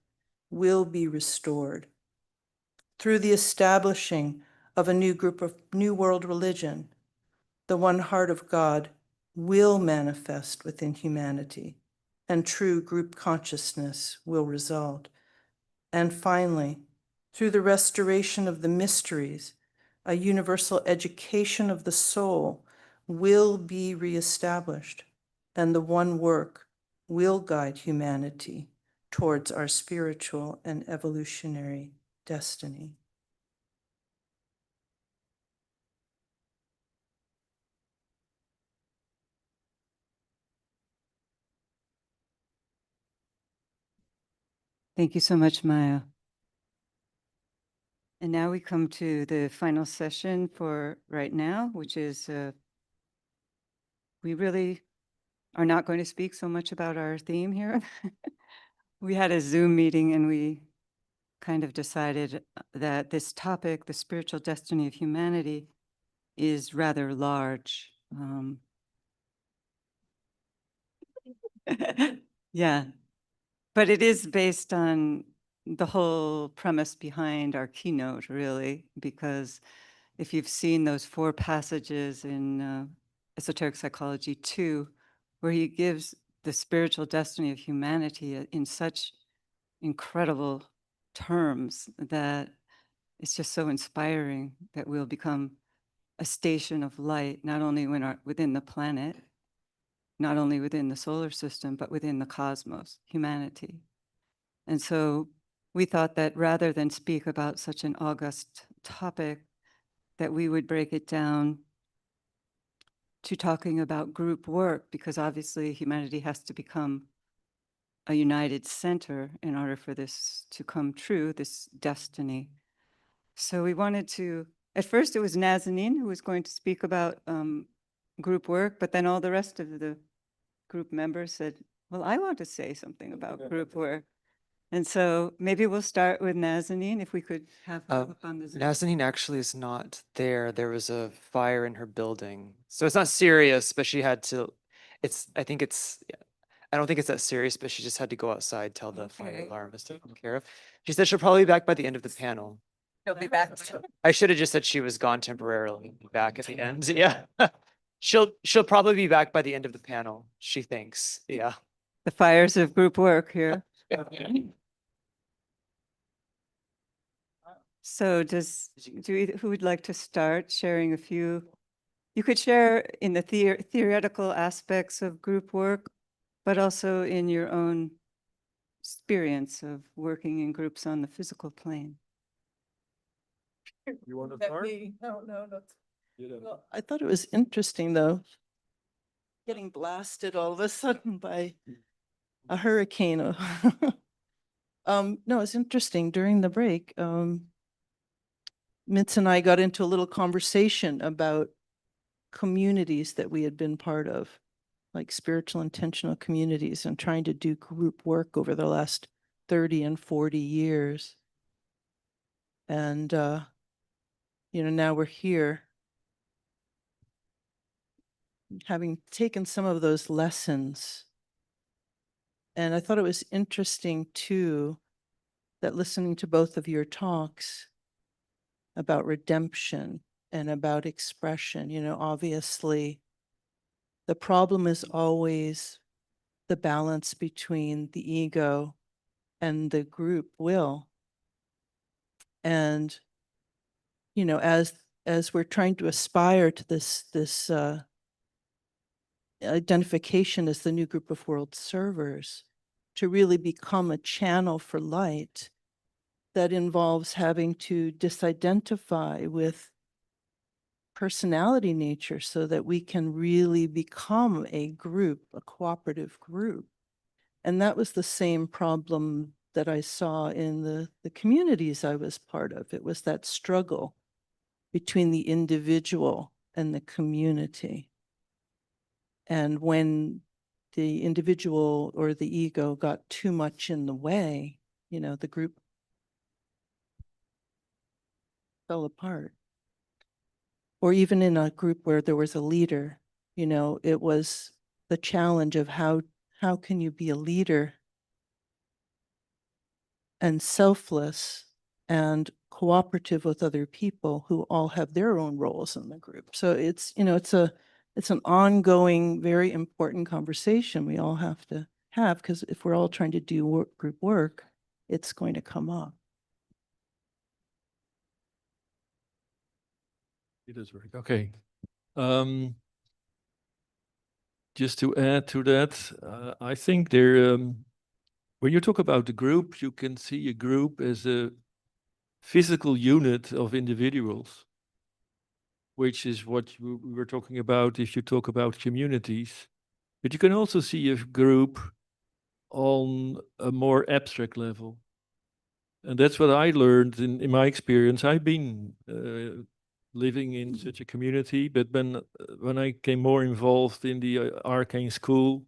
Speaker 10: will be restored. Through the establishing of a new group of new world religion, the one heart of God will manifest within humanity, and true group consciousness will result. And finally, through the restoration of the mysteries, a universal education of the soul will be reestablished, and the one work will guide humanity towards our spiritual and evolutionary destiny.
Speaker 6: Thank you so much, Maya. And now we come to the final session for right now, which is we really are not going to speak so much about our theme here. We had a Zoom meeting and we kind of decided that this topic, the spiritual destiny of humanity, is rather large. Yeah, but it is based on the whole premise behind our keynote, really, because if you've seen those 4 passages in Esoteric Psychology 2, where he gives the spiritual destiny of humanity in such incredible terms that it's just so inspiring that we'll become a station of light, not only within the planet, not only within the solar system, but within the cosmos, humanity. And so we thought that rather than speak about such an august topic, that we would break it down to talking about group work, because obviously humanity has to become a united center in order for this to come true, this destiny. So we wanted to, at first it was Nazanin who was going to speak about group work, but then all the rest of the group members said, well, I want to say something about group work. And so maybe we'll start with Nazanin, if we could have her up on the Zoom.
Speaker 9: Nazanin actually is not there. There was a fire in her building. So it's not serious, but she had to, I think it's, I don't think it's that serious, but she just had to go outside, tell the fire alarm is taken care of. She said she'll probably be back by the end of the panel.
Speaker 12: She'll be back.
Speaker 9: I should have just said she was gone temporarily, back at the end, yeah. She'll probably be back by the end of the panel, she thinks, yeah.
Speaker 6: The fires of group work here. So who would like to start sharing a few? You could share in the theoretical aspects of group work, but also in your own experience of working in groups on the physical plane.
Speaker 8: You want to
Speaker 12: That
Speaker 8: start?
Speaker 12: me? No, not.
Speaker 8: You don't.
Speaker 12: Well, I thought it was interesting though, getting blasted all of a sudden by a hurricane. No, it's interesting during the break. Mitz and I got into a little conversation about communities that we had been part of, like spiritual intentional communities, and trying to do group work over the last 30 and 40 years. And, now we're here having taken some of those lessons. And I thought it was interesting too, that listening to both of your talks about redemption and about expression, obviously the problem is always the balance between the ego and the group will. And, as we're trying to aspire to this identification as the new group of world servers, to really become a channel for light, that involves having to disidentify with personality nature so that we can really become a group, a cooperative group. And that was the same problem that I saw in the communities I was part of. It was that struggle between the individual and the community. And when the individual or the ego got too much in the way, the group fell apart. Or even in a group where there was a leader, it was the challenge of how can you be a leader and selfless and cooperative with other people who all have their own roles in the group. So it's an ongoing, very important conversation we all have to have, because if we're all trying to do group work, it's going to come up.
Speaker 8: It does work. Okay. Just to add to that, I think when you talk about the group, you can see a group as a physical unit of individuals, which is what we were talking about if you talk about communities. But you can also see a group on a more abstract level. And that's what I learned in my experience. I've been living in such a community, but when I came more involved in the Arcane school,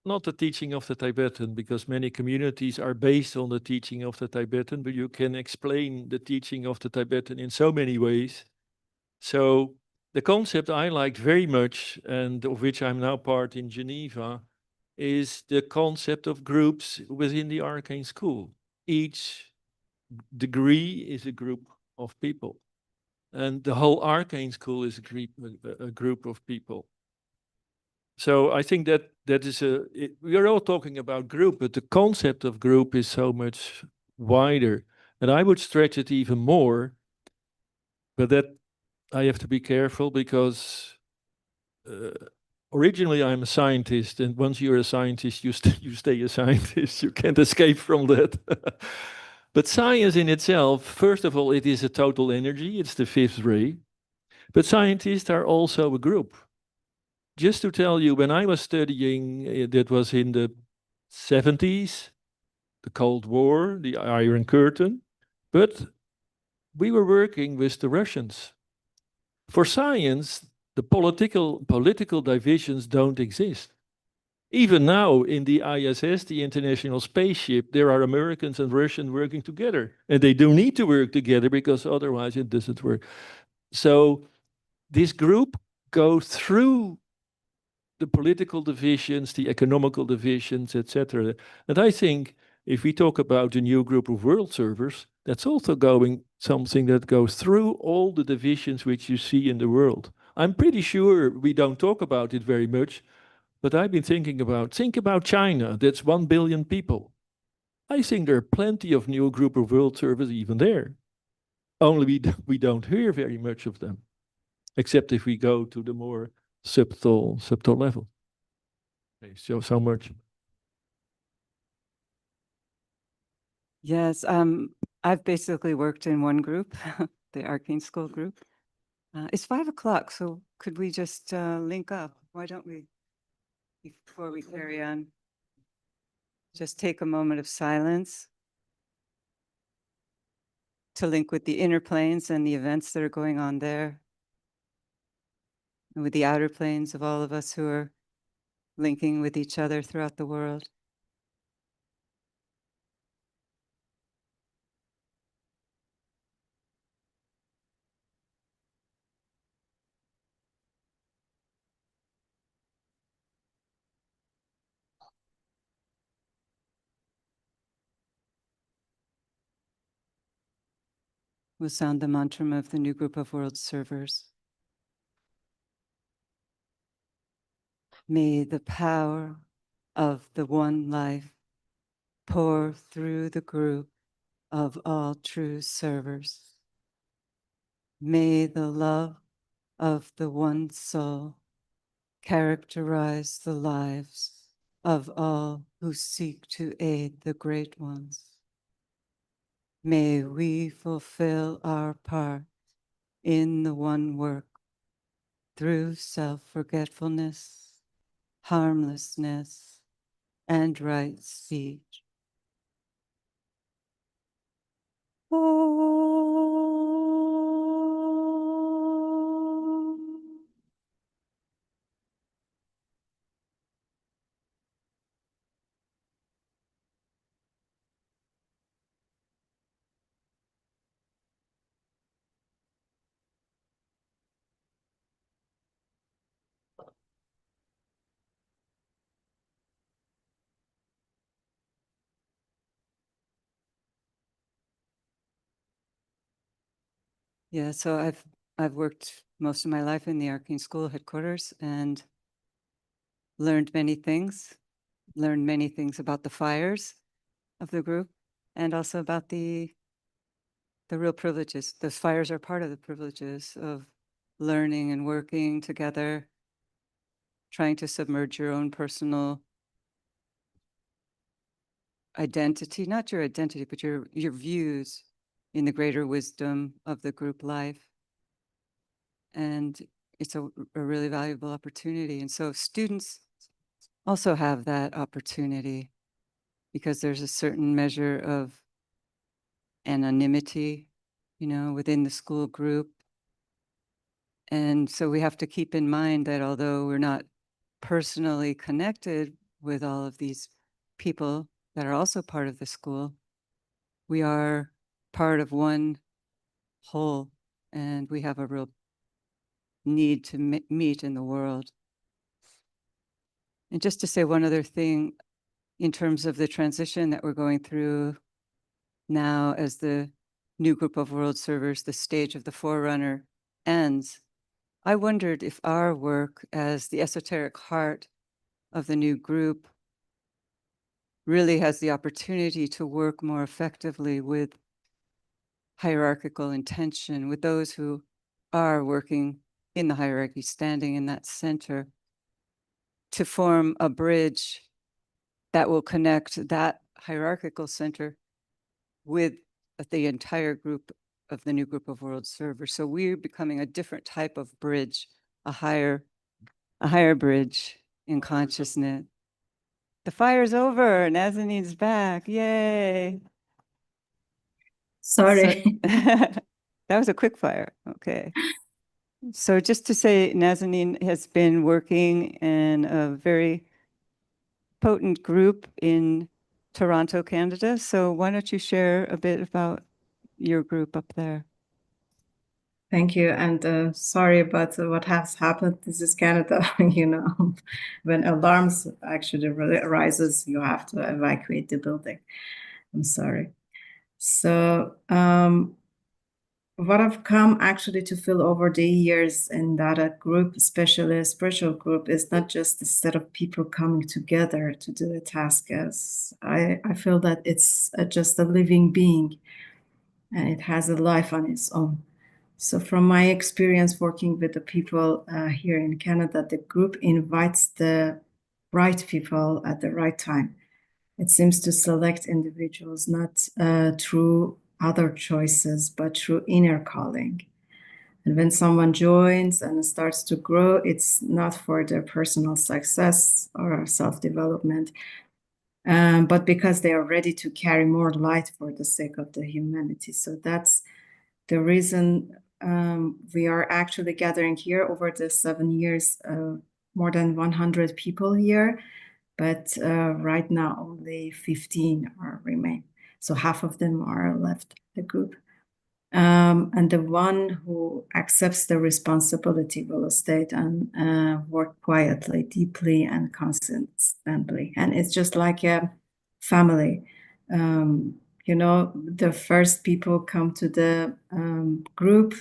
Speaker 8: not the teaching of the Tibetan, because many communities are based on the teaching of the Tibetan, but you can explain the teaching of the Tibetan in so many ways. So the concept I liked very much, and of which I'm now part in Geneva, is the concept of groups within the Arcane school. Each degree is a group of people. And the whole Arcane school is a group of people. So I think that is we are all talking about group, but the concept of group is so much wider. And I would stretch it even more, but that I have to be careful because originally I'm a scientist, and once you're a scientist, you stay a scientist. You can't escape from that. But science in itself, first of all, it is a total energy. It's the fifth ray. But scientists are also a group. Just to tell you, when I was studying, that was in the 70s, the Cold War, the Iron Curtain. But we were working with the Russians. For science, the political divisions don't exist. Even now in the ISS, the International Spaceship, there are Americans and Russians working together. And they do need to work together because otherwise it doesn't work. So this group goes through the political divisions, the economical divisions, etc. And I think if we talk about the new group of world servers, that's also going something that goes through all the divisions which you see in the world. I'm pretty sure we don't talk about it very much, but I've been think about China, that's 1 billion people. I think there are plenty of new group of world servers even there. Only we don't hear very much of them, except if we go to the more subtle level. Okay, so much.
Speaker 6: Yes, I've basically worked in one group, the Arcane School group. It's 5 o'clock, so could we just link up? Why don't we, before we carry on, just take a moment of silence to link with the inner planes and the events that are going on there, and with the outer planes of all of us who are linking with each other throughout the world. We'll sound the mantra of the new group of world servers. May the power of the one life pour through the group of all true servers. May the love of the one soul characterize the lives of all who seek to aid the great ones. May we fulfill our part in the one work through self-forgetfulness, harmlessness, and right speech. Yeah, so I've worked most of my life in the Arcane School headquarters and learned many things about the fires of the group and also about the real privileges. Those fires are part of the privileges of learning and working together, trying to submerge your own personal identity, not your identity, but your views in the greater wisdom of the group life. And it's a really valuable opportunity. And so students also have that opportunity because there's a certain measure of anonymity, within the school group. And so we have to keep in mind that although we're not personally connected with all of these people that are also part of the school, we are part of one whole, and we have a real need to meet in the world. And just to say one other thing, in terms of the transition that we're going through now as the new group of world servers, the stage of the forerunner ends, I wondered if our work as the esoteric heart of the new group really has the opportunity to work more effectively with hierarchical intention, with those who are working in the hierarchy, standing in that center, to form a bridge that will connect that hierarchical center with the entire group of the new group of world servers. So we're becoming a different type of bridge, a higher bridge in consciousness. The fire's over, Nazanine's back, yay.
Speaker 11: Sorry.
Speaker 6: That was a quick fire. Okay. So just to say, Nazanin has been working in a very potent group in Toronto, Canada. So why don't you share a bit about your group up there?
Speaker 11: Thank you. And sorry about what has happened. This is Canada, you know, when alarms actually rises, you have to evacuate the building. I'm sorry. So what I've come actually to feel over the years in that group, especially a spiritual group, is not just a set of people coming together to do a task. As I feel that it's just a living being, and it has a life on its own. So from my experience working with the people here in Canada, the group invites the right people at the right time. It seems to select individuals not through other choices, but through inner calling. And when someone joins and starts to grow, it's not for their personal success or self-development, but because they are ready to carry more light for the sake of the humanity. So that's the reason we are actually gathering here over the 7 years, more than 100 people here. But right now, only 15 are remain. So half of them are left the group. And the one who accepts the responsibility will stay and work quietly, deeply, and consistently. And it's just like a family. You know, the first people come to the group,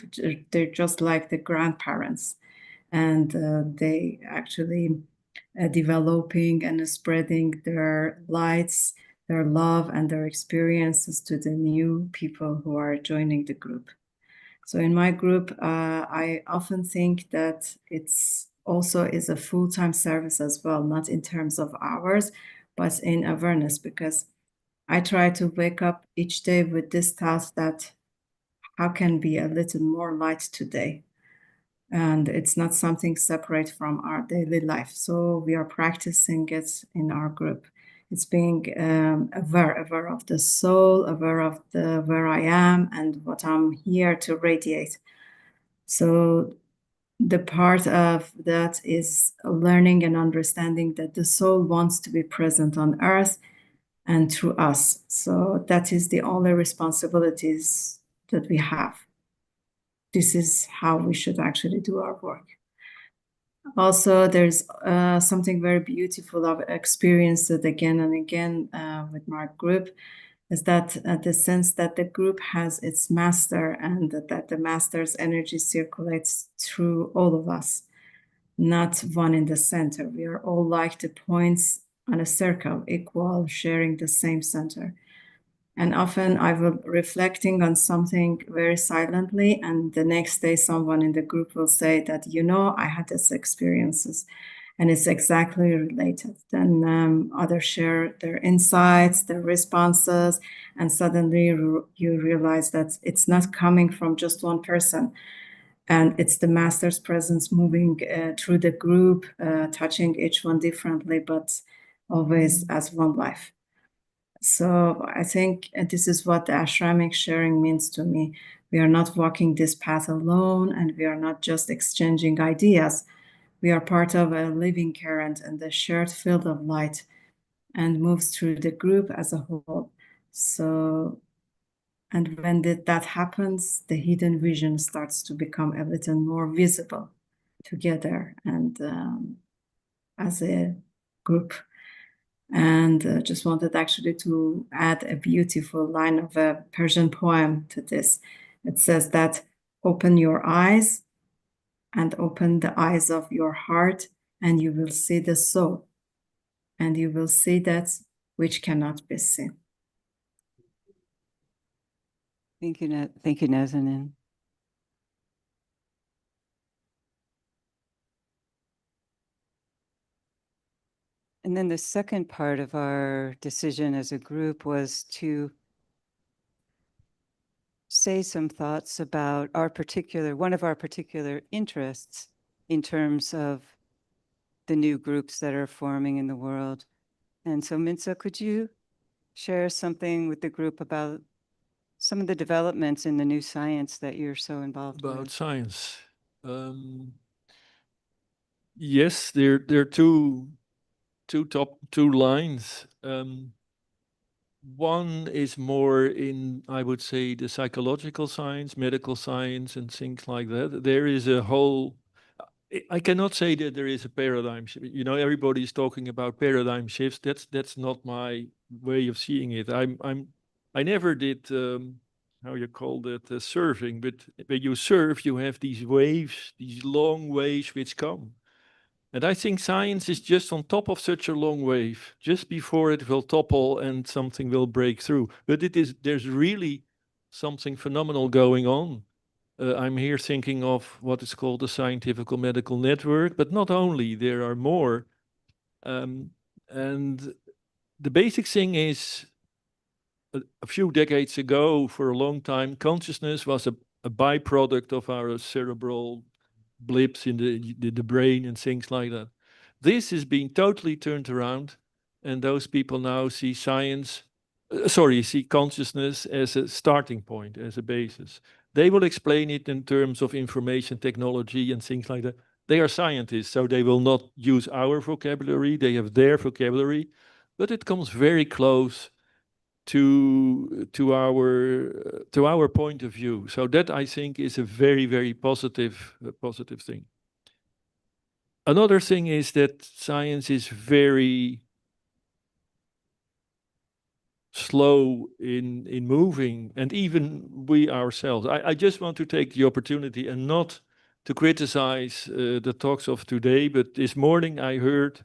Speaker 11: they're just like the grandparents. And they actually developing and spreading their lights, their love, and their experiences to the new people who are joining the group. So in my group, I often think that it's also is a full-time service as well, not in terms of hours, but in awareness, because I try to wake up each day with this task that how can be a little more light today? And it's not something separate from our daily life. So we are practicing it in our group. It's being aware of the soul, aware of the where I am and what I'm here to radiate. So the part of that is learning and understanding that the soul wants to be present on earth and through us. So that is the only responsibilities that we have. This is how we should actually do our work. Also, there's something very beautiful I've experienced it again and again with my group, is that the sense that the group has its master and that the master's energy circulates through all of us, not one in the center. We are all like the points on a circle, equal, sharing the same center. And often I will reflecting on something very silently, and the next day someone in the group will say that, you know, I had these experiences, and it's exactly related. Then others share their insights, their responses, and suddenly you realize that it's not coming from just one person, and it's the master's presence moving through the group, touching each one differently, but always as one life. So I think this is what the Ashramic sharing means to me. We are not walking this path alone, and we are not just exchanging ideas. We are part of a living current and the shared field of light, and moves through the group as a whole. So, and when that happens, the hidden vision starts to become a little more visible together and as a group. And just wanted actually to add a beautiful line of a Persian poem to this. It says that open your eyes and open the eyes of your heart, and you will see the soul, and you will see that which cannot be seen.
Speaker 6: Thank you, Nazanin. And then the second part of our decision as a group was to say some thoughts about one of our particular interests in terms of the new groups that are forming in the world. And so Minsa, could you share something with the group about some of the developments in the new science that you're so involved
Speaker 8: About
Speaker 6: with.
Speaker 8: science. Yes, there are two lines. One is more in, I would say, the psychological science, medical science, and things like that. There is a whole. I cannot say that there is a paradigm shift. You know, everybody's talking about paradigm shifts. That's not my way of seeing it. I never did how you call that surfing, but when you surf, you have these waves, these long waves which come. And I think science is just on top of such a long wave, just before it will topple and something will break through. But there's really something phenomenal going on. I'm here thinking of what is called the scientific medical network, but not only, there are more. And the basic thing is, a few decades ago, for a long time, consciousness was a byproduct of our cerebral blips in the brain and things like that. This has been totally turned around, and those people now see see consciousness as a starting point, as a basis. They will explain it in terms of information technology and things like that. They are scientists, so they will not use our vocabulary. They have their vocabulary, but it comes very close to our point of view. So that, I think, is a very, very positive thing. Another thing is that science is very slow in moving, and even we ourselves. I just want to take the opportunity and not to criticize the talks of today, but this morning I heard,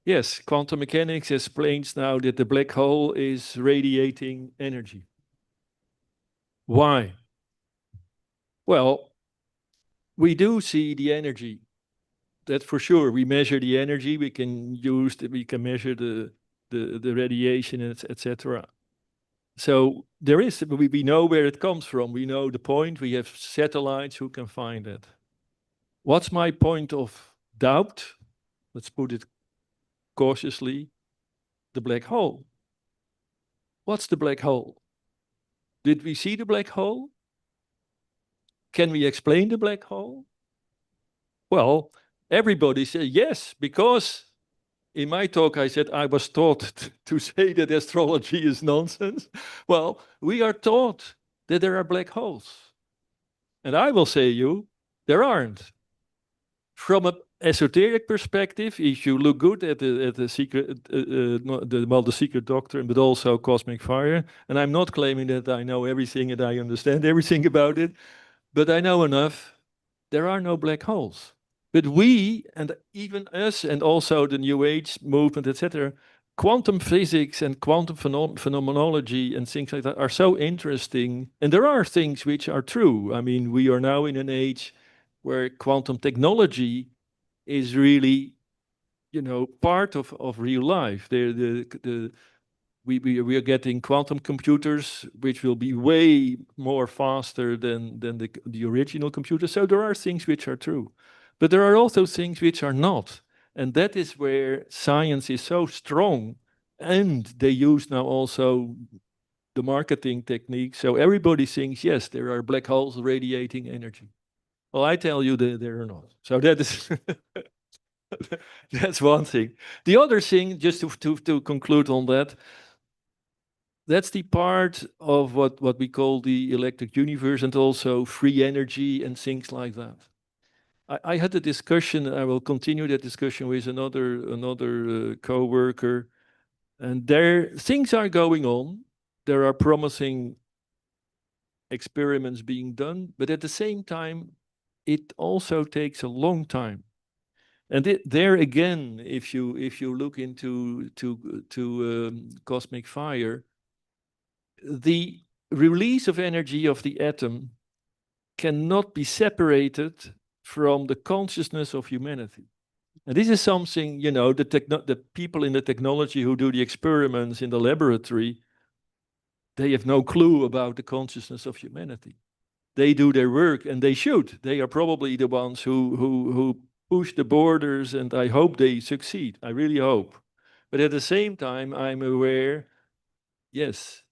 Speaker 8: yes, quantum mechanics explains now that the black hole is radiating energy. Why? Well, we do see the energy. That's for sure. We measure the energy. We can measure the radiation, etc. So there is. We know where it comes from. We know the point. We have satellites who can find it. What's my point of doubt? Let's put it cautiously. The black hole. What's the black hole? Did we see the black hole? Can we explain the black hole? Well, everybody said yes, because in my talk I said I was taught to say that astrology is nonsense. Well, we are taught that there are black holes. And I will say you, there aren't. From an esoteric perspective, if you look good at the secret, the secret doctrine, but also cosmic fire, and I'm not claiming that I know everything and I understand everything about it, but I know enough, there are no black holes. But we, and even us, and also the New Age movement, etc., quantum physics and quantum phenomenology and things like that are so interesting. And there are things which are true. I mean, we are now in an age where quantum technology is really, part of real life. We are getting quantum computers, which will be way more faster than the original computer. So there are things which are true. But there are also things which are not. And that is where science is so strong. And they use now also the marketing technique. So everybody thinks, yes, there are black holes radiating energy. Well, I tell you that there are not. So that is that's one thing. The other thing, just to conclude on that, that's the part of what we call the electric universe, and also free energy and things like that. I had a discussion, I will continue that discussion with another co-worker, and there things are going on. There are promising experiments being done, but at the same time, it also takes a long time. And there again, if you look into cosmic fire, the release of energy of the atom cannot be separated from the consciousness of humanity. And this is something, the people in the technology who do the experiments in the laboratory, they have no clue about the consciousness of humanity. They do their work, and they should. They are probably the ones who push the borders, and I hope they succeed. I really hope. But at the same time, I'm aware, yes,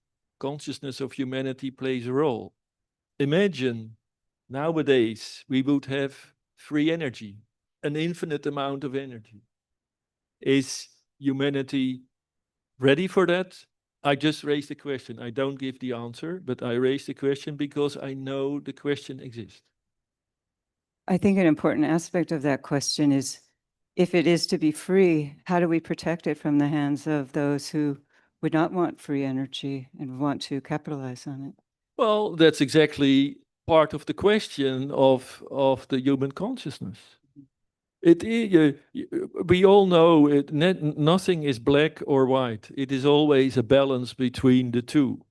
Speaker 8: consciousness of humanity plays a role. Imagine nowadays we would have free energy, an infinite amount of energy. Is humanity ready for that? I just raised the question. I don't give the answer, but I raised the question because I know the question exists.
Speaker 6: I think an important aspect of that question is, if it is to be free, how do we protect it from the hands of those who would not want free energy and want to capitalize on it?
Speaker 8: Well, that's exactly part of the question of the human consciousness. We all know nothing is black or white. It is always a balance between the two,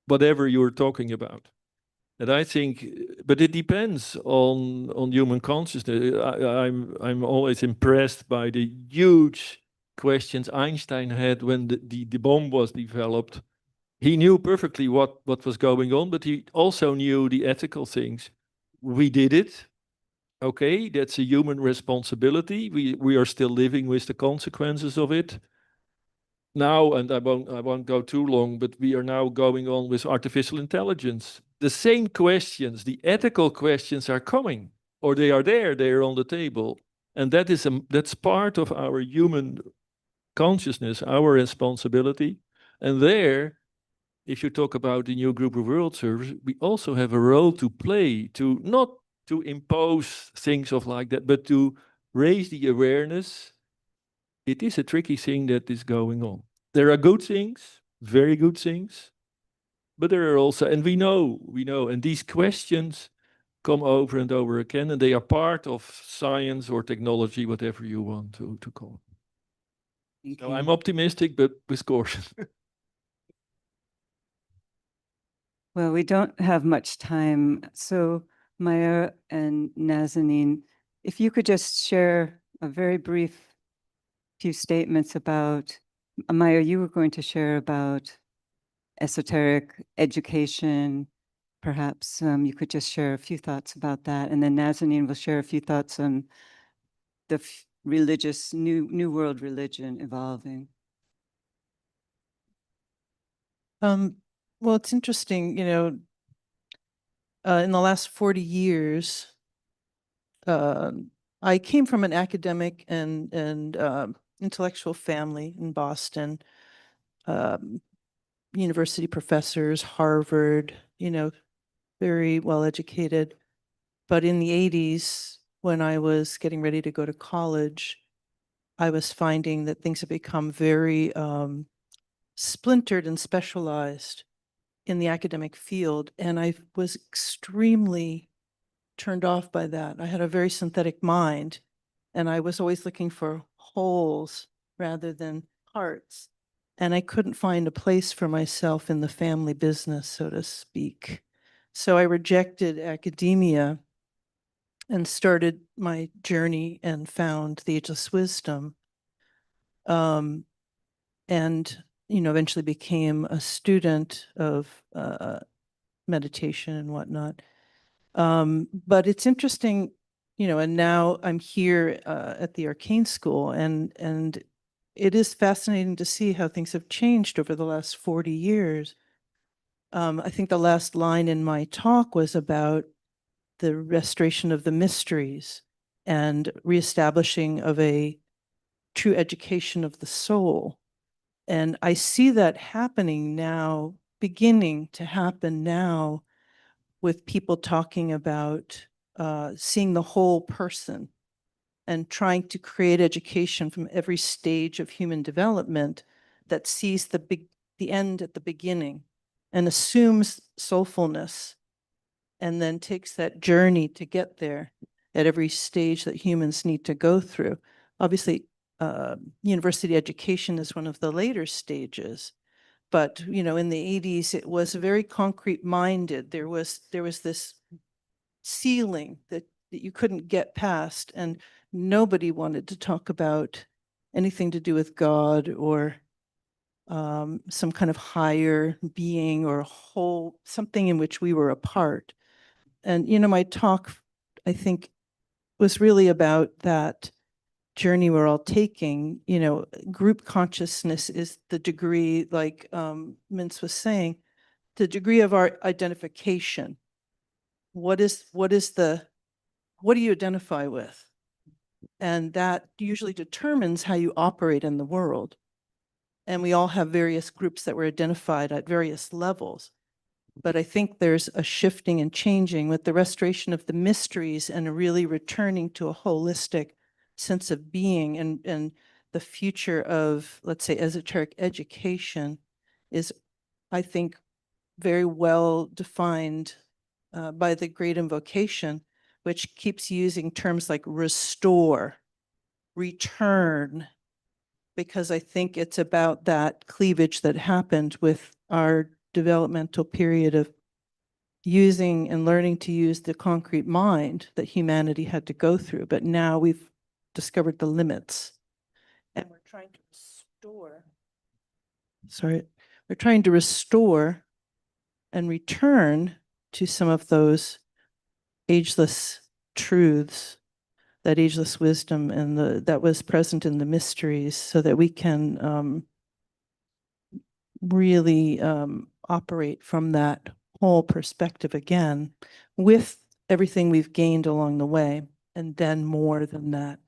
Speaker 8: whatever you're talking about. And I think, but it depends on human consciousness. I'm always impressed by the huge questions Einstein had when the bomb was developed. He knew perfectly what was going on, but he also knew the ethical things. We did it. Okay, that's a human responsibility. We are still living with the consequences of it. Now, and I won't go too long, but we are now going on with artificial intelligence. The same questions, the ethical questions are coming, or they are there, they are on the table. And that's part of our human consciousness, our responsibility. And there, if you talk about the new group of world servers, we also have a role to play, to not to impose things of like that, but to raise the awareness. It is a tricky thing that is going on. There are good things, very good things, but there are also, and we know, and these questions come over and over again, and they are part of science or technology, whatever you want to call it. So I'm optimistic, but with caution.
Speaker 6: Well, we don't have much time. So Maya and Nazanin, if you could just share a very brief few statements about, Maya, you were going to share about esoteric education. Perhaps you could just share a few thoughts about that. And then Nazanin will share a few thoughts on the religious, new world religion evolving.
Speaker 12: Well, it's interesting, you know, in the last 40 years, I came from an academic and intellectual family in Boston, university professors, Harvard, you know, very well educated. But in the 80s, when I was getting ready to go to college, I was finding that things had become very splintered and specialized in the academic field. And I was extremely turned off by that. I had a very synthetic mind, and I was always looking for wholes rather than parts. And I couldn't find a place for myself in the family business, so to speak. So I rejected academia and started my journey and found the Ageless Wisdom. And, you know, eventually became a student of meditation and whatnot. But it's interesting, you know, and now I'm here at the Arcane School, and it is fascinating to see how things have changed over the last 40 years. I think the last line in my talk was about the restoration of the mysteries and reestablishing of a true education of the soul. And I see that happening now, beginning to happen now, with people talking about seeing the whole person and trying to create education from every stage of human development that sees the end at the beginning and assumes soulfulness, and then takes that journey to get there at every stage that humans need to go through. Obviously, university education is one of the later stages. But, you know, in the 80s, it was very concrete minded. There was this ceiling that you couldn't get past, and nobody wanted to talk about anything to do with God or some kind of higher being or whole, something in which we were a part. And, you know, my talk, I think, was really about that journey we're all taking. You know, group consciousness is the degree, like Mintz was saying, the degree of our identification. What do you identify with? And that usually determines how you operate in the world. And we all have various groups that were identified at various levels. But I think there's a shifting and changing with the restoration of the mysteries and really returning to a holistic sense of being, and the future of, let's say, esoteric education is, I think, very well defined by the Great Invocation, which keeps using terms like restore, return, because I think it's about that cleavage that happened with our developmental period of using and learning to use the concrete mind that humanity had to go through. But now we've discovered the limits, and we're trying to restore and return to some of those ageless truths, that ageless wisdom, and that was present in the mysteries, so that we can really operate from that whole perspective again, with everything we've gained along the way, and then more than that.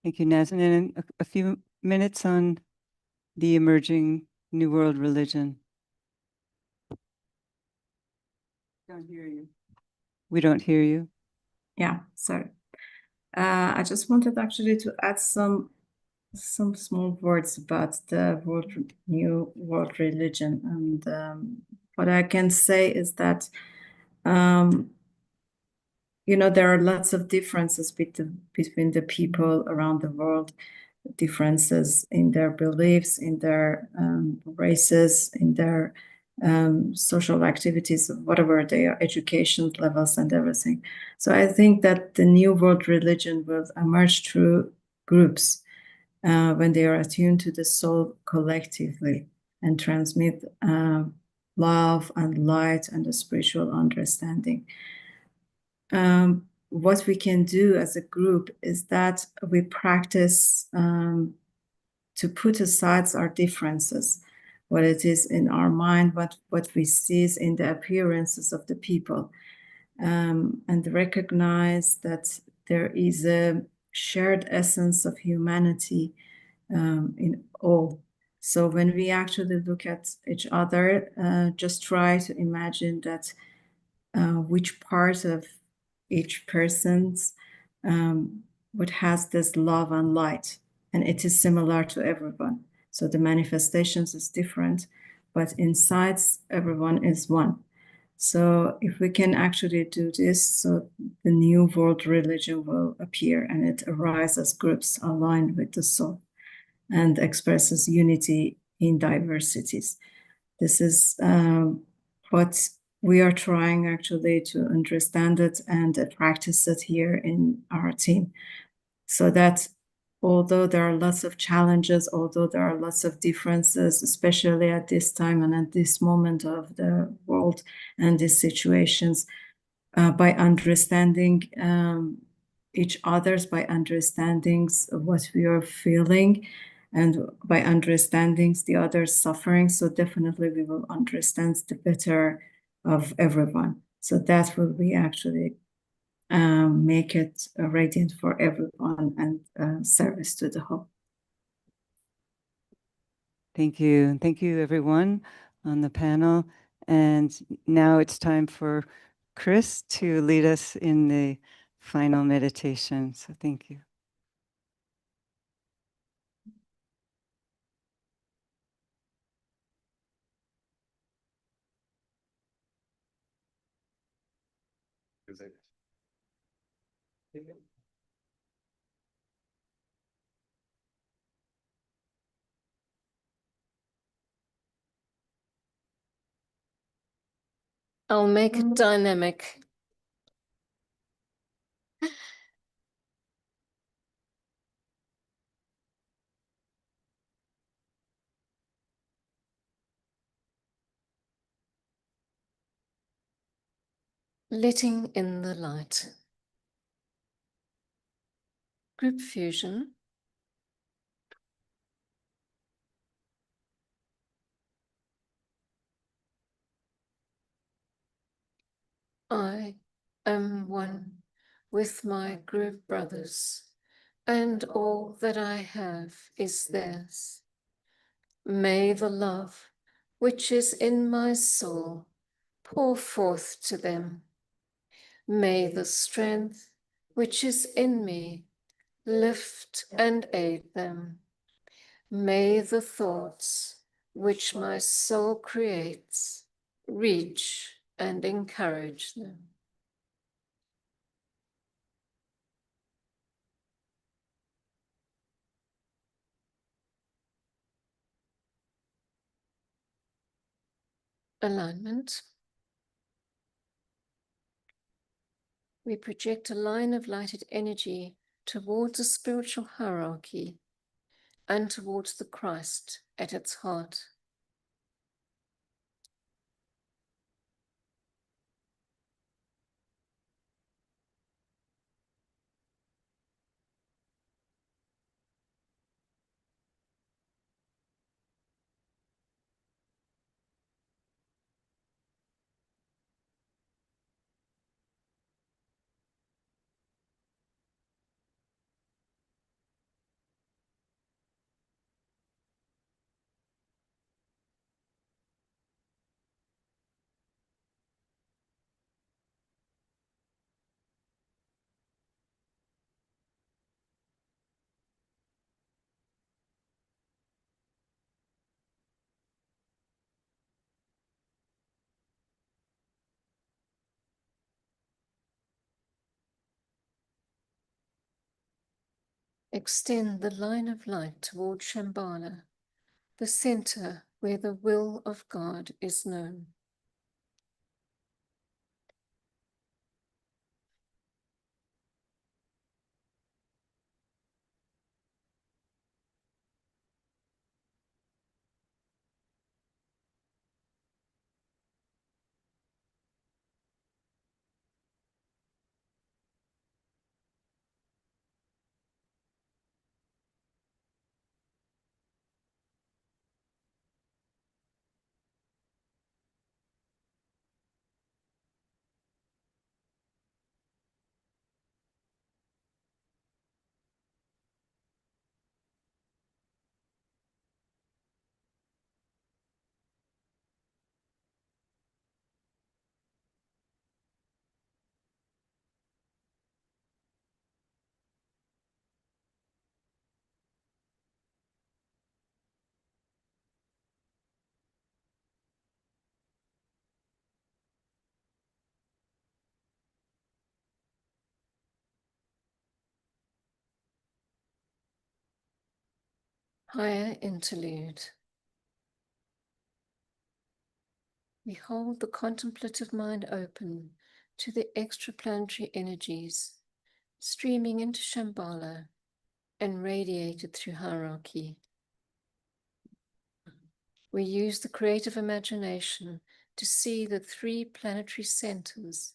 Speaker 6: Thank you, Naz. And then a few minutes on the emerging New World religion. Don't hear you. We don't hear you.
Speaker 11: Yeah, sorry. I just wanted actually to add some small words about the New World religion. And what I can say is that, there are lots of differences between the people around the world, differences in their beliefs, in their races, in their social activities, whatever they are, education levels and everything. So I think that the New World religion will emerge through groups when they are attuned to the soul collectively and transmit love and light and a spiritual understanding. What we can do as a group is that we practice to put aside our differences, what it is in our mind, what we see is in the appearances of the people, and recognize that there is a shared essence of humanity in all. So when we actually look at each other, just try to imagine that which part of each person's what has this love and light, and it is similar to everyone. So the manifestations is different, but inside everyone is one. So if we can actually do this, so the New World religion will appear, and it arises as groups aligned with the soul and expresses unity in diversities. This is what we are trying actually to understand it and practice it here in our team. So that although there are lots of challenges, although there are lots of differences, especially at this time and at this moment of the world and these situations, by understanding each other's, by understanding what we are feeling, and by understanding the other's suffering, so definitely we will understand the better of everyone. So that will be actually make it radiant for everyone and service to the whole.
Speaker 6: Thank you. Thank you, everyone on the panel. And now it's time for Chris to lead us in the final meditation. So thank you.
Speaker 4: I'll make it dynamic. Letting in the light. Group fusion. I am one with my group brothers, and all that I have is theirs. May the love which is in my soul pour forth to them. May the strength which is in me lift and aid them. May the thoughts which my soul creates reach and encourage them. Alignment. We project a line of lighted energy towards a spiritual hierarchy and towards the Christ at its heart. Extend the line of light toward Shambhala, the center where the will of God is known. Higher interlude. We hold the contemplative mind open to the extraplanetary energies streaming into Shambhala and radiated through hierarchy. We use the creative imagination to see the three planetary centers,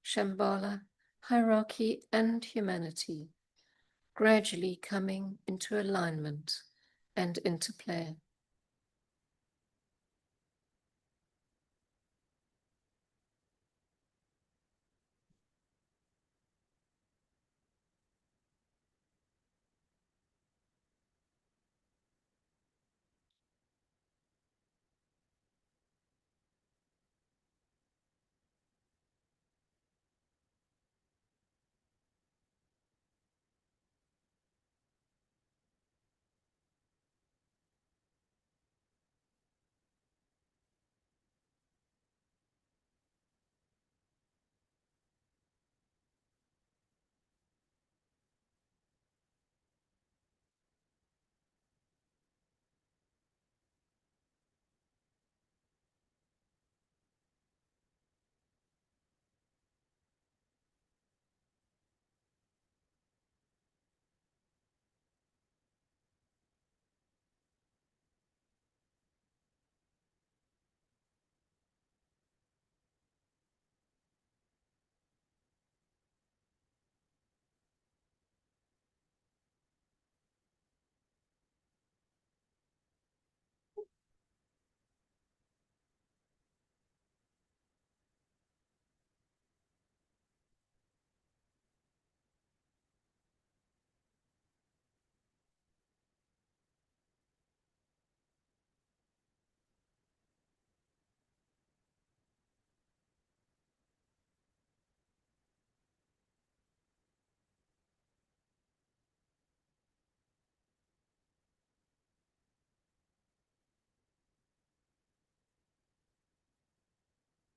Speaker 4: Shambhala, hierarchy, and humanity, gradually coming into alignment and interplay.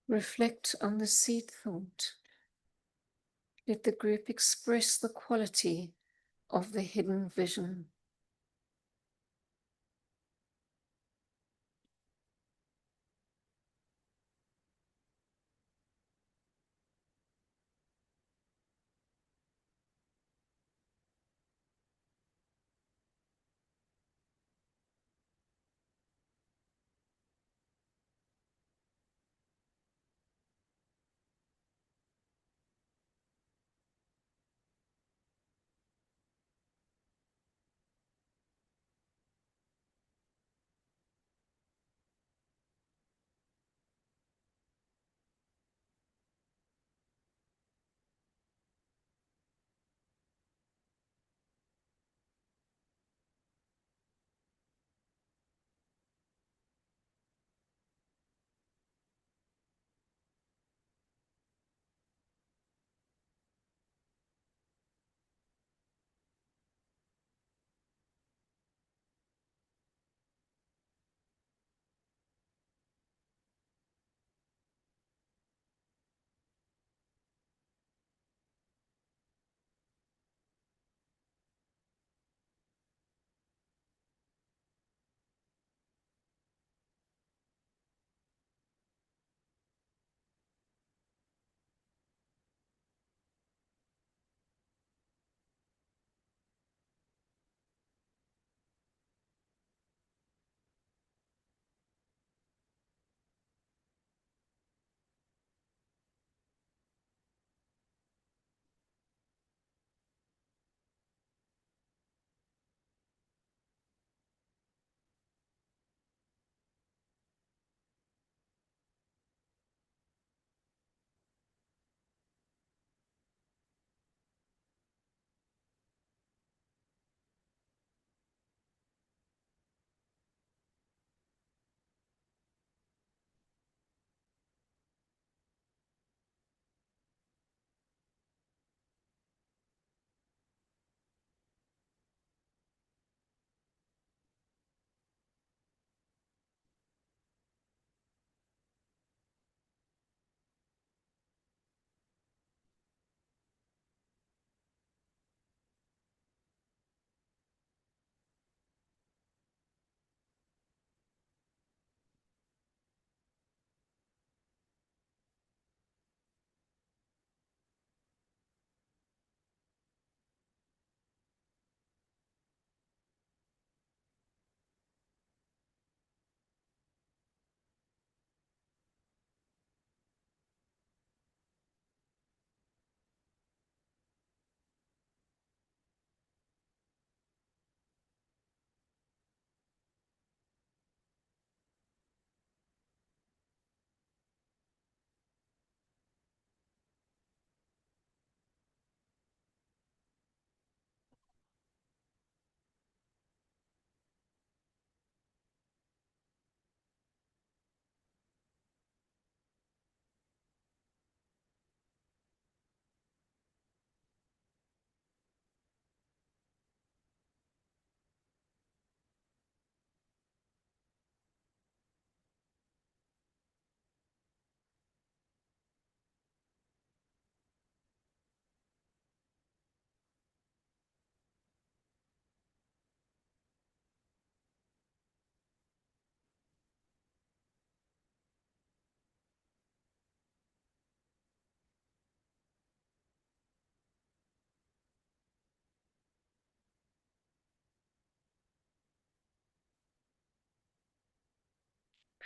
Speaker 4: Reflect on the seed thought. Let the group express the quality of the hidden vision.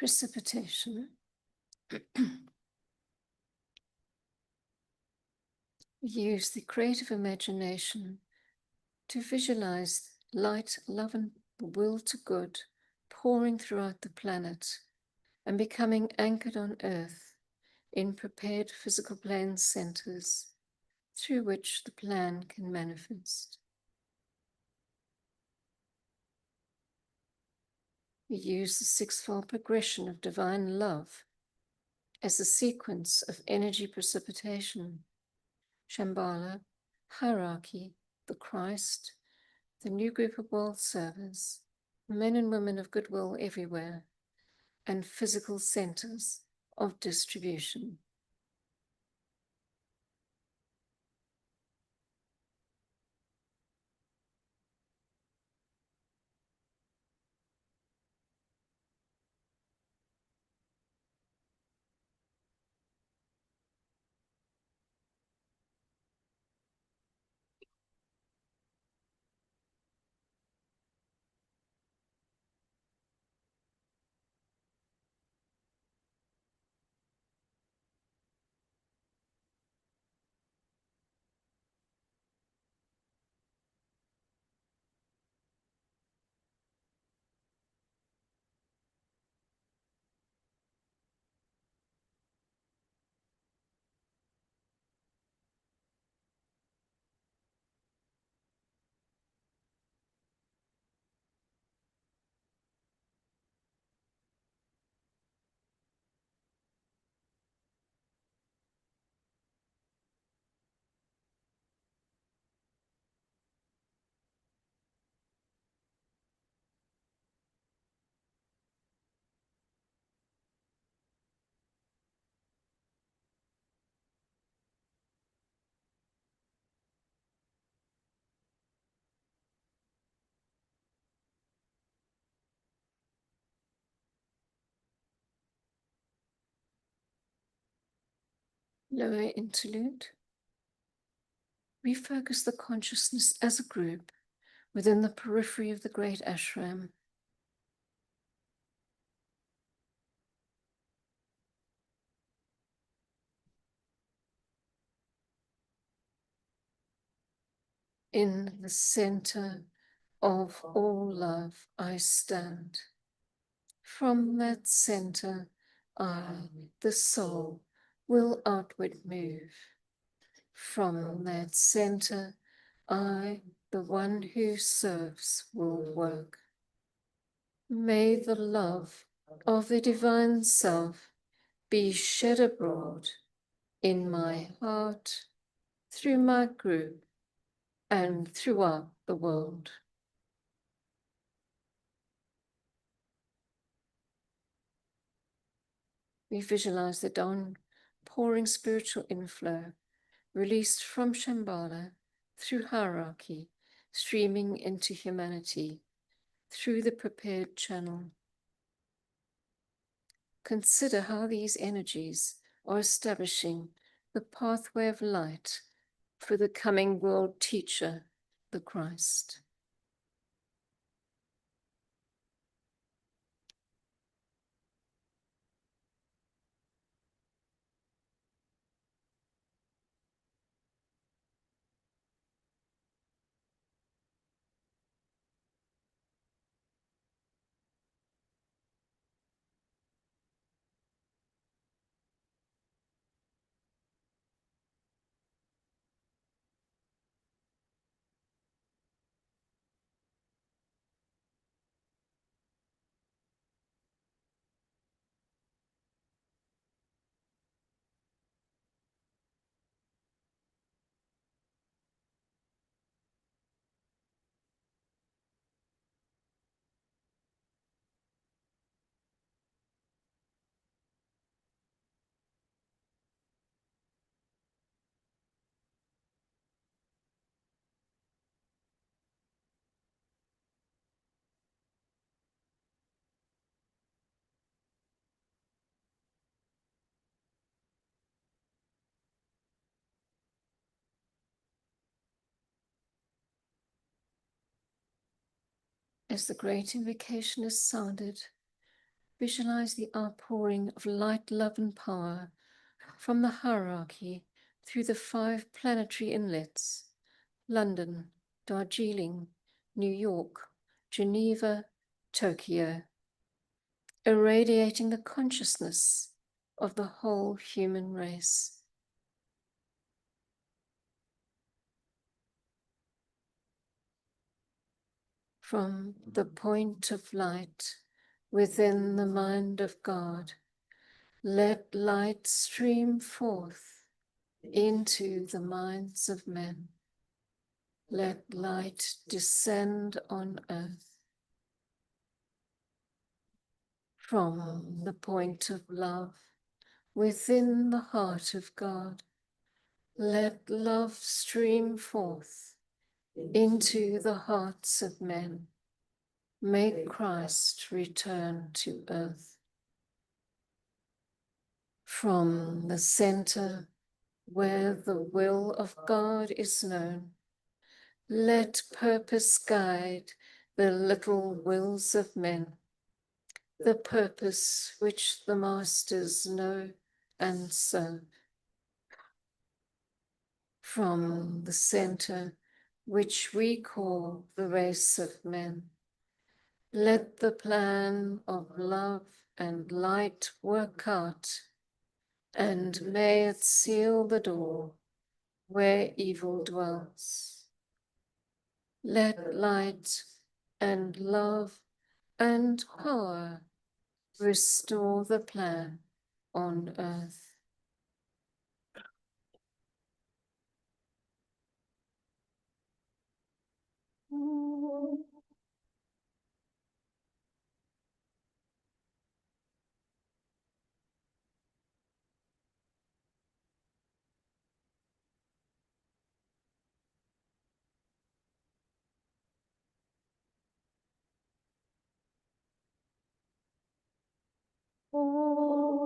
Speaker 4: Precipitation. Use the creative imagination to visualize light, love, and will to good pouring throughout the planet and becoming anchored on Earth in prepared physical plane centers through which the plan can manifest. We use the sixfold progression of divine love as a sequence of energy precipitation, Shambhala, hierarchy, the Christ, the new group of world servers, men and women of goodwill everywhere, and physical centers of distribution. Lower interlude. Refocus the consciousness as a group within the periphery of the great ashram. In the center of all love, I stand. From that center, I, the soul, will outward move. From that center, I, the one who serves, will work. May the love of the divine self be shed abroad in my heart, through my group, and throughout the world. We visualize the downpouring spiritual inflow released from Shambhala through hierarchy, streaming into humanity through the prepared channel. Consider how these energies are establishing the pathway of light for the coming world teacher, the Christ. As the great invocation is sounded, visualize the outpouring of light, love, and power from the hierarchy through the 5 planetary inlets: London, Darjeeling, New York, Geneva, Tokyo, irradiating the consciousness of the whole human race. From the point of light within the mind of God, let light stream forth into the minds of men. Let light descend on earth. From the point of love within the heart of God. Let love stream forth into the hearts of men. Make Christ return to earth. From the center where the will of God is known, let purpose guide the little wills of men, the purpose which the masters know and serve. From the center which we call the race of men, let the plan of love and light work out, and may it seal the door where evil dwells. Let light and love and power restore the plan on earth. Oh,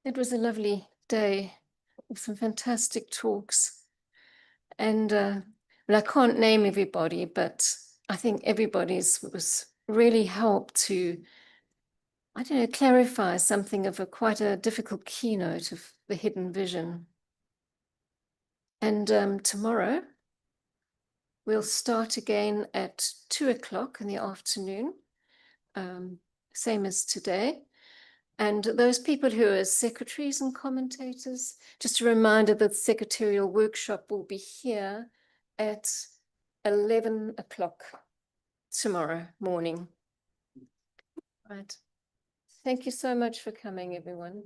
Speaker 4: it was a lovely day with some fantastic talks. And well, I can't name everybody, but I think everybody's was really helped to, I don't know, clarify something of quite a difficult keynote of the hidden vision. And tomorrow we'll start again at 2 o'clock in the afternoon, same as today. And those people who are secretaries and commentators, just a reminder that the secretarial workshop will be here at 11 o'clock tomorrow morning. Right. Thank you so much for coming, everyone.